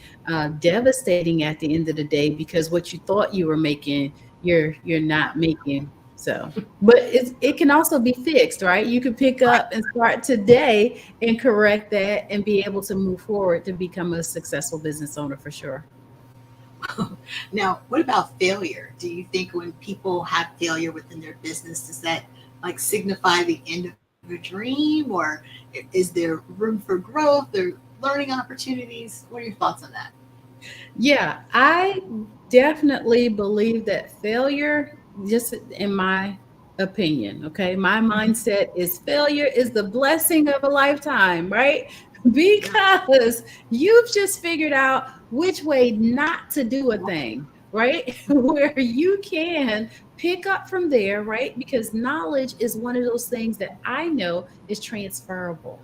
devastating at the end of the day, because what you thought you were making, you're not making. So, but it can also be fixed, right? You can pick up and start today and correct that and be able to move forward to become a successful business owner for sure. Now, what about failure? Do you think when people have failure within their business, does that like signify the end of a dream, or is there room for growth or learning opportunities? What are your thoughts on that? Yeah, I definitely believe that failure, just in my opinion, okay, my mindset is failure is the blessing of a lifetime, right? Because you've just figured out which way not to do a thing, right? Where you can pick up from there, right? Because knowledge is one of those things that I know is transferable,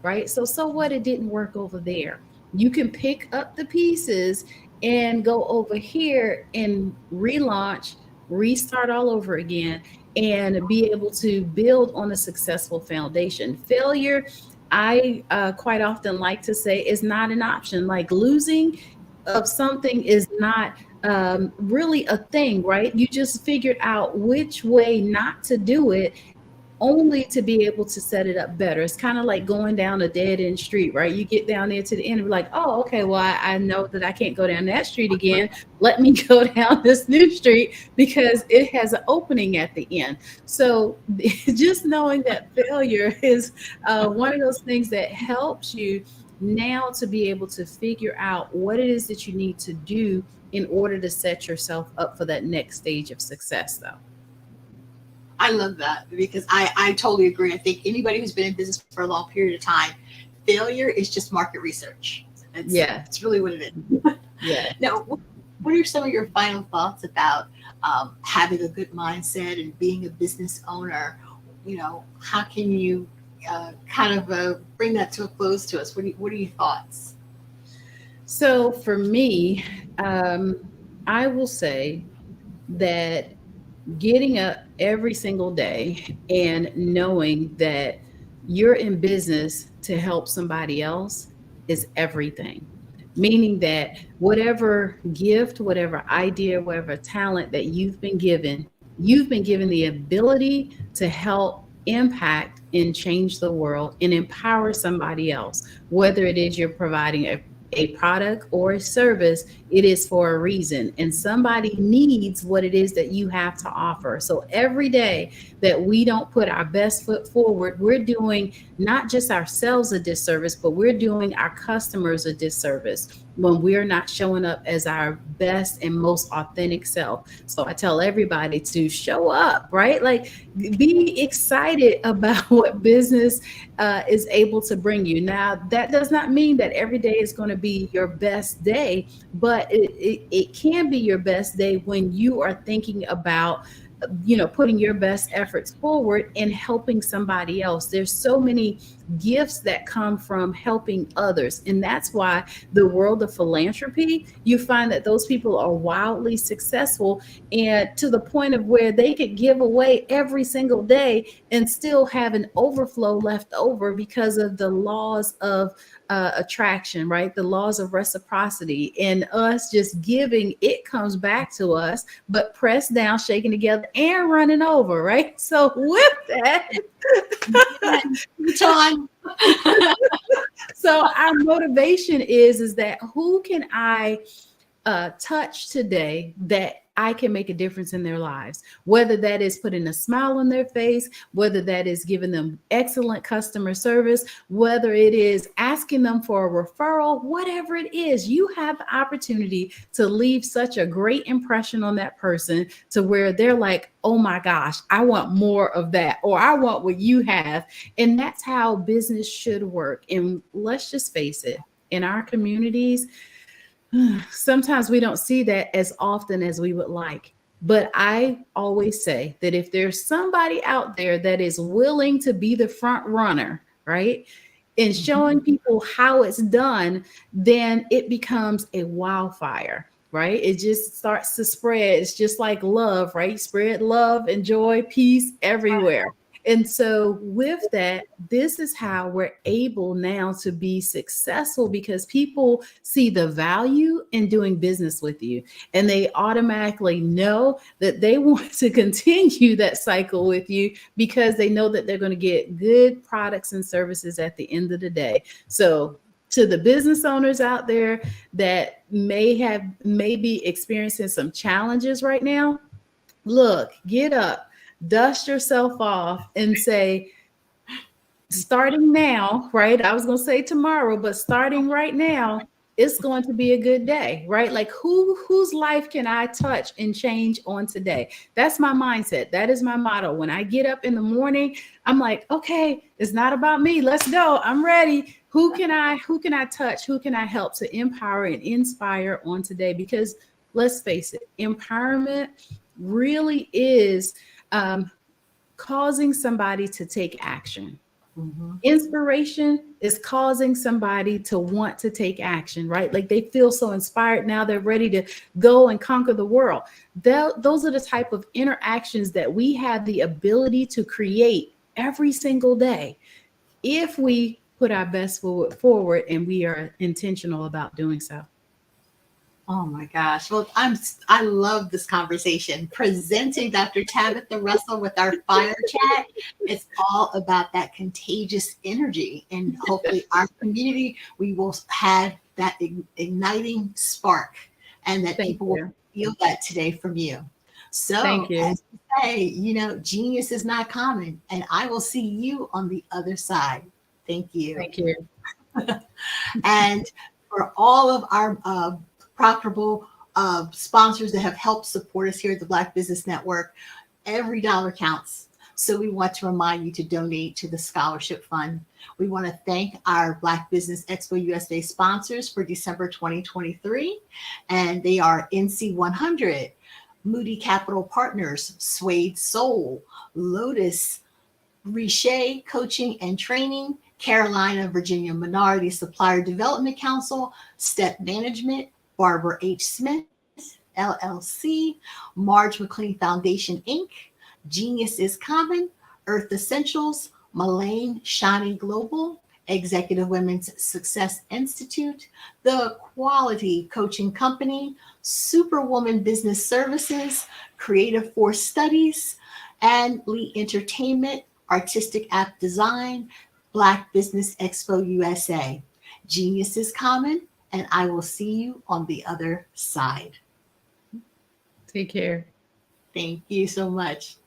right? So what, it didn't work over there. You can pick up the pieces and go over here and relaunch, restart all over again, and be able to build on a successful foundation. Failure, I quite often like to say, is not an option. Like losing of something is not really a thing, right? You just figured out which way not to do it, only to be able to set it up better. It's kind of like going down a dead end street, right? You get down there to the end and be like, oh, okay, well, I know that I can't go down that street again. Let me go down this new street because it has an opening at the end. So just knowing that failure is one of those things that helps you now to be able to figure out what it is that you need to do in order to set yourself up for that next stage of success, though. I love that, because I totally agree. I think anybody who's been in business for a long period of time, failure is just market research. It's really what it is. Yeah. Now, what are some of your final thoughts about having a good mindset and being a business owner? How can you bring that to a close to us? What are your thoughts? So for me, I will say that getting up every single day and knowing that you're in business to help somebody else is everything. Meaning that whatever gift, whatever idea, whatever talent that you've been given the ability to help impact and change the world and empower somebody else. Whether it is you're providing a product or a service, it is for a reason, and somebody needs what it is that you have to offer. So every day that we don't put our best foot forward, we're doing not just ourselves a disservice, but we're doing our customers a disservice. when we're not showing up as our best and most authentic self. So I tell everybody to show up, right? Like, be excited about what business is able to bring you. Now, that does not mean that every day is going to be your best day, but it can be your best day when you are thinking about, putting your best efforts forward and helping somebody else. There's so many gifts that come from helping others, and that's why the world of philanthropy, you find that those people are wildly successful, and to the point of where they could give away every single day and still have an overflow left over because of the laws of attraction, right? The laws of reciprocity, and us just giving, it comes back to us, but pressed down, shaken together, and running over, right? So with that, John. so our motivation is that who can I touch today that I can make a difference in their lives, whether that is putting a smile on their face, whether that is giving them excellent customer service, whether it is asking them for a referral, whatever it is, you have the opportunity to leave such a great impression on that person to where they're like, oh my gosh, I want more of that, or I want what you have. And that's how business should work. And let's just face it, in our communities, sometimes we don't see that as often as we would like. But I always say that if there's somebody out there that is willing to be the front runner, right, and showing people how it's done, then it becomes a wildfire, right? It just starts to spread. It's just like love, right? Spread love and joy, peace everywhere. And so with that, this is how we're able now to be successful, because people see the value in doing business with you, and they automatically know that they want to continue that cycle with you because they know that they're going to get good products and services at the end of the day. So to the business owners out there that may be experiencing some challenges right now, look, get up, dust yourself off, and say, starting now, right? I was going to say tomorrow, but starting right now, it's going to be a good day, right? Like whose life can I touch and change on today? That's my mindset. That is my motto. When I get up in the morning, I'm like, okay, it's not about me. Let's go. I'm ready. Who can I touch? Who can I help to empower and inspire on today? Because let's face it, empowerment really is causing somebody to take action. Inspiration is causing somebody to want to take action, right? Like they feel so inspired now, they're ready to go and conquer the world. Those are the type of interactions that we have the ability to create every single day if we put our best foot forward and we are intentional about doing so. Oh my gosh. Well, I love this conversation. Presenting Dr. Tabitha Russell with our fire chat. It's all about that contagious energy. And hopefully our community, we will have that igniting spark, and that people will feel that today from you. So thank you. As we say, genius is not common, and I will see you on the other side. Thank you. Thank you. And for all of our profitable sponsors that have helped support us here at the Black Business Network, every dollar counts. So we want to remind you to donate to the Scholarship Fund. We want to thank our Black Business Expo USA sponsors for December 2023, and they are NC 100, Moody Capital Partners, Suede Soul, Lotus, Riche Coaching and Training, Carolina, Virginia Minority Supplier Development Council, Step Management, Barbara H. Smith, LLC, Marge McLean Foundation, Inc., Genius is Common, Earth Essentials, Mullane Shani Global, Executive Women's Success Institute, The Quality Coaching Company, Superwoman Business Services, Creative Force Studies, and Lee Entertainment, Artistic App Design, Black Business Expo USA. Genius is common, and I will see you on the other side. Take care. Thank you so much.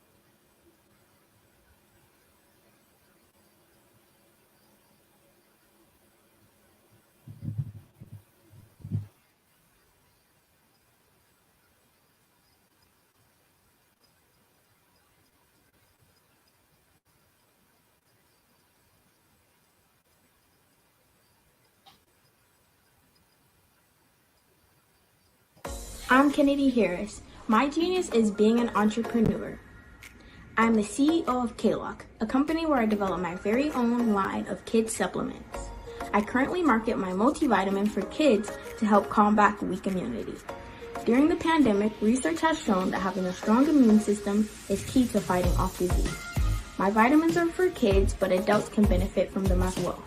I'm Kennedy Harris. My genius is being an entrepreneur. I'm the CEO of K-Lock, a company where I develop my very own line of kids supplements. I currently market my multivitamin for kids to help combat weak immunity. During the pandemic, research has shown that having a strong immune system is key to fighting off disease. My vitamins are for kids, but adults can benefit from them as well.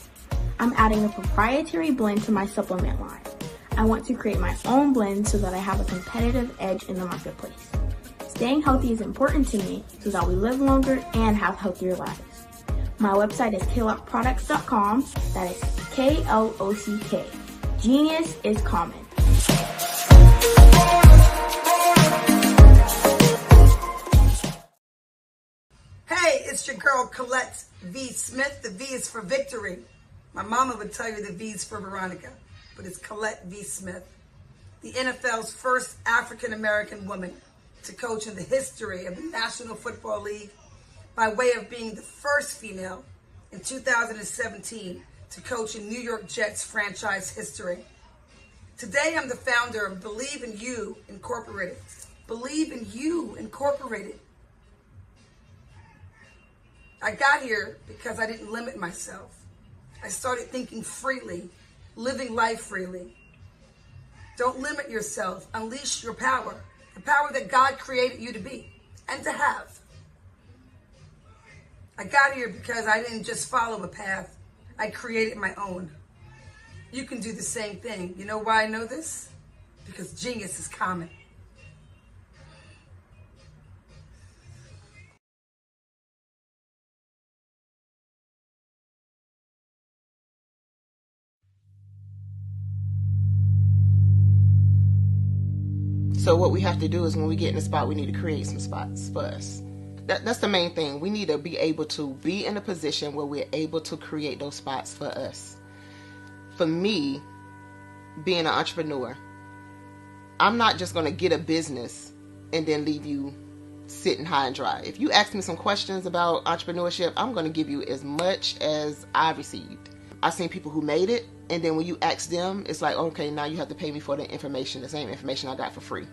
I'm adding a proprietary blend to my supplement line. I want to create my own blend so that I have a competitive edge in the marketplace. Staying healthy is important to me so that we live longer and have healthier lives. My website is klockproducts.com. That is K-L-O-C-K. Genius is common. Hey, it's your girl Colette V. Smith. The V is for victory. My mama would tell you the V is for Veronica, but it's Colette V. Smith. The NFL's first African-American woman to coach in the history of the National Football League, by way of being the first female in 2017 to coach in New York Jets franchise history. Today, I'm the founder of Believe in You Incorporated. Believe in You Incorporated. I got here because I didn't limit myself. I started thinking freely, living life freely. Don't limit yourself. Unleash your power. The power that God created you to be and to have. I got here because I didn't just follow a path. I created my own. You can do the same thing. You know why I know this? Because genius is common. So what we have to do is when we get in a spot, we need to create some spots for us. That's the main thing. We need to be able to be in a position where we're able to create those spots for us. For me, being an entrepreneur, I'm not just going to get a business and then leave you sitting high and dry. If you ask me some questions about entrepreneurship, I'm going to give you as much as I received. I've seen people who made it, and then when you ask them, it's like, okay, now you have to pay me for the information, the same information I got for free.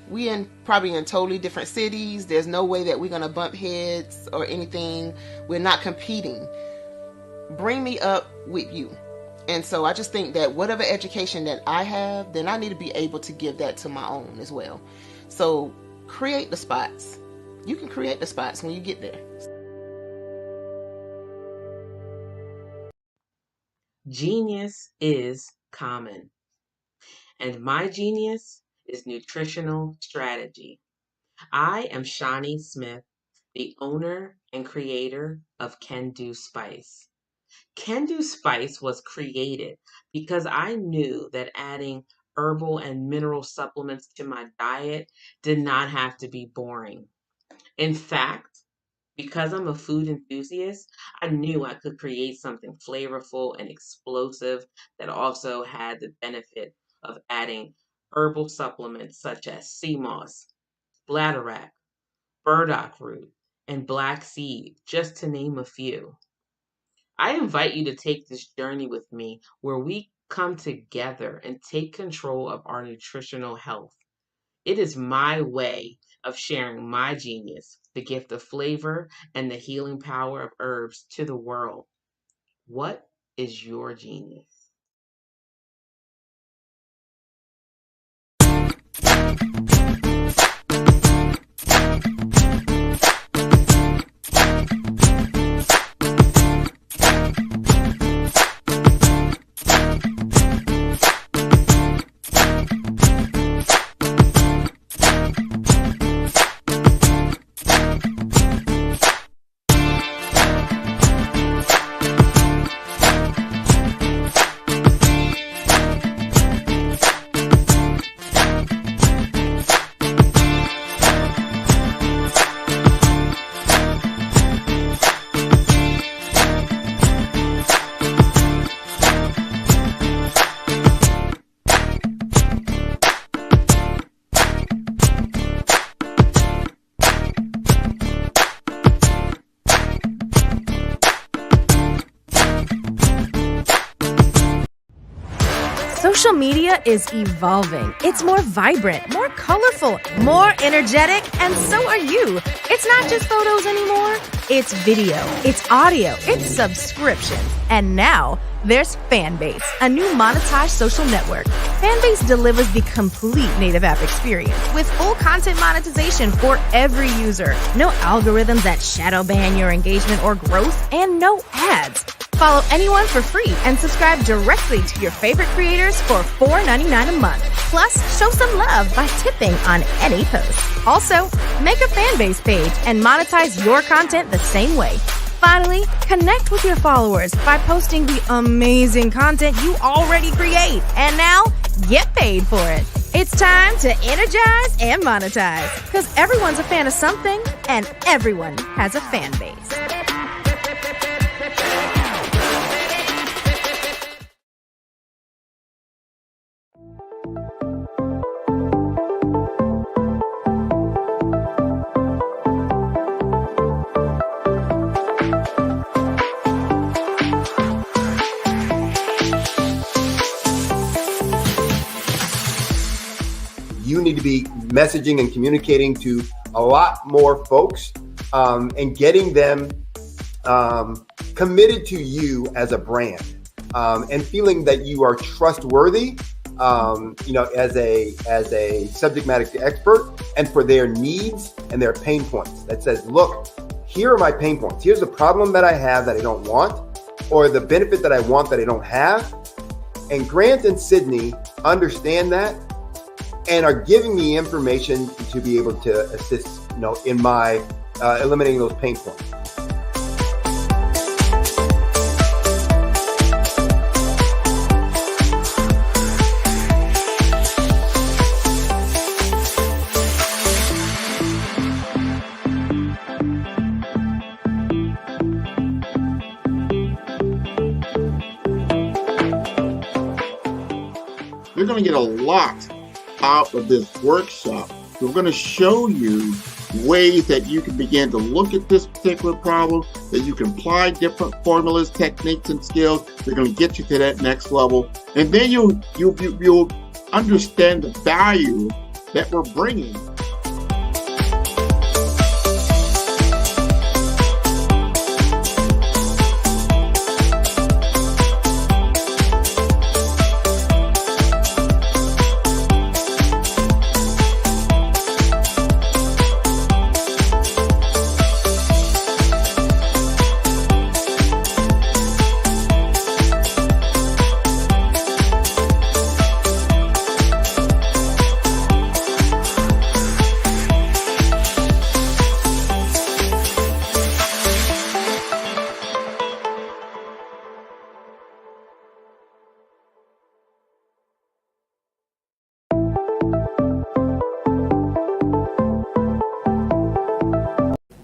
We probably in totally different cities. There's no way that we're going to bump heads or anything. We're not competing. Bring me up with you. And so I just think that whatever education that I have, then I need to be able to give that to my own as well. So create the spots. You can create the spots when you get there. Genius is common. And my genius is nutritional strategy. I am Shawnee Smith, the owner and creator of Can Do Spice. Can Do Spice was created because I knew that adding herbal and mineral supplements to my diet did not have to be boring. In fact, because I'm a food enthusiast, I knew I could create something flavorful and explosive that also had the benefit of adding herbal supplements such as sea moss, bladderwrack, burdock root, and black seed, just to name a few. I invite you to take this journey with me where we come together and take control of our nutritional health. It is my way of sharing my genius, the gift of flavor and the healing power of herbs to the world. What is your genius? Social media is evolving. It's more vibrant, more colorful, more energetic, and so are you. It's not just photos anymore. It's video, it's audio, it's subscriptions. And now there's Fanbase, a new monetized social network. Fanbase delivers the complete native app experience with full content monetization for every user. No algorithms that shadow ban your engagement or growth, and no ads. Follow anyone for free and subscribe directly to your favorite creators for $4.99 a month. Plus, show some love by tipping on any post. Also, make a Fanbase page and monetize your content the same way. Finally, connect with your followers by posting the amazing content you already create. And now, get paid for it. It's time to energize and monetize. Because everyone's a fan of something, and everyone has a fan base. You need to be messaging and communicating to a lot more folks and getting them committed to you as a brand and feeling that you are trustworthy, as a subject matter expert, and for their needs and their pain points. That says, look, here are my pain points. Here's the problem that I have that I don't want, or the benefit that I want that I don't have. And Grant and Sydney understand that and are giving me information to be able to assist, in my eliminating those pain points. You're going to get a lot out of this workshop. We're going to show you ways that you can begin to look at this particular problem, that you can apply different formulas, techniques, and skills. They're going to get you to that next level. And then you'll understand the value that we're bringing.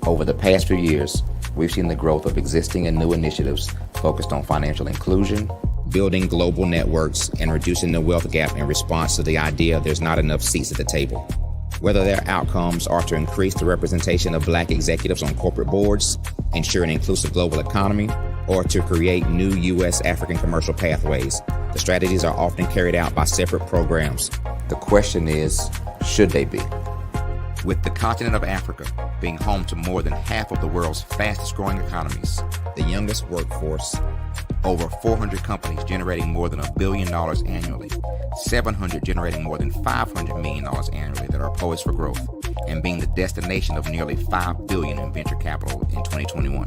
Over the past few years, we've seen the growth of existing and new initiatives focused on financial inclusion, building global networks, and reducing the wealth gap in response to the idea there's not enough seats at the table. Whether their outcomes are to increase the representation of Black executives on corporate boards, ensure an inclusive global economy, or to create new U.S.-African commercial pathways, the strategies are often carried out by separate programs. The question is, should they be? With the continent of Africa being home to more than half of the world's fastest growing economies, the youngest workforce, over 400 companies generating more than $1 billion annually, 700 generating more than $500 million annually that are poised for growth, and being the destination of nearly $5 billion in venture capital in 2021.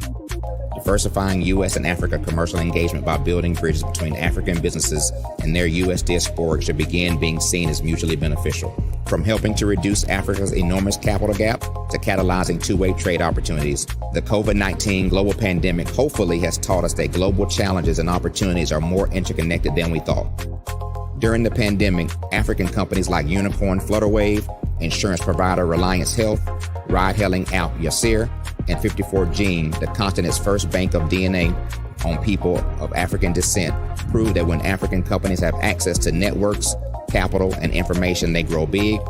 Diversifying U.S. and Africa commercial engagement by building bridges between African businesses and their U.S. diaspora should begin being seen as mutually beneficial. From helping to reduce Africa's enormous capital gap to catalyzing two-way trade opportunities, the COVID-19 global pandemic hopefully has taught us that global challenges and opportunities are more interconnected than we thought. During the pandemic, African companies like Unicorn Flutterwave, insurance provider Reliance Health, ride-hailing app Yasir, and 54Gene, the continent's first bank of DNA on people of African descent, proved that when African companies have access to networks, capital, and information, they grow big,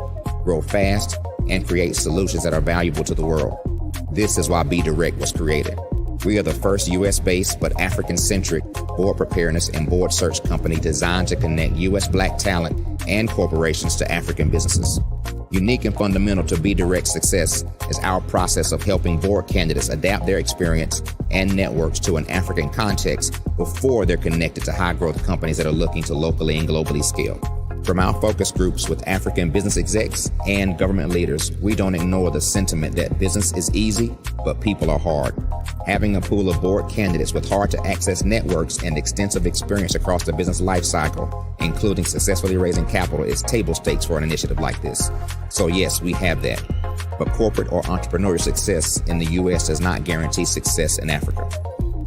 grow fast, and create solutions that are valuable to the world. This is why Be Direct was created. We are the first U.S.-based but African-centric board preparedness and board search company designed to connect U.S. Black talent and corporations to African businesses. Unique and fundamental to Be Direct success is our process of helping board candidates adapt their experience and networks to an African context before they're connected to high-growth companies that are looking to locally and globally scale. From our focus groups with African business execs and government leaders, we don't ignore the sentiment that business is easy, but people are hard. Having a pool of board candidates with hard-to-access networks and extensive experience across the business lifecycle, including successfully raising capital, is table stakes for an initiative like this. So yes, we have that. But corporate or entrepreneurial success in the U.S. does not guarantee success in Africa.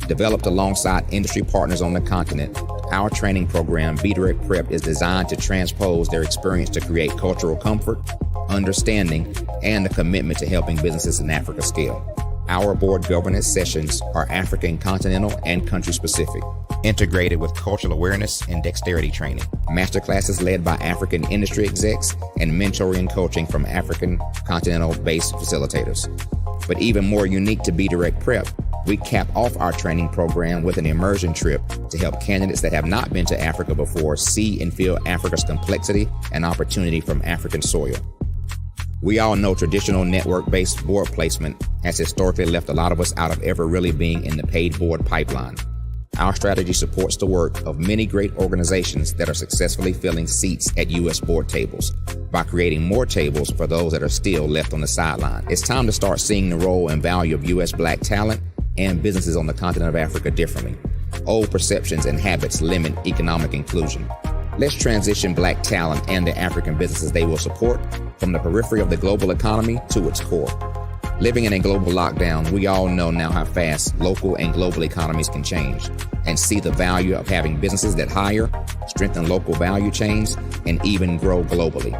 Developed alongside industry partners on the continent, our training program, Be Direct Prep, is designed to transpose their experience to create cultural comfort, understanding, and a commitment to helping businesses in Africa scale. Our board governance sessions are African, continental, and country-specific, integrated with cultural awareness and dexterity training. Masterclasses led by African industry execs and mentoring and coaching from African continental-based facilitators. But even more unique to Be Direct Prep, we cap off our training program with an immersion trip to help candidates that have not been to Africa before see and feel Africa's complexity and opportunity from African soil. We all know traditional network-based board placement has historically left a lot of us out of ever really being in the paid board pipeline. Our strategy supports the work of many great organizations that are successfully filling seats at U.S. board tables by creating more tables for those that are still left on the sideline. It's time to start seeing the role and value of U.S. Black talent and businesses on the continent of Africa differently. Old perceptions and habits limit economic inclusion. Let's transition Black talent and the African businesses they will support from the periphery of the global economy to its core. Living in a global lockdown, we all know now how fast local and global economies can change, and see the value of having businesses that hire, strengthen local value chains, and even grow globally.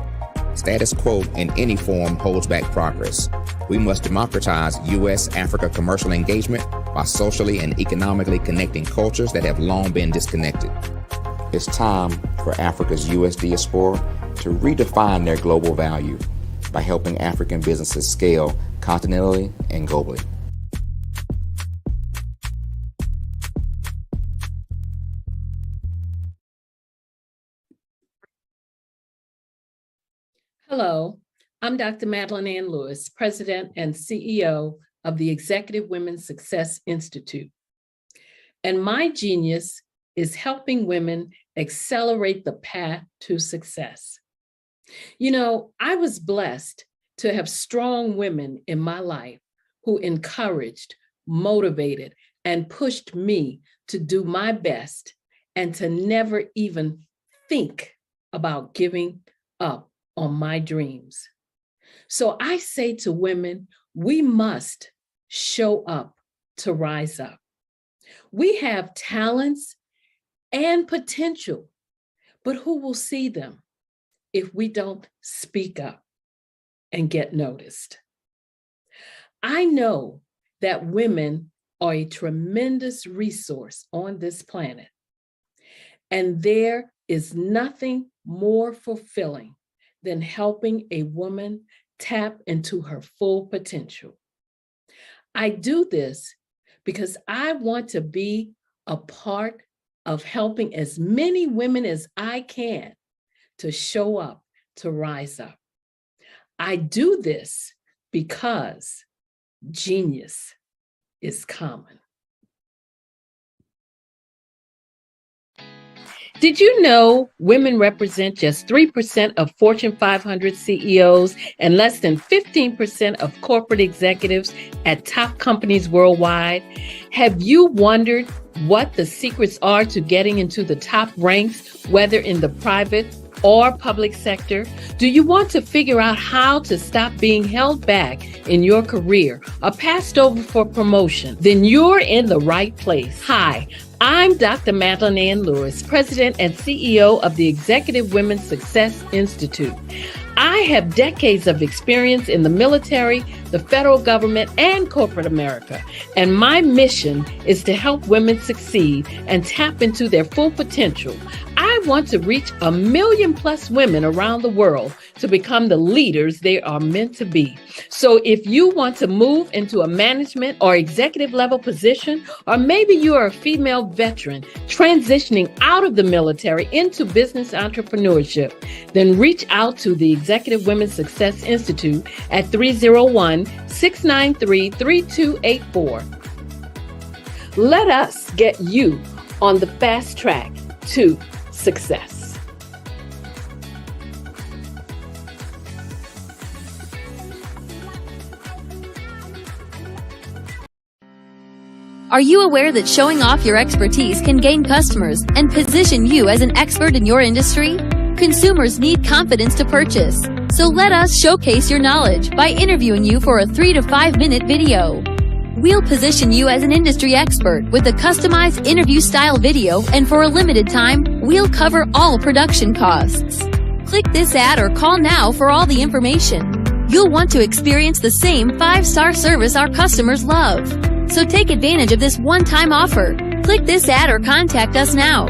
Status quo in any form holds back progress. We must democratize U.S.-Africa commercial engagement by socially and economically connecting cultures that have long been disconnected. It's time for Africa's U.S. diaspora to redefine their global value by helping African businesses scale continentally and globally. Hello, I'm Dr. Madeline Ann Lewis, President and CEO of the Executive Women's Success Institute. And my genius is helping women accelerate the path to success. You know, I was blessed to have strong women in my life who encouraged, motivated, and pushed me to do my best and to never even think about giving up on my dreams. So I say to women, we must show up to rise up. We have talents and potential, but who will see them if we don't speak up and get noticed? I know that women are a tremendous resource on this planet, and there is nothing more fulfilling than helping a woman tap into her full potential. I do this because I want to be a part of helping as many women as I can to show up, to rise up. I do this because genius is common. Did you know women represent just 3% of Fortune 500 CEOs and less than 15% of corporate executives at top companies worldwide? Have you wondered what the secrets are to getting into the top ranks, whether in the private or public sector? Do you want to figure out how to stop being held back in your career or passed over for promotion? Then you're in the right place. Hi, I'm Dr. Madeline Ann Lewis, President and CEO of the Executive Women's Success Institute. I have decades of experience in the military, the federal government, and corporate America, and my mission is to help women succeed and tap into their full potential. I I want to reach 1 million plus women around the world to become the leaders they are meant to be. So if you want to move into a management or executive level position, or maybe you are a female veteran transitioning out of the military into business entrepreneurship, then reach out to the Executive Women's Success Institute at 301-693-3284. Let us get you on the fast track to success. Are you aware that showing off your expertise can gain customers and position you as an expert in your industry? Consumers need confidence to purchase, so let us showcase your knowledge by interviewing you for a 3 to 5 minute video. We'll position you as an industry expert with a customized interview style video, and for a limited time, we'll cover all production costs. Click this ad or call now for all the information. You'll want to experience the same 5-star service our customers love. So take advantage of this one-time offer. Click this ad or contact us now.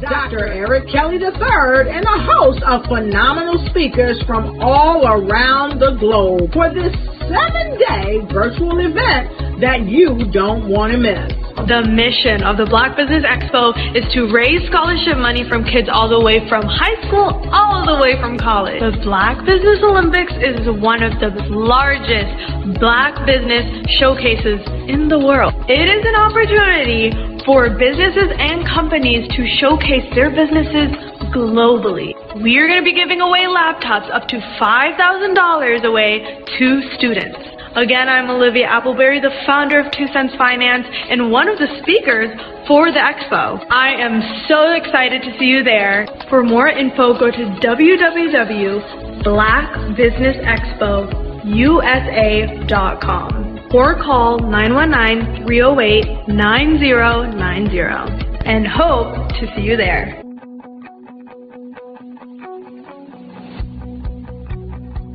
Dr. Eric Kelly III and a host of phenomenal speakers from all around the globe for this 7-day virtual event that you don't want to miss. The mission of the Black Business Expo is to raise scholarship money from kids all the way from high school, all the way from college. The Black Business Olympics is one of the largest Black business showcases in the world. It is an opportunity for businesses and companies to showcase their businesses globally. We are going to be giving away laptops up to $5,000 away to students. Again, I'm Olivia Appleberry, the founder of 2 Cents Finance and one of the speakers for the expo. I am so excited to see you there. For more info, go to www.blackbusinessexpousa.com or call 919-308-9090 and hope to see you there.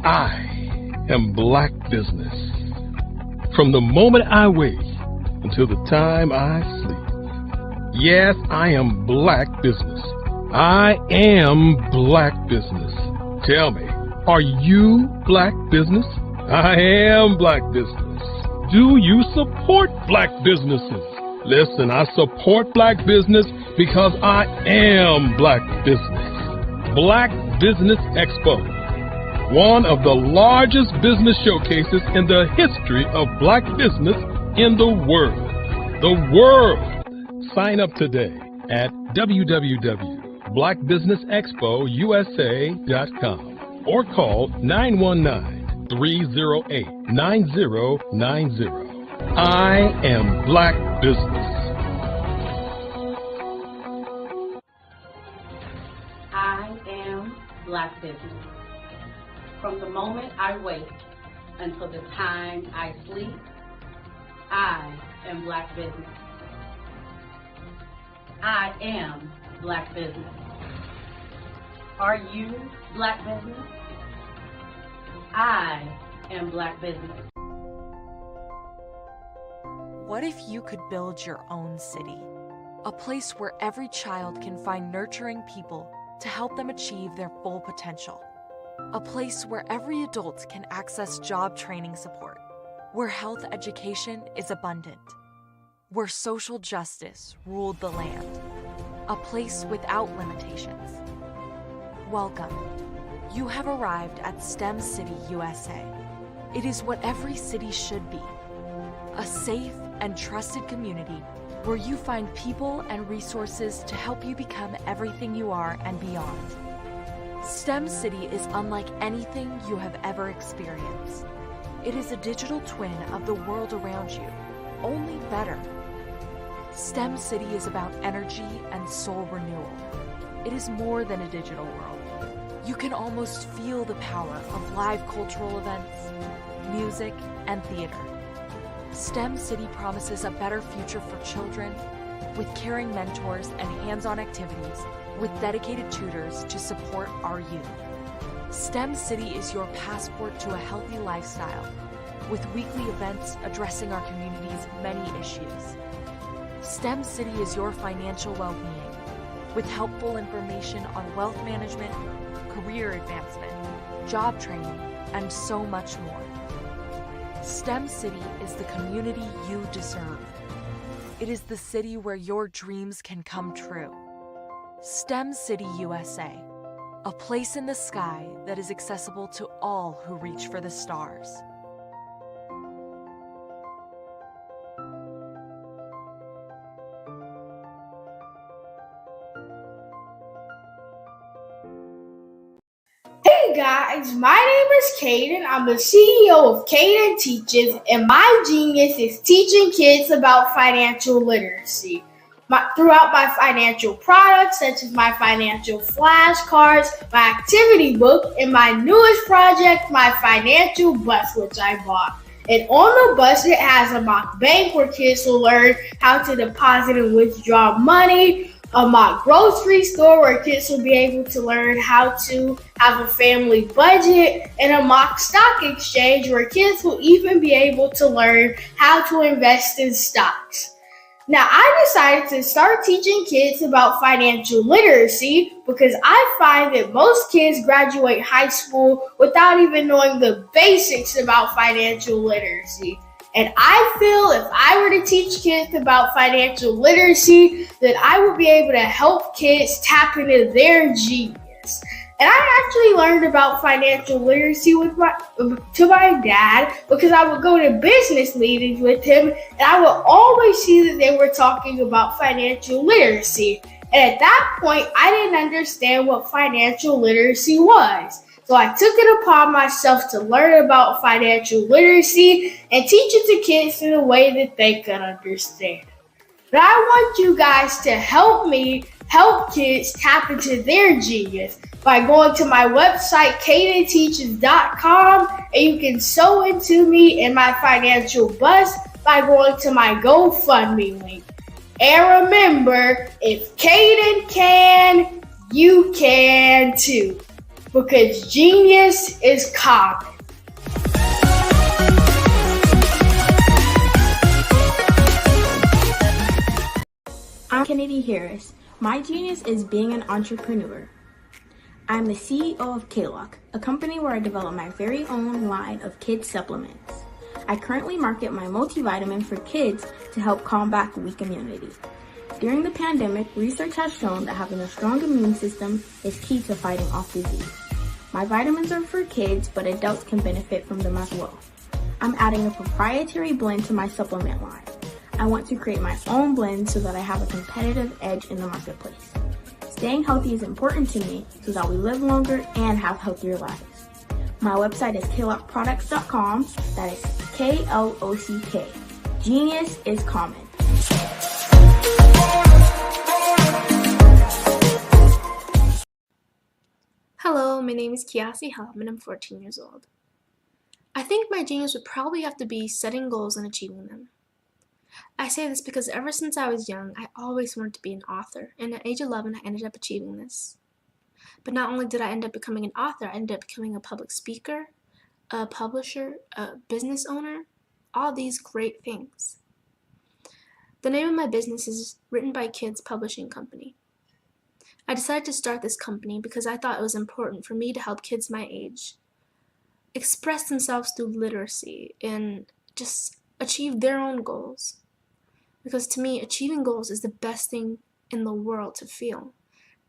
I am Black business. From the moment I wake until the time I sleep. Yes, I am Black business. I am Black business. Tell me, are you Black business? I am Black business. Do you support Black businesses? Listen, I support Black business because I am Black business. Black Business Expo. One of the largest business showcases in the history of Black business in the world. The world! Sign up today at www.blackbusinessexpousa.com or call 919-308-9090. I am Black business. I am Black business. From the moment I wake until the time I sleep, I am Black business. I am Black business. Are you Black business? I am Black business. What if you could build your own city? A place where every child can find nurturing people to help them achieve their full potential. A place where every adult can access job training support, where health education is abundant, where social justice ruled the land, a place without limitations. Welcome. You have arrived at STEM City, USA. It is what every city should be, a safe and trusted community where you find people and resources to help you become everything you are and beyond. STEM City is unlike anything you have ever experienced. It is a digital twin of the world around you, only better. STEM City is about energy and soul renewal. It is more than a digital world. You can almost feel the power of live cultural events, music, and theater. STEM City promises a better future for children with caring mentors and hands-on activities with dedicated tutors to support our youth. STEM City is your passport to a healthy lifestyle with weekly events addressing our community's many issues. STEM City is your financial well-being with helpful information on wealth management, career advancement, job training, and so much more. STEM City is the community you deserve. It is the city where your dreams can come true. STEM City USA, a place in the sky that is accessible to all who reach for the stars. Hey guys, my name is Caden. I'm the CEO of Caden Teaches, and my genius is teaching kids about financial literacy. Throughout my financial products, such as my financial flashcards, my activity book, and my newest project, my financial bus, which I bought. And on the bus, it has a mock bank where kids will learn how to deposit and withdraw money, a mock grocery store where kids will be able to learn how to have a family budget, and a mock stock exchange where kids will even be able to learn how to invest in stocks. Now, I decided to start teaching kids about financial literacy because I find that most kids graduate high school without even knowing the basics about financial literacy. And I feel if I were to teach kids about financial literacy, that I would be able to help kids tap into their genius. And I actually learned about financial literacy to my dad because I would go to business meetings with him and I would always see that they were talking about financial literacy. And at that point, I didn't understand what financial literacy was. So I took it upon myself to learn about financial literacy and teach it to kids in a way that they could understand. But I want you guys to help me help kids tap into their genius by going to my website, cadenteaches.com, and you can sew into me in my financial bus by going to my GoFundMe link. And remember, if Caden can, you can too. Because genius is common. I'm Kennedy Harris. My genius is being an entrepreneur. I'm the CEO of McGaugh, a company where I develop my very own line of kids supplements. I currently market my multivitamin for kids to help combat weak immunity. During the pandemic, research has shown that having a strong immune system is key to fighting off disease. My vitamins are for kids, but adults can benefit from them as well. I'm adding a proprietary blend to my supplement line. I want to create my own blend so that I have a competitive edge in the marketplace. Staying healthy is important to me so that we live longer and have healthier lives. My website is klockproducts.com. That is Klock. Genius is common. Hello, my name is Kiasi Helm and I'm 14 years old. I think my genius would probably have to be setting goals and achieving them. I say this because ever since I was young, I always wanted to be an author, and at age 11, I ended up achieving this. But not only did I end up becoming an author, I ended up becoming a public speaker, a publisher, a business owner, all these great things. The name of my business is Written by Kids Publishing Company. I decided to start this company because I thought it was important for me to help kids my age express themselves through literacy and just achieve their own goals. Because to me, achieving goals is the best thing in the world to feel.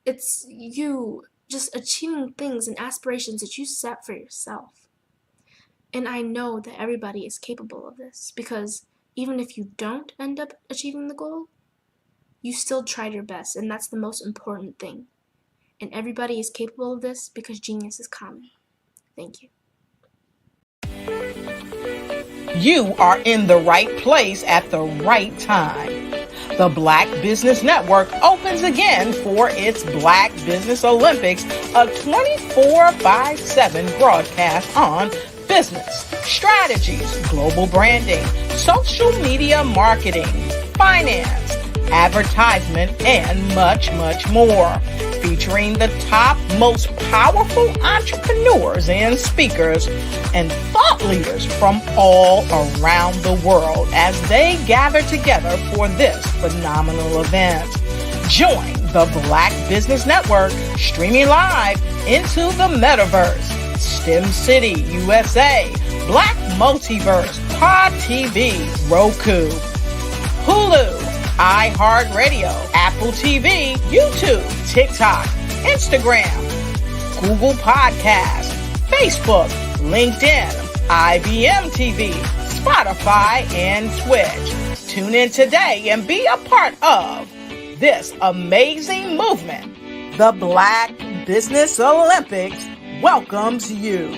It's you just achieving things and aspirations that you set for yourself. And I know that everybody is capable of this, because even if you don't end up achieving the goal, you still tried your best, and that's the most important thing. And everybody is capable of this because genius is common. Thank you. You are in the right place at the right time. The Black Business Network opens again for its Black Business Olympics, a 24/7 broadcast on business, strategies, global branding, social media marketing, finance, advertisement, and much, much more. Featuring the top, most powerful entrepreneurs and speakers and thought leaders from all around the world as they gather together for this phenomenal event. Join the Black Business Network streaming live into the metaverse, STEM City, USA, Black Multiverse, Pod TV, Roku, Hulu, iHeartRadio, Apple TV, YouTube, TikTok, Instagram, Google Podcasts, Facebook, LinkedIn, IBM TV, Spotify, and Twitch. Tune in today and be a part of this amazing movement. The Black Business Olympics welcomes you.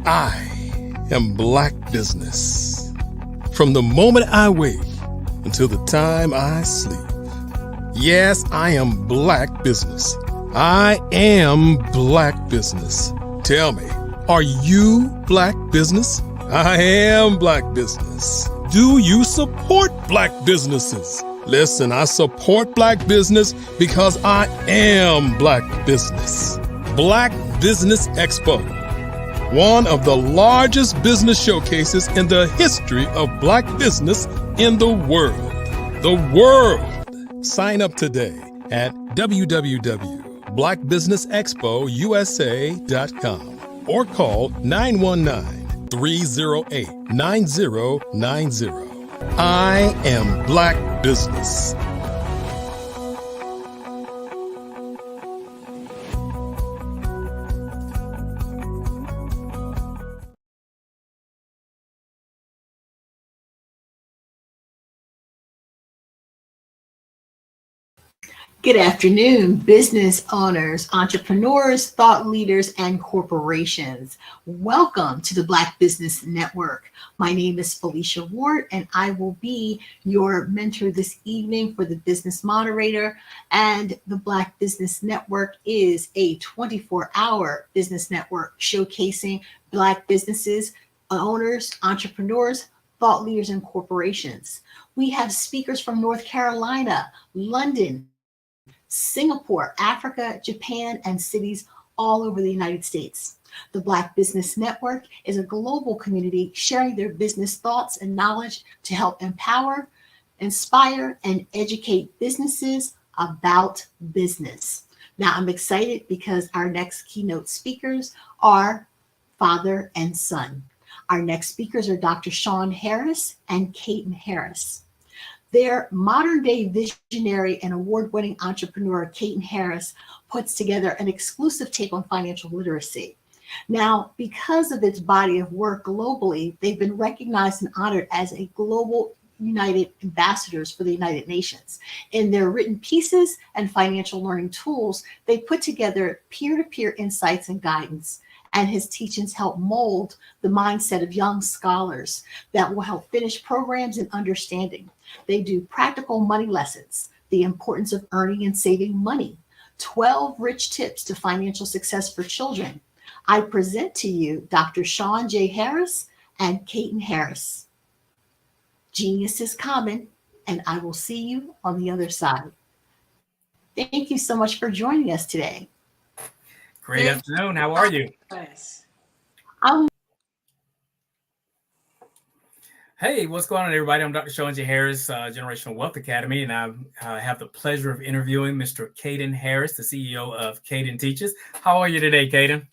I am Black business. From the moment I wake until the time I sleep. Yes, I am Black business. I am Black business. Tell me, are you Black business? I am Black business. Do you support Black businesses? Listen, I support Black business because I am Black business. Black Business Expo, one of the largest business showcases in the history of Black business in the world. The world! Sign up today at www.blackbusinessexpousa.com or call 919-308-9090. I am Black business. Good afternoon, business owners, entrepreneurs, thought leaders, and corporations. Welcome to the Black Business Network. My name is Felicia Ward, and I will be your mentor this evening for the business moderator. And the Black Business Network is a 24-hour business network showcasing Black businesses, owners, entrepreneurs, thought leaders, and corporations. We have speakers from North Carolina, London, Singapore, Africa, Japan, and cities all over the United States. The Black Business Network is a global community sharing their business thoughts and knowledge to help empower, inspire, and educate businesses about business. Now, I'm excited because our next keynote speakers are father and son. Our next speakers are Dr. Sean Harris and Kaiten Harris. Their modern-day visionary and award-winning entrepreneur, Kaiten Harris, puts together an exclusive take on financial literacy. Now, because of its body of work globally, they've been recognized and honored as a global United ambassadors for the United Nations. In their written pieces and financial learning tools, they put together peer-to-peer insights and guidance. And his teachings help mold the mindset of young scholars that will help finish programs in understanding. They do practical money lessons, the importance of earning and saving money, 12 rich tips to financial success for children. I present to you Dr. Sean J. Harris and Kaiten Harris. Genius is common, and I will see you on the other side. Thank you so much for joining us today. Great afternoon. How are you? Hey, what's going on, everybody? I'm Dr. Sean J. Harris, Generational Wealth Academy, and I have the pleasure of interviewing Mr. Caden Harris, the CEO of Caden Teaches. How are you today, Caden?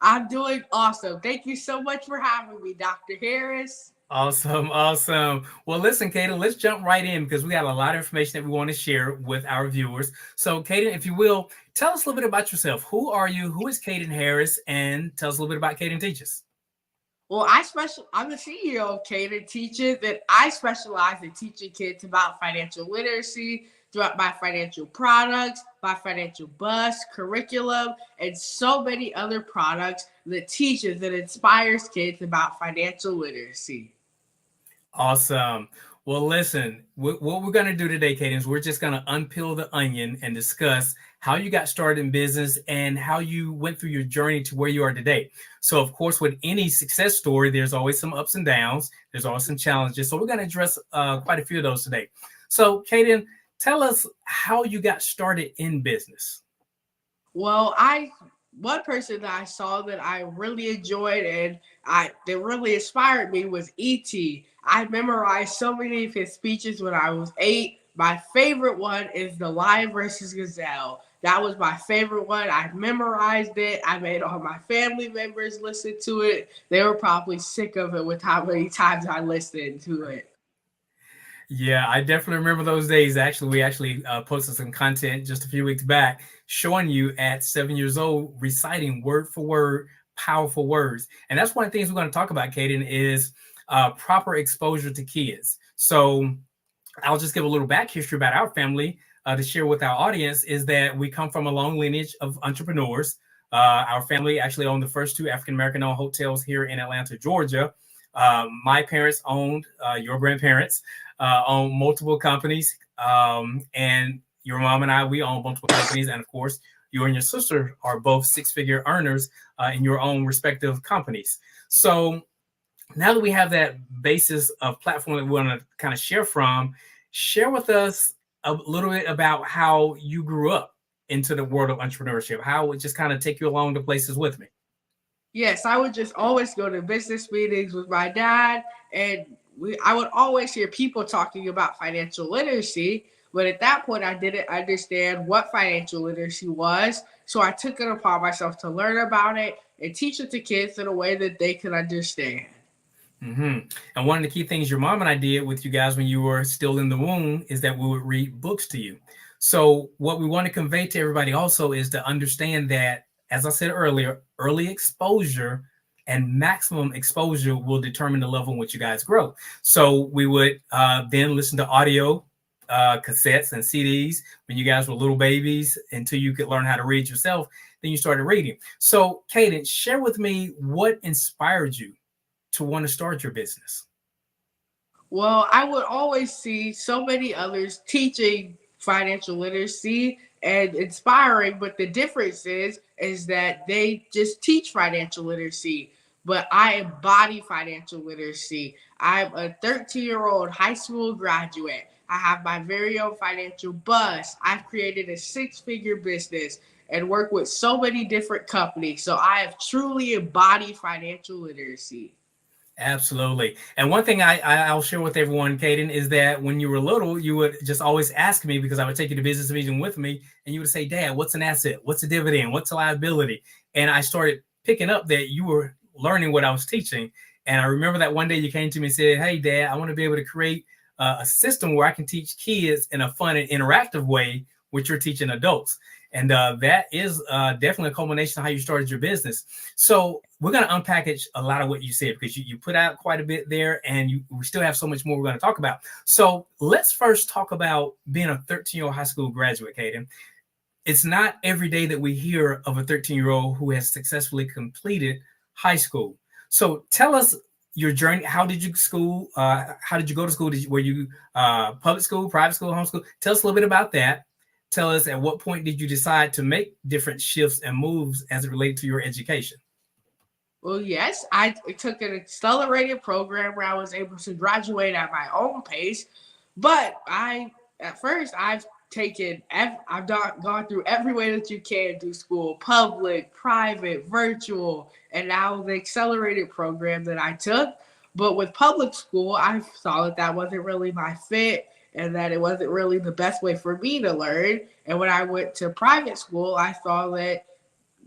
I'm doing awesome. Thank you so much for having me, Dr. Harris. Awesome, awesome. Well, listen, Caden, let's jump right in because we got a lot of information that we want to share with our viewers. So, Caden, if you will, tell us a little bit about yourself. Who are you? Who is Caden Harris? And tell us a little bit about Caden Teaches. Well, I'm the CEO of Caden Teaches, and I specialize in teaching kids about financial literacy throughout my financial products, my financial bus, curriculum, and so many other products that teaches and inspires kids about financial literacy. Awesome. Well, listen, what we're going to do today, Caden, is we're just going to unpeel the onion and discuss how you got started in business and how you went through your journey to where you are today. So, of course, with any success story, there's always some ups and downs. There's always some challenges. So we're going to address quite a few of those today. So, Caden, tell us how you got started in business. Well, one person that I saw that I really enjoyed and that really inspired me was E.T. I memorized so many of his speeches when I was 8. My favorite one is the Lion versus Gazelle. That was my favorite one. I memorized it. I made all my family members listen to it. They were probably sick of it with how many times I listened to it. Yeah, I definitely remember those days. Actually, we posted some content just a few weeks back showing you at 7 years old reciting word for word powerful words. And that's one of the things we're going to talk about, Caden, is proper exposure to kids. So I'll just give a little back history about our family to share with our audience is that we come from a long lineage of entrepreneurs. Our family actually owned the first 2 African-American owned hotels here in Atlanta, Georgia. My parents owned, your grandparents own multiple companies. And your mom and I, we own multiple companies. And of course, you and your sister are both 6-figure earners in your own respective companies. So now that we have that basis of platform that we want to kind of share with us a little bit about how you grew up into the world of entrepreneurship, how it would just kind of take you along to places with me. Yes, I would just always go to business meetings with my dad, and I would always hear people talking about financial literacy. But at that point, I didn't understand what financial literacy was. So I took it upon myself to learn about it and teach it to kids in a way that they could understand. Mm-hmm. And one of the key things your mom and I did with you guys when you were still in the womb is that we would read books to you. So what we want to convey to everybody also is to understand that, as I said earlier, early exposure and maximum exposure will determine the level in which you guys grow. So we would then listen to audio cassettes and CDs when you guys were little babies until you could learn how to read yourself. Then you started reading. So, Caden, share with me what inspired you to want to start your business. Well, I would always see so many others teaching financial literacy and inspiring, but the difference is that they just teach financial literacy, but I embody financial literacy. I'm a 13-year-old high school graduate. I have my very own financial bus. I've created a 6-figure business and work with so many different companies. So I have truly embodied financial literacy. Absolutely. And one thing I'll share with everyone, Caden, is that when you were little, you would just always ask me, because I would take you to business meeting with me, and you would say, Dad, what's an asset? What's a dividend? What's a liability? And I started picking up that you were learning what I was teaching. And I remember that one day you came to me and said, hey, Dad, I want to be able to create a system where I can teach kids in a fun and interactive way, which you're teaching adults. And that is definitely a culmination of how you started your business. So we're going to unpackage a lot of what you said, because you put out quite a bit there, and we still have so much more we're going to talk about. So let's first talk about being a 13-year-old high school graduate, Caden. It's not every day that we hear of a 13-year-old who has successfully completed high school. So tell us your journey. How did you school? How did you go to school? Were you public school, private school, homeschool? Tell us a little bit about that. Tell us, at what point did you decide to make different shifts and moves as it relates to your education? Well, yes, I took an accelerated program where I was able to graduate at my own pace. But I've gone through every way that you can do school: public, private, virtual, and now the accelerated program that I took But with public school, I saw that that wasn't really my fit and that it wasn't really the best way for me to learn. And when I went to private school, I thought that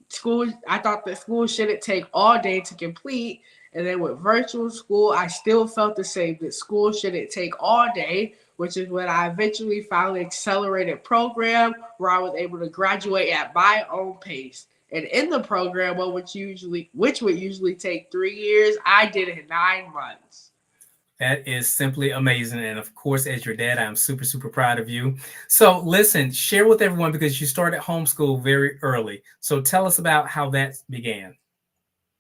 school shouldn't take all day to complete. And then with virtual school, I still felt the same, that school shouldn't take all day, which is when I eventually found an accelerated program where I was able to graduate at my own pace. And in the program, which would usually take 3 years, I did it in 9 months. That is simply amazing. And of course, as your dad, I'm super, super proud of you. So listen, share with everyone, because you started homeschool very early. So tell us about how that began.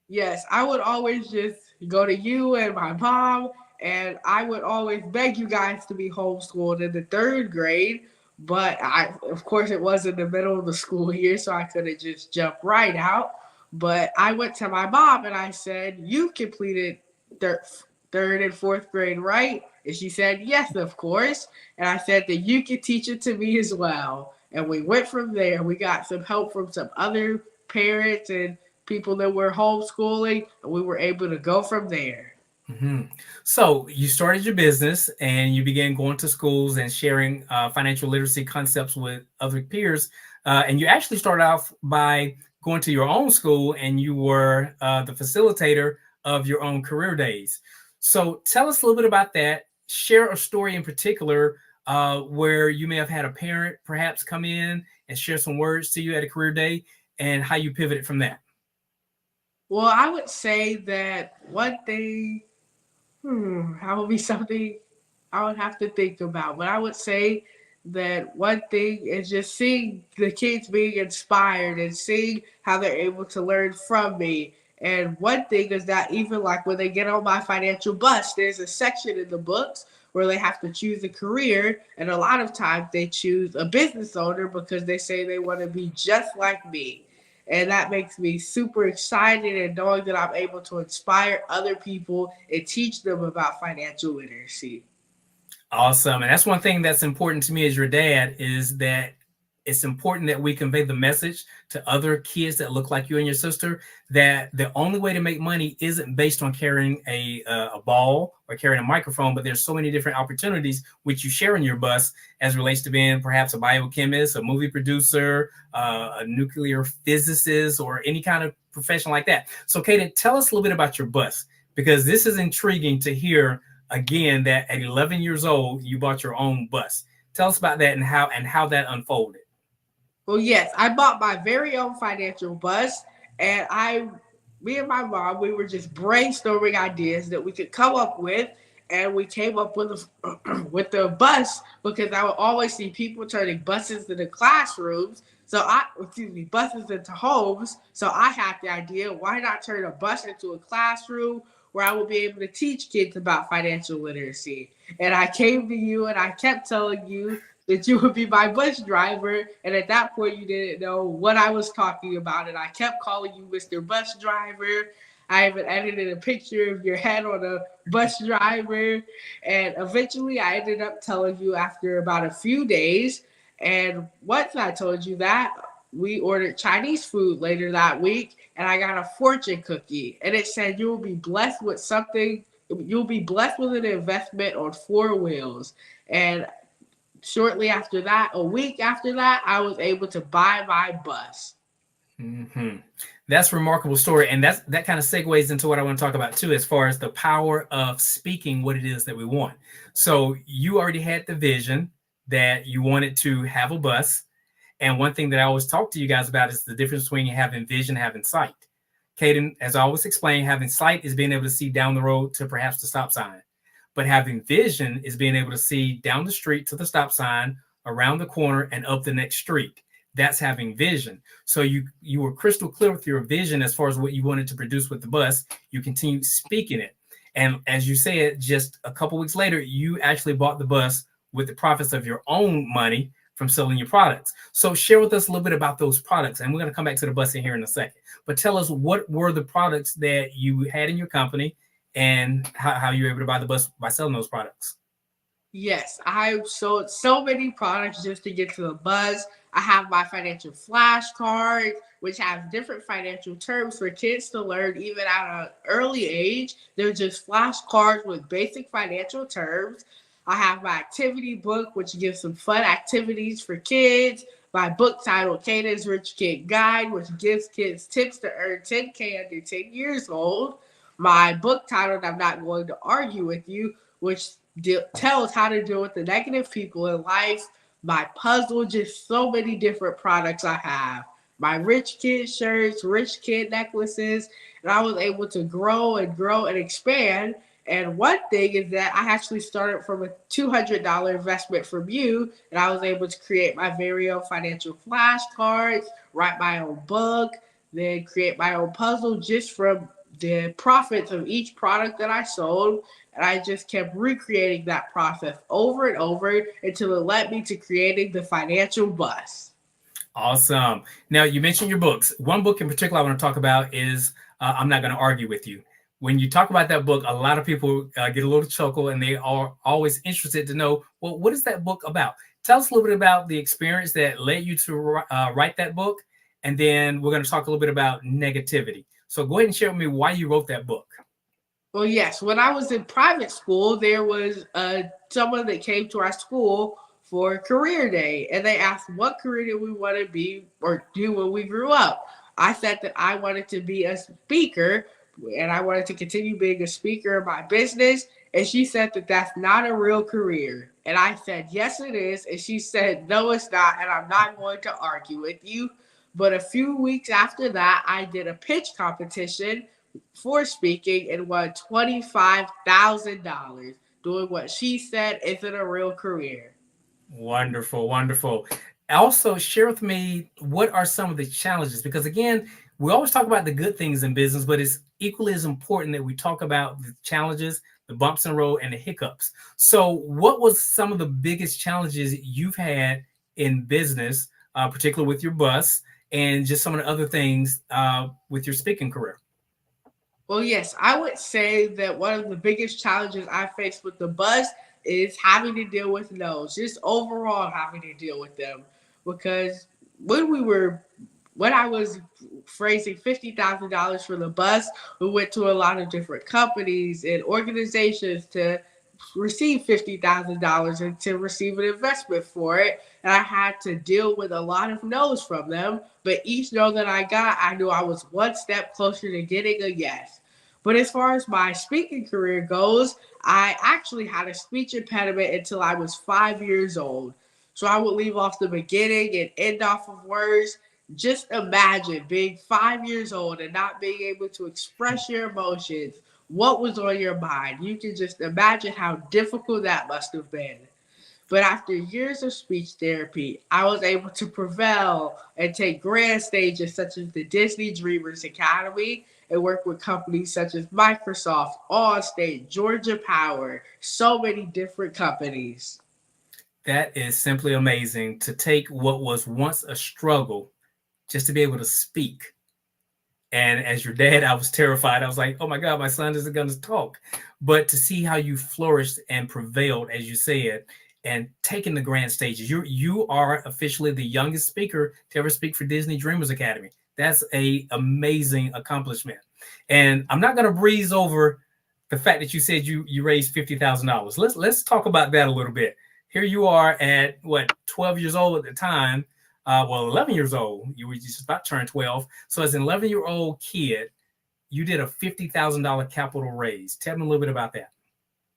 Yes, I would always just go to you and my mom, and I would always beg you guys to be homeschooled in the 3rd grade. But of course, it was in the middle of the school year, so I couldn't just jump right out. But I went to my mom and I said, "You completed 3rd and 4th grade, right?" And she said, "Yes, of course." And I said that you could teach it to me as well. And we went from there. We got some help from some other parents and people that were homeschooling, and we were able to go from there. Mm-hmm. So you started your business and you began going to schools and sharing financial literacy concepts with other peers. And you actually started off by going to your own school, and you were the facilitator of your own career days. So tell us a little bit about that. Share a story in particular where you may have had a parent perhaps come in and share some words to you at a career day, and how you pivoted from that. Well, I would say that one thing, that would be something I would have to think about. But I would say that one thing is just seeing the kids being inspired and seeing how they're able to learn from me. And one thing is that even like when they get on my financial bus, there's a section in the books where they have to choose a career. And a lot of times they choose a business owner because they say they want to be just like me. And that makes me super excited, and knowing that I'm able to inspire other people and teach them about financial literacy. Awesome. And that's one thing that's important to me as your dad, is that it's important that we convey the message to other kids that look like you and your sister, that the only way to make money isn't based on carrying a ball or carrying a microphone, but there's so many different opportunities which you share in your bus as relates to being perhaps a biochemist, a movie producer, a nuclear physicist, or any kind of profession like that. So Kaden, tell us a little bit about your bus, because this is intriguing to hear again that at 11 years old, you bought your own bus. Tell us about that and how that unfolded. Well, yes, I bought my very own financial bus, and me and my mom, we were just brainstorming ideas that we could come up with, and we came up with with the bus, because I would always see people turning buses into classrooms. Buses into homes. So I had the idea, why not turn a bus into a classroom where I would be able to teach kids about financial literacy? And I came to you and I kept telling you that you would be my bus driver. And at that point, you didn't know what I was talking about. And I kept calling you Mr. Bus Driver. I even edited a picture of your head on a bus driver. And eventually, I ended up telling you after about a few days. And once I told you that, we ordered Chinese food later that week, and I got a fortune cookie. And it said, you'll be blessed with an investment on 4 wheels. And shortly after that, a week after that, I was able to buy my bus. Mm-hmm. That's a remarkable story. And that kind of segues into what I want to talk about too, as far as the power of speaking what it is that we want. So you already had the vision that you wanted to have a bus. And one thing that I always talk to you guys about is the difference between having vision and having sight. Kaden, as I always explain, having sight is being able to see down the road to perhaps the stop sign. But having vision is being able to see down the street to the stop sign, around the corner, and up the next street. That's having vision. So you were crystal clear with your vision as far as what you wanted to produce with the bus. You continued speaking it. And as you said, just a couple weeks later, you actually bought the bus with the profits of your own money from selling your products. So share with us a little bit about those products. And we're going to come back to the bus in here in a second. But tell us, what were the products that you had in your company, and how you were able to buy the bus by selling those products? Yes, I've sold so many products just to get to the buzz. I have my financial flashcards, which have different financial terms for kids to learn even at an early age. They're just flashcards with basic financial terms. I have my activity book, which gives some fun activities for kids. My book titled Caden's Rich Kid Guide, which gives kids tips to earn 10K under 10 years old. My book titled I'm Not Going to Argue With You, which tells how to deal with the negative people in life. My puzzle, just so many different products I have. My rich kid shirts, rich kid necklaces, and I was able to grow and grow and expand. And one thing is that I actually started from a $200 investment from you, and I was able to create my very own financial flashcards, write my own book, then create my own puzzle just from the profits of each product that I sold. And I just kept recreating that process over and over until it led me to creating the financial bus. Awesome. Now, you mentioned your books. One book in particular I want to talk about is I'm Not Going to Argue With You. When you talk about that book, a lot of people get a little chuckle, and they are always interested to know, well, what is that book about? Tell us a little bit about the experience that led you to write that book, and then we're going to talk a little bit about negativity. So go ahead and share with me why you wrote that book. Well, yes, when I was in private school, there was someone that came to our school for career day, and they asked what career did we want to be or do when we grew up. I said that I wanted to be a speaker, and I wanted to continue being a speaker in my business. And she said that that's not a real career. And I said, yes, it is. And she said, no, it's not. And I'm not going to argue with you. But a few weeks after that, I did a pitch competition for speaking and won $25,000 doing what she said isn't a real career. Wonderful, wonderful. Also, share with me what are some of the challenges? Because again, we always talk about the good things in business, but it's equally as important that we talk about the challenges, the bumps in the road, and the hiccups. So, what was some of the biggest challenges you've had in business, particularly with your bus, and just some of the other things with your speaking career? Well, yes, I would say that one of the biggest challenges I faced with the bus is having to deal with no's, just overall having to deal with them. Because when I was raising $50,000 for the bus, we went to a lot of different companies and organizations to receive $50,000 and to receive an investment for it. And I had to deal with a lot of no's from them. But each no that I got, I knew I was one step closer to getting a yes. But as far as my speaking career goes, I actually had a speech impediment until I was 5 years old. So I would leave off the beginning and end off of words. Just imagine being 5 years old and not being able to express your emotions. What was on your mind? You can just imagine how difficult that must have been. But after years of speech therapy, I was able to prevail and take grand stages such as the Disney Dreamers Academy and work with companies such as Microsoft, Allstate, Georgia Power, so many different companies. That is simply amazing to take what was once a struggle just to be able to speak. And as your dad, I was terrified. I was like, oh my God, my son isn't going to talk. But to see how you flourished and prevailed, as you said, and taking the grand stages, you are officially the youngest speaker to ever speak for Disney Dreamers Academy. That's an amazing accomplishment. And I'm not going to breeze over the fact that you said you raised $50,000. Let's talk about that a little bit. Here you are at 12 years old at the time. 11 years old. You were just about to turn 12. So as an 11-year-old kid, you did a $50,000 capital raise. Tell me a little bit about that.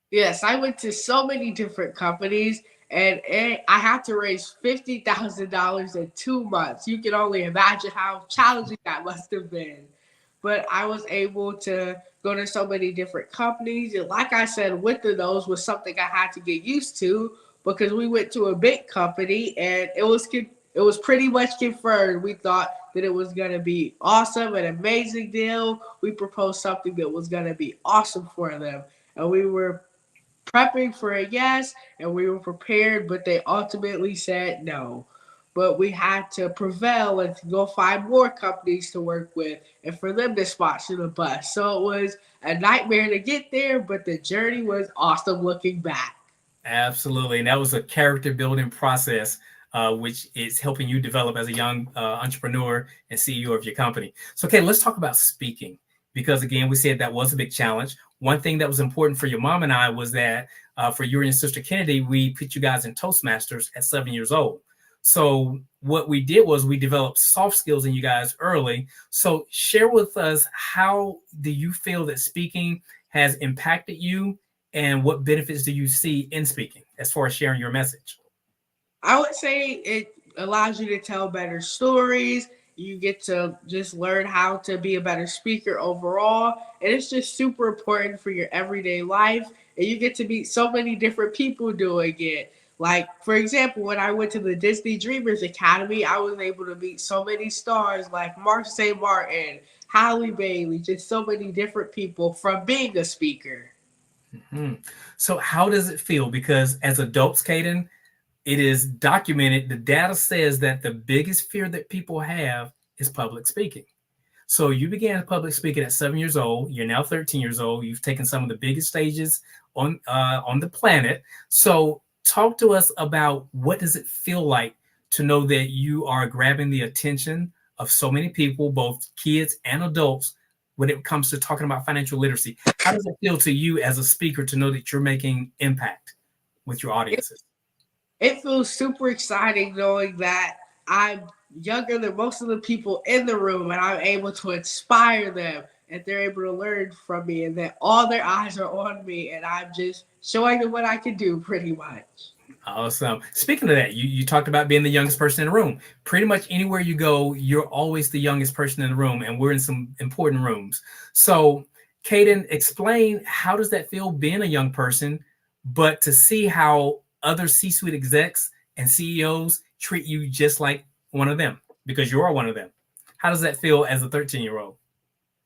Yes, I went to so many different companies, and I had to raise $50,000 in 2 months. You can only imagine how challenging that must have been. But I was able to go to so many different companies. And like I said, with the nose was something I had to get used to because we went to a big company and it was pretty much confirmed. We thought that it was going to be awesome, an amazing deal. We proposed something that was going to be awesome for them. And we were prepping for a yes, and we were prepared, but they ultimately said no. But we had to prevail and to go find more companies to work with and for them to sponsor the bus. So it was a nightmare to get there, but the journey was awesome looking back. Absolutely. And that was a character building process, which is helping you develop as a young entrepreneur and CEO of your company. So, okay, let's talk about speaking, because again, we said that was a big challenge. One thing that was important for your mom and I was that for you and your sister Kennedy, we put you guys in Toastmasters at 7 years old. So what we did was we developed soft skills in you guys early. So share with us, how do you feel that speaking has impacted you, and what benefits do you see in speaking as far as sharing your message? I would say it allows you to tell better stories. You get to just learn how to be a better speaker overall. And it's just super important for your everyday life. And you get to meet so many different people doing it. Like, for example, when I went to the Disney Dreamers Academy, I was able to meet so many stars like Mark St. Martin, Halle Bailey, just so many different people from being a speaker. So how does it feel? Because as adults, Caden, it is documented. The data says that the biggest fear that people have is public speaking. So you began public speaking at 7 years old. You're now 13 years old. You've taken some of the biggest stages on the planet. So talk to us about, what does it feel like to know that you are grabbing the attention of so many people, both kids and adults, when it comes to talking about financial literacy? How does it feel to you as a speaker to know that you're making impact with your audiences? It feels super exciting knowing that I'm younger than most of the people in the room and I'm able to inspire them and they're able to learn from me, and that all their eyes are on me and I'm just showing them what I can do pretty much. Awesome. Speaking of that, you talked about being the youngest person in the room. Pretty much anywhere you go, you're always the youngest person in the room, and we're in some important rooms. So, Caden, explain, how does that feel being a young person, but to see how other C-suite execs and CEOs treat you just like one of them, because you are one of them. How does that feel as a 13-year-old?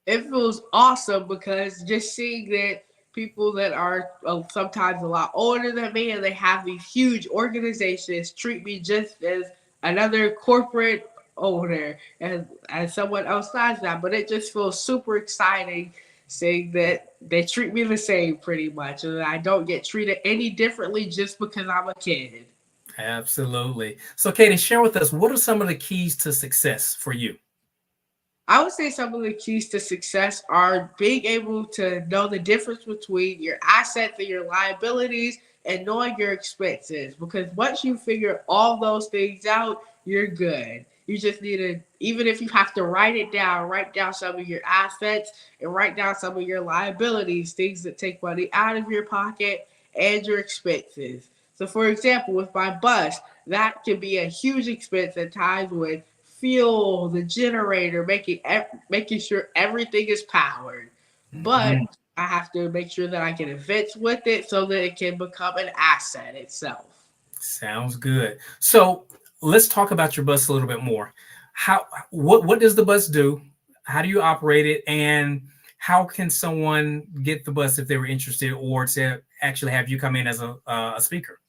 It feels awesome because just seeing that people that are sometimes a lot older than me and they have these huge organizations treat me just as another corporate owner and as someone outside that. But it just feels super exciting seeing that they treat me the same pretty much, and I don't get treated any differently just because I'm a kid. Absolutely. So, Katie, share with us, what are some of the keys to success for you? I would say some of the keys to success are being able to know the difference between your assets and your liabilities and knowing your expenses. Because once you figure all those things out, you're good. You just need to, even if you have to write down some of your assets and write down some of your liabilities, things that take money out of your pocket, and your expenses. So, for example, with my bus, that can be a huge expense at times with fuel, the generator, making sure everything is powered. But I have to make sure that I can invest with it so that it can become an asset itself. Sounds good. So let's talk about your bus a little bit more. What does the bus do? How do you operate it? And how can someone get the bus if they were interested, or to actually have you come in as a speaker?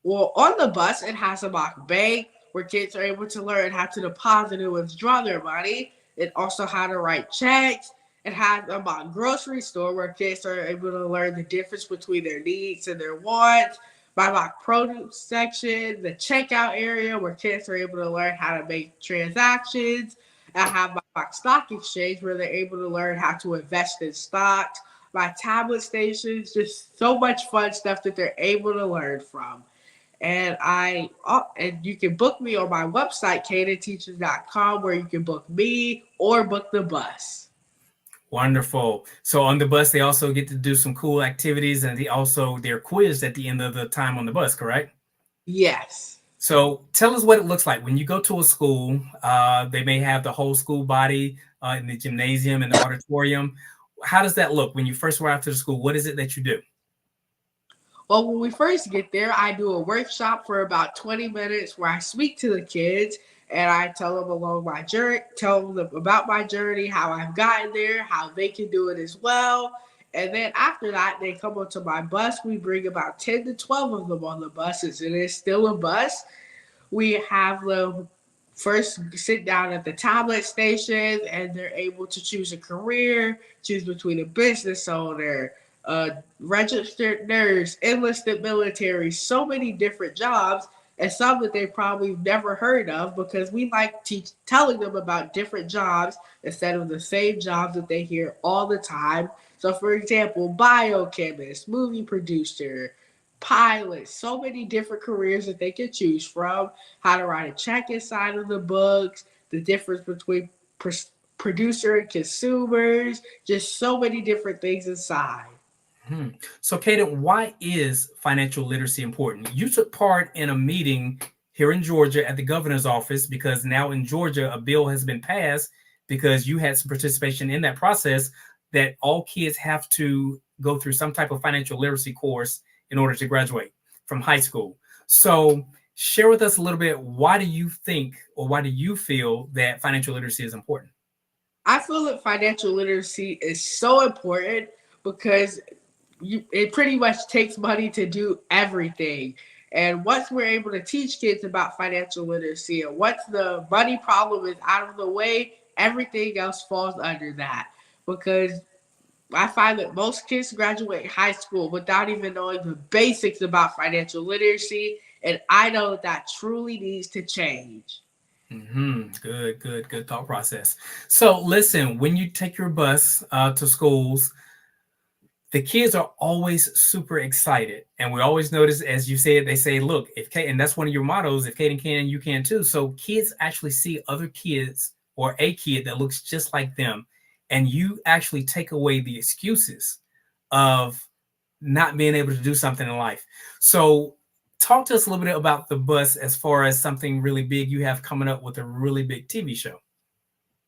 Well, on the bus, it has a mock bank where kids are able to learn how to deposit and withdraw their money. It also how to write checks. It has a mock grocery store where kids are able to learn the difference between their needs and their wants. My mock produce section, the checkout area where kids are able to learn how to make transactions. I have my mock stock exchange where they're able to learn how to invest in stocks. My tablet stations, just so much fun stuff that they're able to learn from. And and you can book me on my website, cadenteachers.com, where you can book me or book the bus. Wonderful. So on the bus, they also get to do some cool activities, and they're quizzed at the end of the time on the bus, correct? Yes. So tell us what it looks like when you go to a school. They may have the whole school body in the gymnasium and the auditorium. How does that look when you first arrive to the school? What is it that you do? Well, when we first get there, I do a workshop for about 20 minutes where I speak to the kids and I tell them along my journey, tell them about my journey, how I've gotten there, how they can do it as well. And then after that, they come onto my bus. We bring about 10 to 12 of them on the buses. It is still a bus. We have them first sit down at the tablet stations and they're able to choose a career, choose between a business owner, registered nurse, enlisted military, so many different jobs, and some that they probably never heard of, because we like telling them about different jobs instead of the same jobs that they hear all the time. So, for example, biochemist, movie producer, pilot, so many different careers that they can choose from, how to write a check inside of the books, the difference between producer and consumers, just so many different things inside. So, Kaden, why is financial literacy important? You took part in a meeting here in Georgia at the governor's office, because now in Georgia, a bill has been passed because you had some participation in that process, that all kids have to go through some type of financial literacy course in order to graduate from high school. So share with us a little bit, why do you think, or why do you feel that financial literacy is important? I feel that financial literacy is so important because it pretty much takes money to do everything. And once we're able to teach kids about financial literacy, and once the money problem is out of the way, everything else falls under that. Because I find that most kids graduate high school without even knowing the basics about financial literacy. And I know that truly needs to change. Good thought process. So listen, when you take your bus to schools, the kids are always super excited. And we always notice, as you said, they say, look, if Kate, and that's one of your mottos, if Kaden can, you can too. So kids actually see other kids, or a kid that looks just like them, and you actually take away the excuses of not being able to do something in life. So talk to us a little bit about the bus, as far as something really big you have coming up with a really big TV show.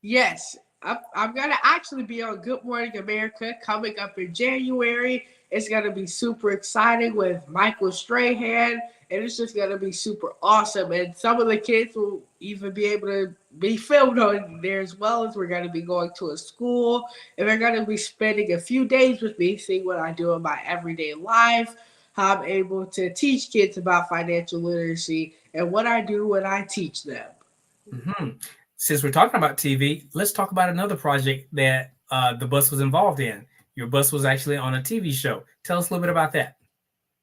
Yes, I'm going to actually be on Good Morning America coming up in January. It's going to be super exciting with Michael Strahan, and it's just going to be super awesome. And some of the kids will even be able to be filmed on there, as well as we're going to be going to a school, and they're going to be spending a few days with me, seeing what I do in my everyday life, how I'm able to teach kids about financial literacy, and what I do when I teach them. Since we're talking about TV, let's talk about another project that the bus was involved in. Your bus was actually on a TV show. Tell us a little bit about that.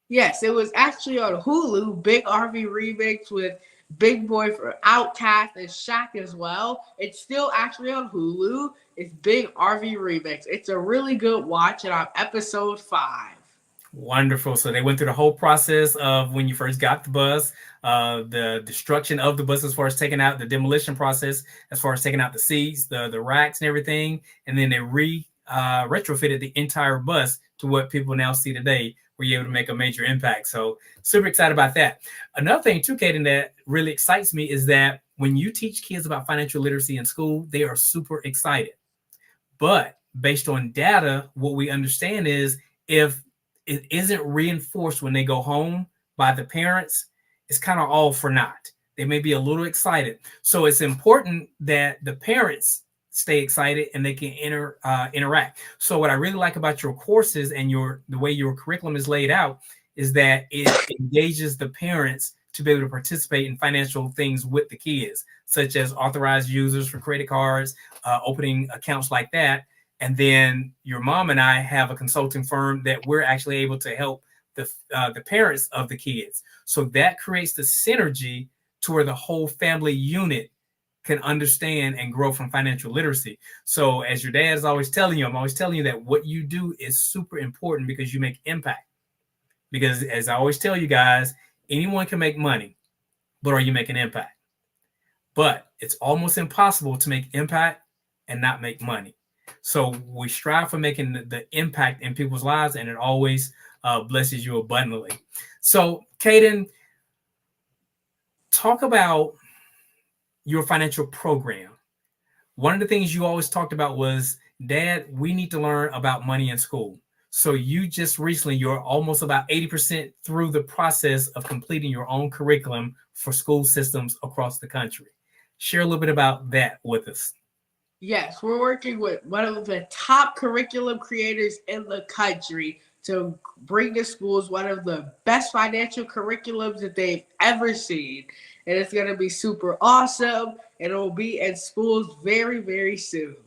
Yes, it was actually on Hulu, Big RV Remix, with Big Boy for Outkast and Shaq as well. It's still actually on Hulu. It's Big RV Remix. It's a really good watch, and I'm episode 5. Wonderful. So they went through the whole process of when you first got the bus, the destruction of the bus, as far as taking out the demolition process, as far as taking out the seats, the racks and everything. And then they retrofitted the entire bus to what people now see today, where you're able to make a major impact. So super excited about that. Another thing too, Kaden, that really excites me is that when you teach kids about financial literacy in school, they are super excited. But based on data, what we understand is, if it isn't reinforced when they go home by the parents, it's kind of all for naught. They may be a little excited. So it's important that the parents stay excited and they can interact. So what I really like about your courses and the way your curriculum is laid out is that it engages the parents to be able to participate in financial things with the kids, such as authorized users for credit cards, opening accounts like that. And then your mom and I have a consulting firm that we're actually able to help the parents of the kids. So that creates the synergy to where the whole family unit can understand and grow from financial literacy. So as your dad is always telling you, I'm always telling you that what you do is super important, because you make impact. Because as I always tell you guys, anyone can make money, but are you making impact? But it's almost impossible to make impact and not make money. So we strive for making the impact in people's lives, and it always blesses you abundantly. So Kaden, talk about your financial program. One of the things you always talked about was, Dad, we need to learn about money in school. So you just recently, you're almost about 80% through the process of completing your own curriculum for school systems across the country. Share a little bit about that with us. Yes, we're working with one of the top curriculum creators in the country to bring to schools one of the best financial curriculums that they've ever seen. And it's going to be super awesome. And it will be in schools very, very soon.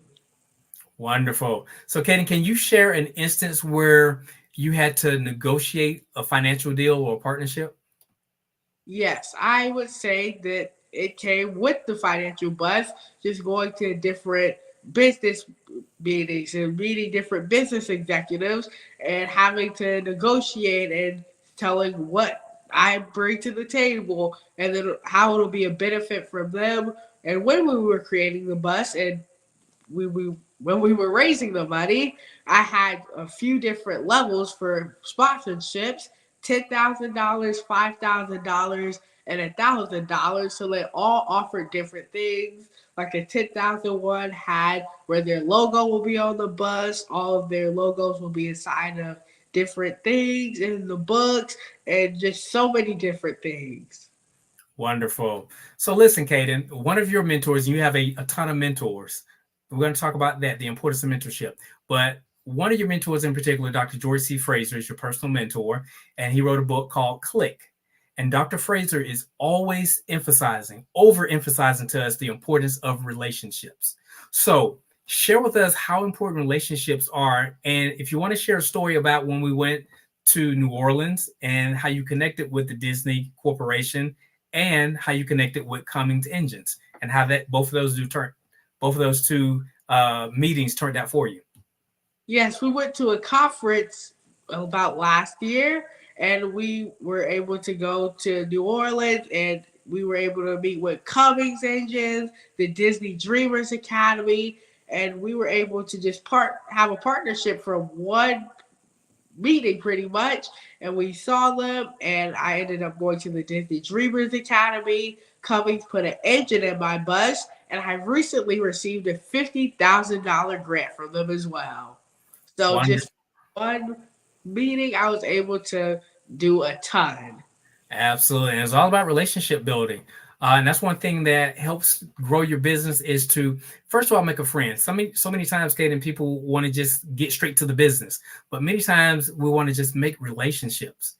Wonderful. So Kaden, can you share an instance where you had to negotiate a financial deal or a partnership? Yes, I would say that it came with the financial bus, just going to different business meetings and meeting different business executives and having to negotiate and telling what I bring to the table and then how it'll be a benefit for them. And when we were creating the bus and we when we were raising the money, I had a few different levels for sponsorships: $10,000, $5,000, and $1,000. So they all offered different things. Like the 10,000 one had where their logo will be on the bus. All of their logos will be inside of different things in the books, and just so many different things. Wonderful. So listen, Kaden, one of your mentors, you have a ton of mentors. We're going to talk about that, the importance of mentorship. But one of your mentors in particular, Dr. George C. Fraser, is your personal mentor, and he wrote a book called Click. And Dr. Fraser is always overemphasizing to us the importance of relationships. So share with us how important relationships are. And if you want to share a story about when we went to New Orleans and how you connected with the Disney Corporation and how you connected with Cummins Engines and how that both of those two meetings turned out for you. Yes, we went to a conference about last year, and we were able to go to New Orleans, and we were able to meet with Cummins Engines, the Disney Dreamers Academy, and we were able to just have a partnership from one meeting pretty much. And we saw them, and I ended up going to the Disney Dreamers Academy. Cummins put an engine in my bus, and I recently received a $50,000 grant from them as well. So Wonderful. just one meeting, I was able to do a ton. Absolutely. And it's all about relationship building. And that's one thing that helps grow your business is to, first of all, make a friend. So many times, Kaden, people want to just get straight to the business. But many times we want to just make relationships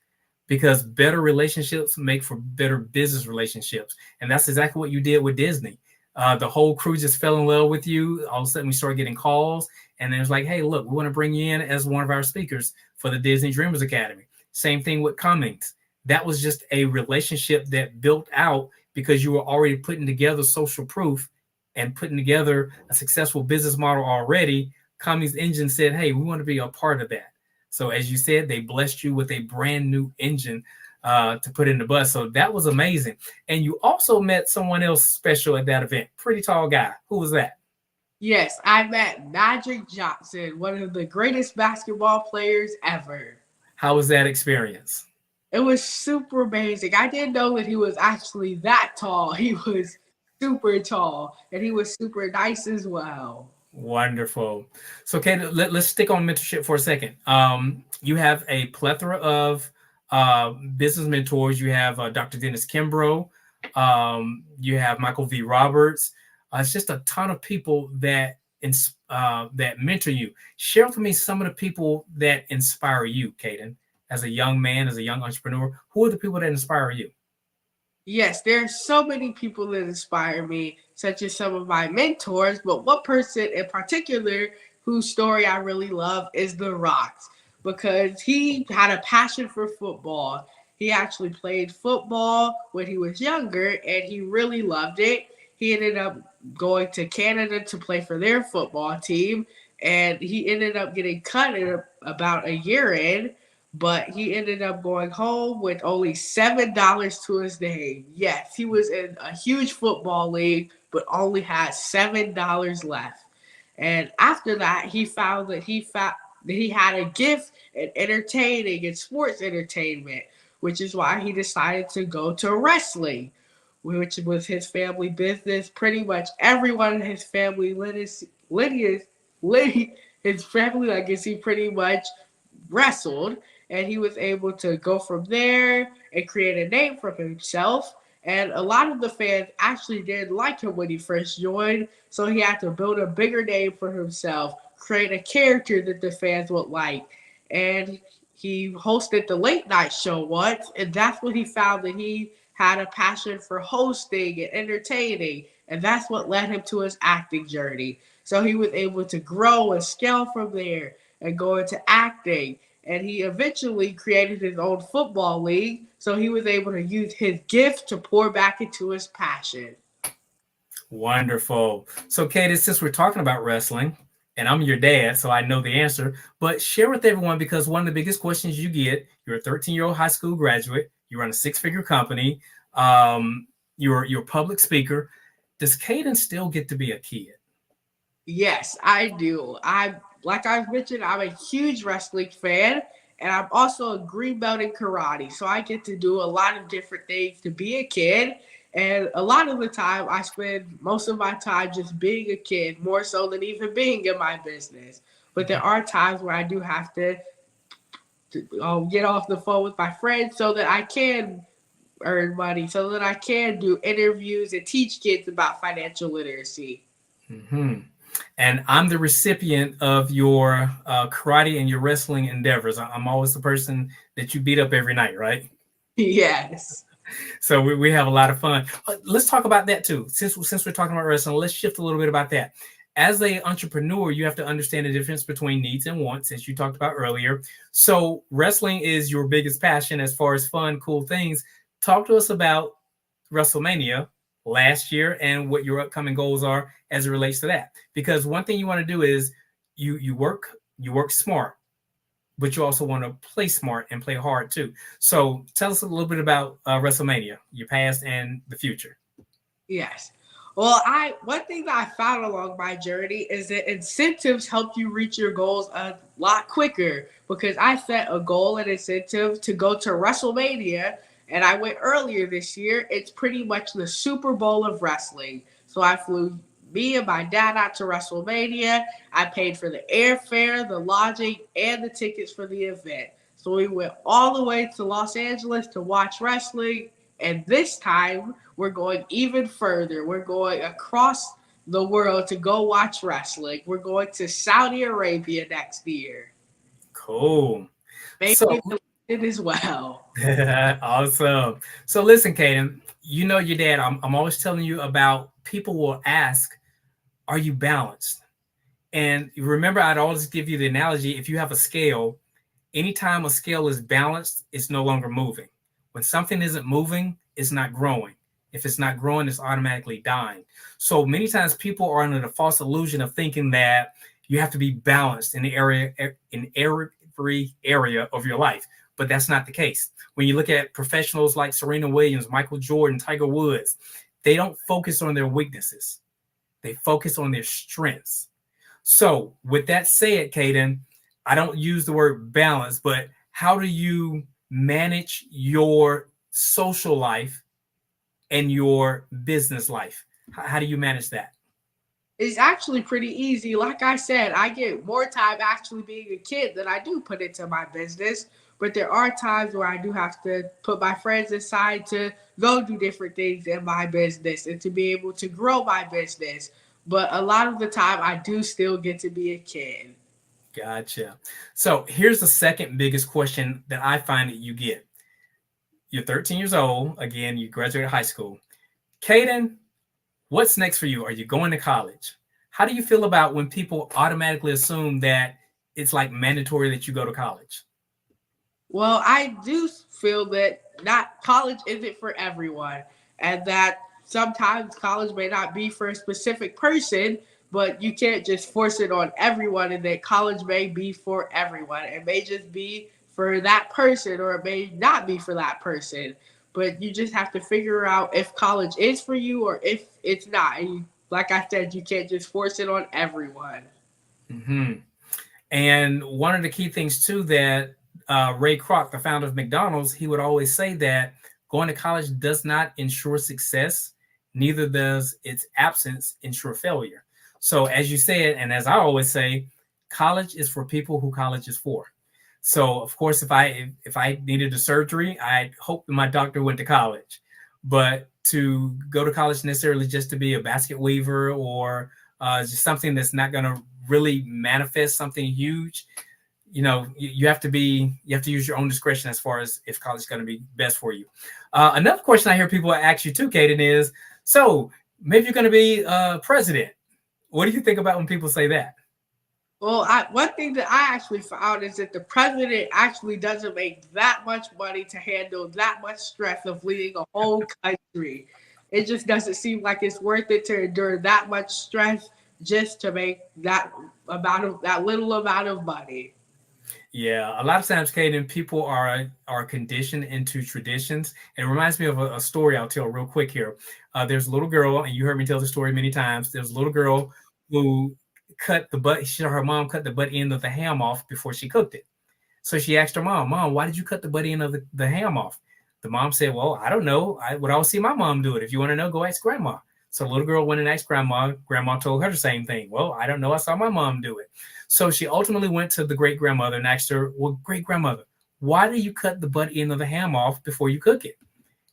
because better relationships make for better business relationships. And that's exactly what you did with Disney. The whole crew just fell in love with you. All of a sudden we started getting calls. And then it's like, hey, look, we want to bring you in as one of our speakers for the Disney Dreamers Academy. Same thing with Cummins. That was just a relationship that built out because you were already putting together social proof and putting together a successful business model already. Cummins Engine said, hey, we want to be a part of that. So as you said, they blessed you with a brand new engine to put in the bus. So that was amazing. And you also met someone else special at that event. Pretty tall guy. Who was that? Yes, I met Magic Johnson, one of the greatest basketball players ever. How was that experience? It was super amazing. I didn't know that he was actually that tall. He was super tall, and he was super nice as well. Wonderful. So, okay, let's stick on mentorship for a second. You have a plethora of business mentors. You have Dr. Dennis Kimbrough. You have Michael V. Roberts. It's just a ton of people that that mentor you. Share with me some of the people that inspire you, Kaden, as a young man, as a young entrepreneur. Who are the people that inspire you? Yes, there are so many people that inspire me, such as some of my mentors, but one person in particular whose story I really love is The Rock's, because he had a passion for football. He actually played football when he was younger, and he really loved it. He ended up going to Canada to play for their football team, and he ended up getting cut in about a year in. But he ended up going home with only $7 to his name. Yes, he was in a huge football league, but only had $7 left. And after that, he found that he had a gift in entertaining and sports entertainment, which is why he decided to go to wrestling, which was his family business. Pretty much everyone in his family his family legacy pretty much wrestled, and he was able to go from there and create a name for himself. And a lot of the fans actually didn't like him when he first joined, so he had to build a bigger name for himself, create a character that the fans would like. And he hosted the late night show once, and that's when he found that he had a passion for hosting and entertaining, and that's what led him to his acting journey. So he was able to grow and scale from there and go into acting. and he eventually created his own football league. So he was able to use his gift to pour back into his passion. Wonderful. So, Katie, since we're talking about wrestling, and I'm your dad, so I know the answer, but share with everyone, because one of the biggest questions you get, you're a 13-year-old high school graduate, you run a 6-figure company, you're a public speaker. Does Caden still get to be a kid? Yes, I do. Like I've mentioned, I'm a huge wrestling fan, and I'm also a green belt in karate. So I get to do a lot of different things to be a kid. And a lot of the time, I spend most of my time just being a kid, more so than even being in my business. But there are times where I do have to get off the phone with my friends so that I can earn money, so that I can do interviews and teach kids about financial literacy. Mm-hmm. And I'm the recipient of your karate and your wrestling endeavors. I'm always the person that you beat up every night, right? Yes. So we have a lot of fun. Let's talk about that too. Since we're talking about wrestling, let's shift a little bit about that. As an entrepreneur, you have to understand the difference between needs and wants, as you talked about earlier. So wrestling is your biggest passion as far as fun, cool things. Talk to us about WrestleMania last year and what your upcoming goals are as it relates to that. Because one thing you want to do is you work smart, but you also want to play smart and play hard too. So tell us a little bit about WrestleMania, your past and the future. Yes. Well, one thing that I found along my journey is that incentives help you reach your goals a lot quicker, because I set a goal and incentive to go to WrestleMania, and I went earlier this year. It's pretty much the Super Bowl of wrestling. So I flew me and my dad out to WrestleMania. I paid for the airfare, the lodging, and the tickets for the event. So we went all the way to Los Angeles to watch wrestling. And this time, we're going even further. We're going across the world to go watch wrestling. We're going to Saudi Arabia next year. Cool. Maybe So it as well. awesome. So listen, Caden, you know your dad. I'm always telling you about, people will ask, are you balanced? And remember, I'd always give you the analogy, if you have a scale, anytime a scale is balanced, it's no longer moving. When something isn't moving, it's not growing. If it's not growing, it's automatically dying. So many times people are under the false illusion of thinking that you have to be balanced in every area of your life. But that's not the case. When you look at professionals like Serena Williams, Michael Jordan, Tiger Woods, they don't focus on their weaknesses. They focus on their strengths. So with that said, Caden, I don't use the word balance, but how do you manage your social life and your business life? How do you manage that? It's actually pretty easy. Like I said, I get more time actually being a kid than I do put into my business. But there are times where I do have to put my friends aside to go do different things in my business and to be able to grow my business. But a lot of the time, I do still get to be a kid. Gotcha. So here's the second biggest question that I find that you get. You're 13 years old. Again, you graduated high school. Caden, what's next for you? Are you going to college? How do you feel about when people automatically assume that it's like mandatory that you go to college? Well, I do feel that not college isn't for everyone, and that sometimes college may not be for a specific person, but you can't just force it on everyone, and that college may be for everyone. It may just be for that person, or it may not be for that person. But you just have to figure out if college is for you or if it's not. And like I said, you can't just force it on everyone. Mm-hmm. And one of the key things too that Ray Kroc, the founder of McDonald's, he would always say that going to college does not ensure success, neither does its absence ensure failure. So as you said, and as I always say, college is for people who college is for. So of course, if I needed a surgery, I hope that my doctor went to college. But to go to college necessarily just to be a basket weaver or just something that's not going to really manifest something huge, you have to use your own discretion as far as if college is going to be best for you. Another question I hear people ask you too, Caden, is, so maybe you're going to be president. What do you think about when people say that? Well, one thing that I actually found is that the president actually doesn't make that much money to handle that much stress of leading a whole country. It just doesn't seem like it's worth it to endure that much stress just to make that little amount of money. Yeah, a lot of times, Caden, people are conditioned into traditions. And it reminds me of a story I'll tell real quick here. There's a little girl, and you heard me tell the story many times. There's a little girl who her mom cut the butt end of the ham off before she cooked it. So she asked her mom, "Mom, why did you cut the butt end of the ham off?" The mom said, "Well, I don't know. I would always see my mom do it. If you want to know, go ask grandma." So the little girl went and asked grandma. Grandma told her the same thing. "Well, I don't know. I saw my mom do it." So she ultimately went to the great grandmother and asked her, "Well, great grandmother, why do you cut the butt end of the ham off before you cook it?"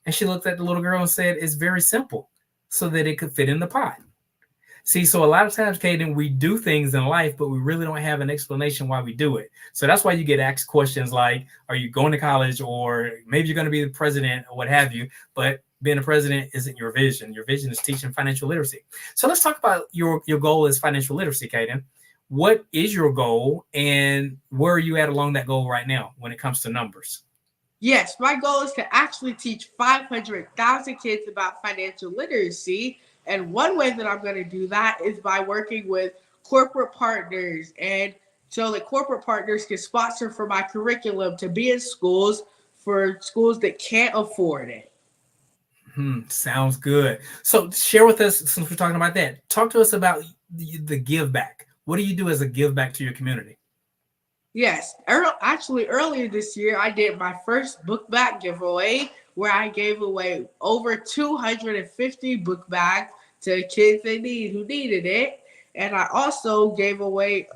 And she looked at the little girl and said, "It's very simple, so that it could fit in the pot." See, so a lot of times, Caden, we do things in life, but we really don't have an explanation why we do it. So that's why you get asked questions like, are you going to college, or maybe you're going to be the president or what have you, but being a president isn't your vision. Your vision is teaching financial literacy. So let's talk about your goal is financial literacy, Caden. What is your goal, and where are you at along that goal right now when it comes to numbers? Yes, my goal is to actually teach 500,000 kids about financial literacy. And one way that I'm going to do that is by working with corporate partners, and so that corporate partners can sponsor for my curriculum to be in schools for schools that can't afford it. Sounds good. So share with us, since we're talking about that, talk to us about the give back. What do you do as a give back to your community? Yes, actually earlier this year, I did my first book bag giveaway where I gave away over 250 book bags to kids who needed it. And I also gave away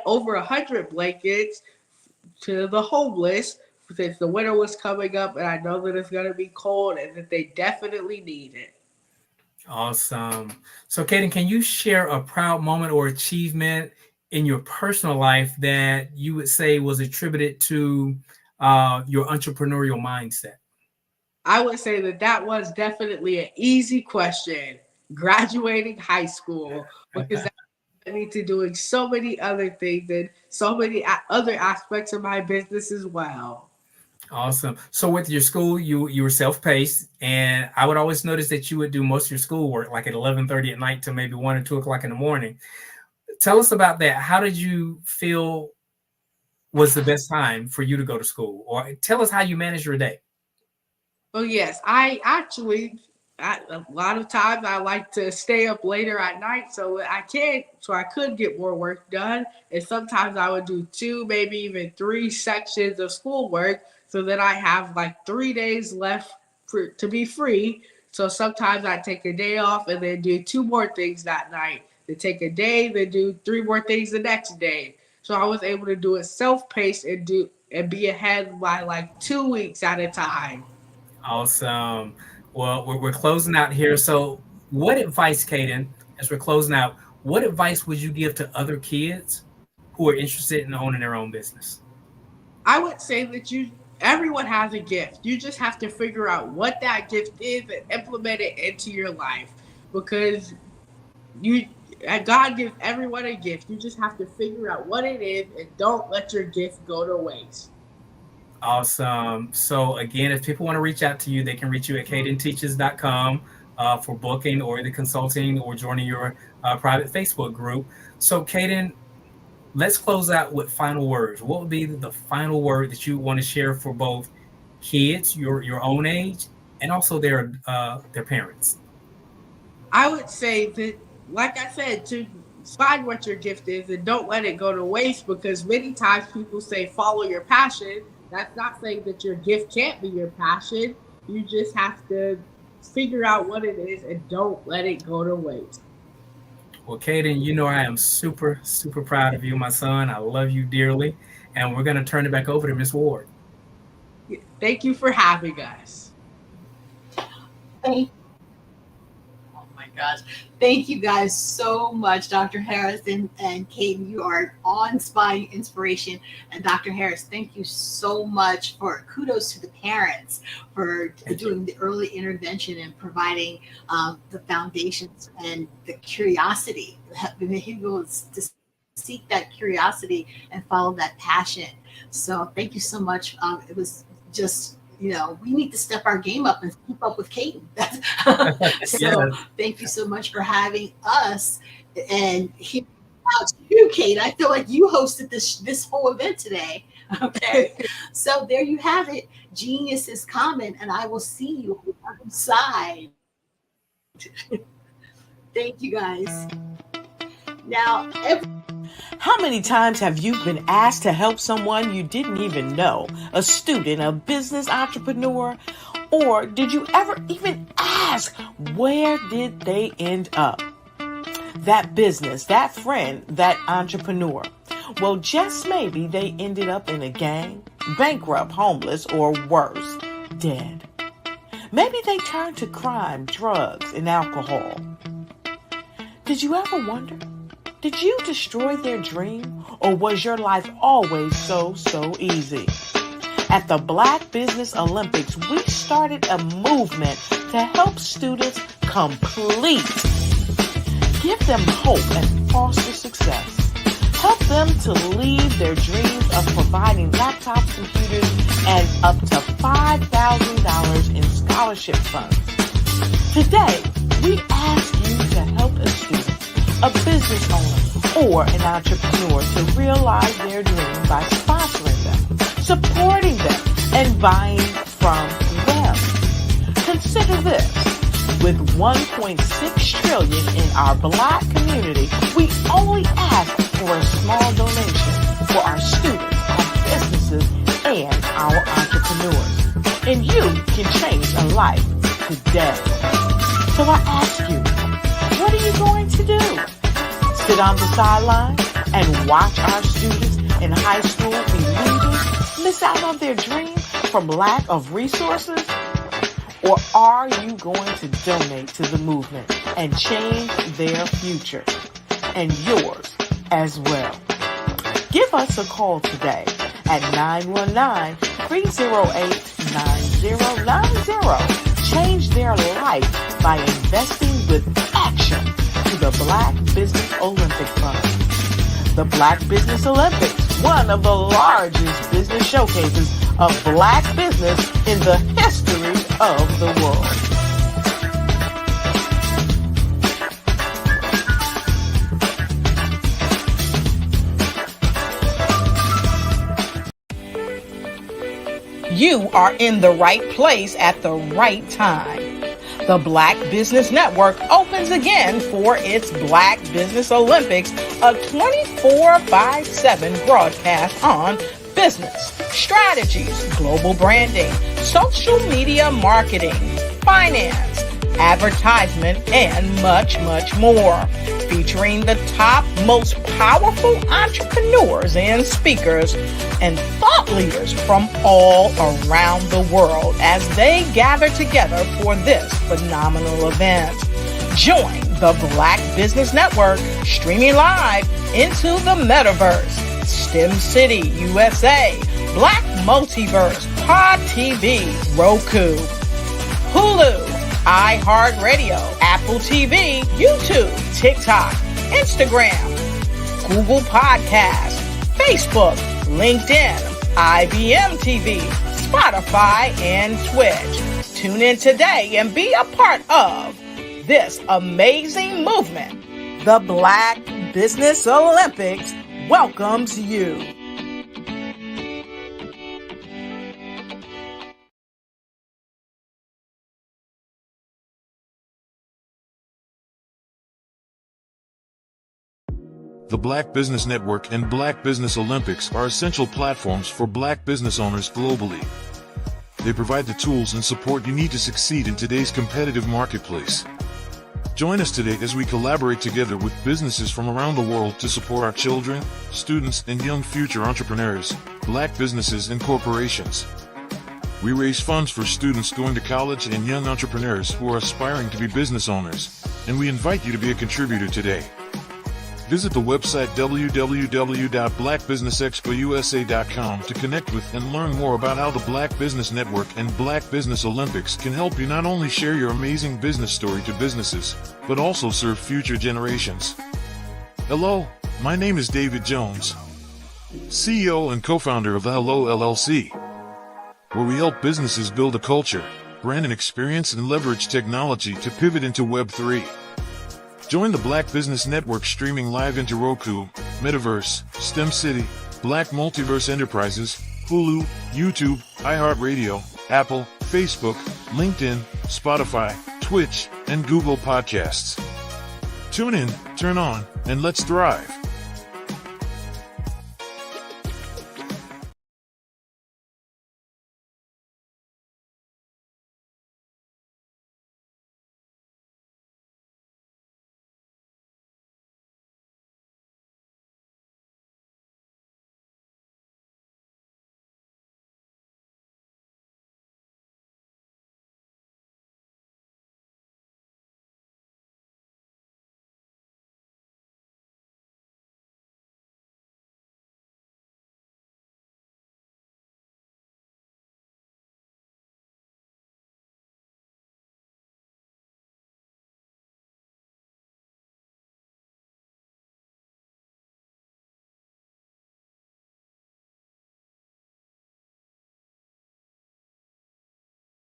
over 100 blankets to the homeless since the winter was coming up, and I know that it's going to be cold and that they definitely need it. Awesome. So, Kaden, can you share a proud moment or achievement in your personal life that you would say was attributed to your entrepreneurial mindset? I would say that was definitely an easy question. Graduating high school, because that led me to doing so many other things and so many other aspects of my business as well. Awesome. So with your school, you were self-paced, and I would always notice that you would do most of your schoolwork like at 11:30 at night to maybe 1 or 2 o'clock in the morning. Tell us about that. How did you feel was the best time for you to go to school? Or tell us how you manage your day. Oh yes, I actually a lot of times I like to stay up later at night so I could get more work done. And sometimes I would do 2, maybe even 3 sections of schoolwork so that I have like 3 days left to be free. So sometimes I take a day off and then do 2 more things that night. Then take a day, then do 3 more things the next day. So I was able to do it self-paced and be ahead by like 2 weeks at a time. Awesome. Well, we're closing out here. So what advice, Kaden, as we're closing out, what advice would you give to other kids who are interested in owning their own business? I would say that everyone has a gift. You just have to figure out what that gift is and implement it into your life, because God gives everyone a gift. You just have to figure out what it is and don't let your gift go to waste. Awesome. So again, if people want to reach out to you, they can reach you at cadenteaches.com for booking or the consulting or joining your private Facebook group. So Caden, let's close out with final words. What would be the final word that you want to share for both kids, your own age, and also their parents? I would say that, like I said, to find what your gift is and don't let it go to waste, because many times people say follow your passion. That's not saying that your gift can't be your passion. You just have to figure out what it is and don't let it go to waste. Well, Caden, you know I am super, super proud of you, my son. I love you dearly. And we're going to turn it back over to Miss Ward. Thank you for having us. Oh my gosh. Thank you guys so much, Dr. Harris and Caden. You are awe-inspiring inspiration. And Dr. Harris, thank you so much for kudos to the parents for doing the early intervention and providing the foundations and the curiosity. He was just seek that curiosity and follow that passion. So thank you so much. It was just, we need to step our game up and keep up with Caden. So thank you so much for having us and hearing about you, Kate. I feel like you hosted this whole event today. Okay. So there you have it. Genius is common, and I will see you on the other side. Thank you, guys. Now, how many times have you been asked to help someone you didn't even know? A student, a business entrepreneur? Or did you ever even ask, where did they end up? That business, that friend, that entrepreneur. Well, just maybe they ended up in a gang, bankrupt, homeless, or worse, dead. Maybe they turned to crime, drugs, and alcohol. Did you ever wonder? Did you destroy their dream, or was your life always so easy? At the Black Business Olympics, we started a movement to help students complete. Give them hope and foster success. Help them to leave their dreams of providing laptops, computers, and up to $5,000 in scholarship funds. Today, we ask you to help a student, a business owner, or an entrepreneur to realize their dream by sponsoring them, supporting them, and buying from them. Consider this. With $1.6 trillion in our Black community, we only ask for a small donation for our students, our businesses, and our entrepreneurs. And you can change a life today. So I ask you, what are you going to do? Sit on the sideline and watch our students in high school be leaving, miss out on their dream from lack of resources? Or are you going to donate to the movement and change their future and yours as well? Give us a call today at 919-308-9090. Change their life by investing with action to the Black Business Olympic Fund. The Black Business Olympics, one of the largest business showcases of Black business in the history of the world. You are in the right place at the right time. The Black Business Network opens again for its Black Business Olympics, a 24/7 broadcast on business, strategies, global branding, social media marketing, finance, advertisement, and much more. Featuring the top, most powerful entrepreneurs and speakers and thought leaders from all around the world as they gather together for this phenomenal event. Join the Black Business Network streaming live into the metaverse, STEM City, USA, Black Multiverse, Pod TV, Roku, Hulu, iHeartRadio, Apple TV, YouTube, TikTok, Instagram, Google Podcasts, Facebook, LinkedIn, IBM TV, Spotify, and Twitch. Tune in today and be a part of this amazing movement. The Black Business Olympics welcomes you. The Black Business Network and Black Business Olympics are essential platforms for Black business owners globally. They provide the tools and support you need to succeed in today's competitive marketplace. Join us today as we collaborate together with businesses from around the world to support our children, students, and young future entrepreneurs, Black businesses and corporations. We raise funds for students going to college and young entrepreneurs who are aspiring to be business owners, and we invite you to be a contributor today. Visit the website www.blackbusinessexpousa.com to connect with and learn more about how the Black Business Network and Black Business Olympics can help you not only share your amazing business story to businesses, but also serve future generations. Hello, My name is David Jones, CEO and co-founder of the Hello LLC, where we help businesses build a culture, brand and experience, and leverage technology to pivot into Web3. Join the Black Business Network streaming live into Roku, Metaverse, STEM City, Black Multiverse Enterprises, Hulu, YouTube, iHeartRadio, Apple, Facebook, LinkedIn, Spotify, Twitch, and Google Podcasts. Tune in, turn on, and let's thrive.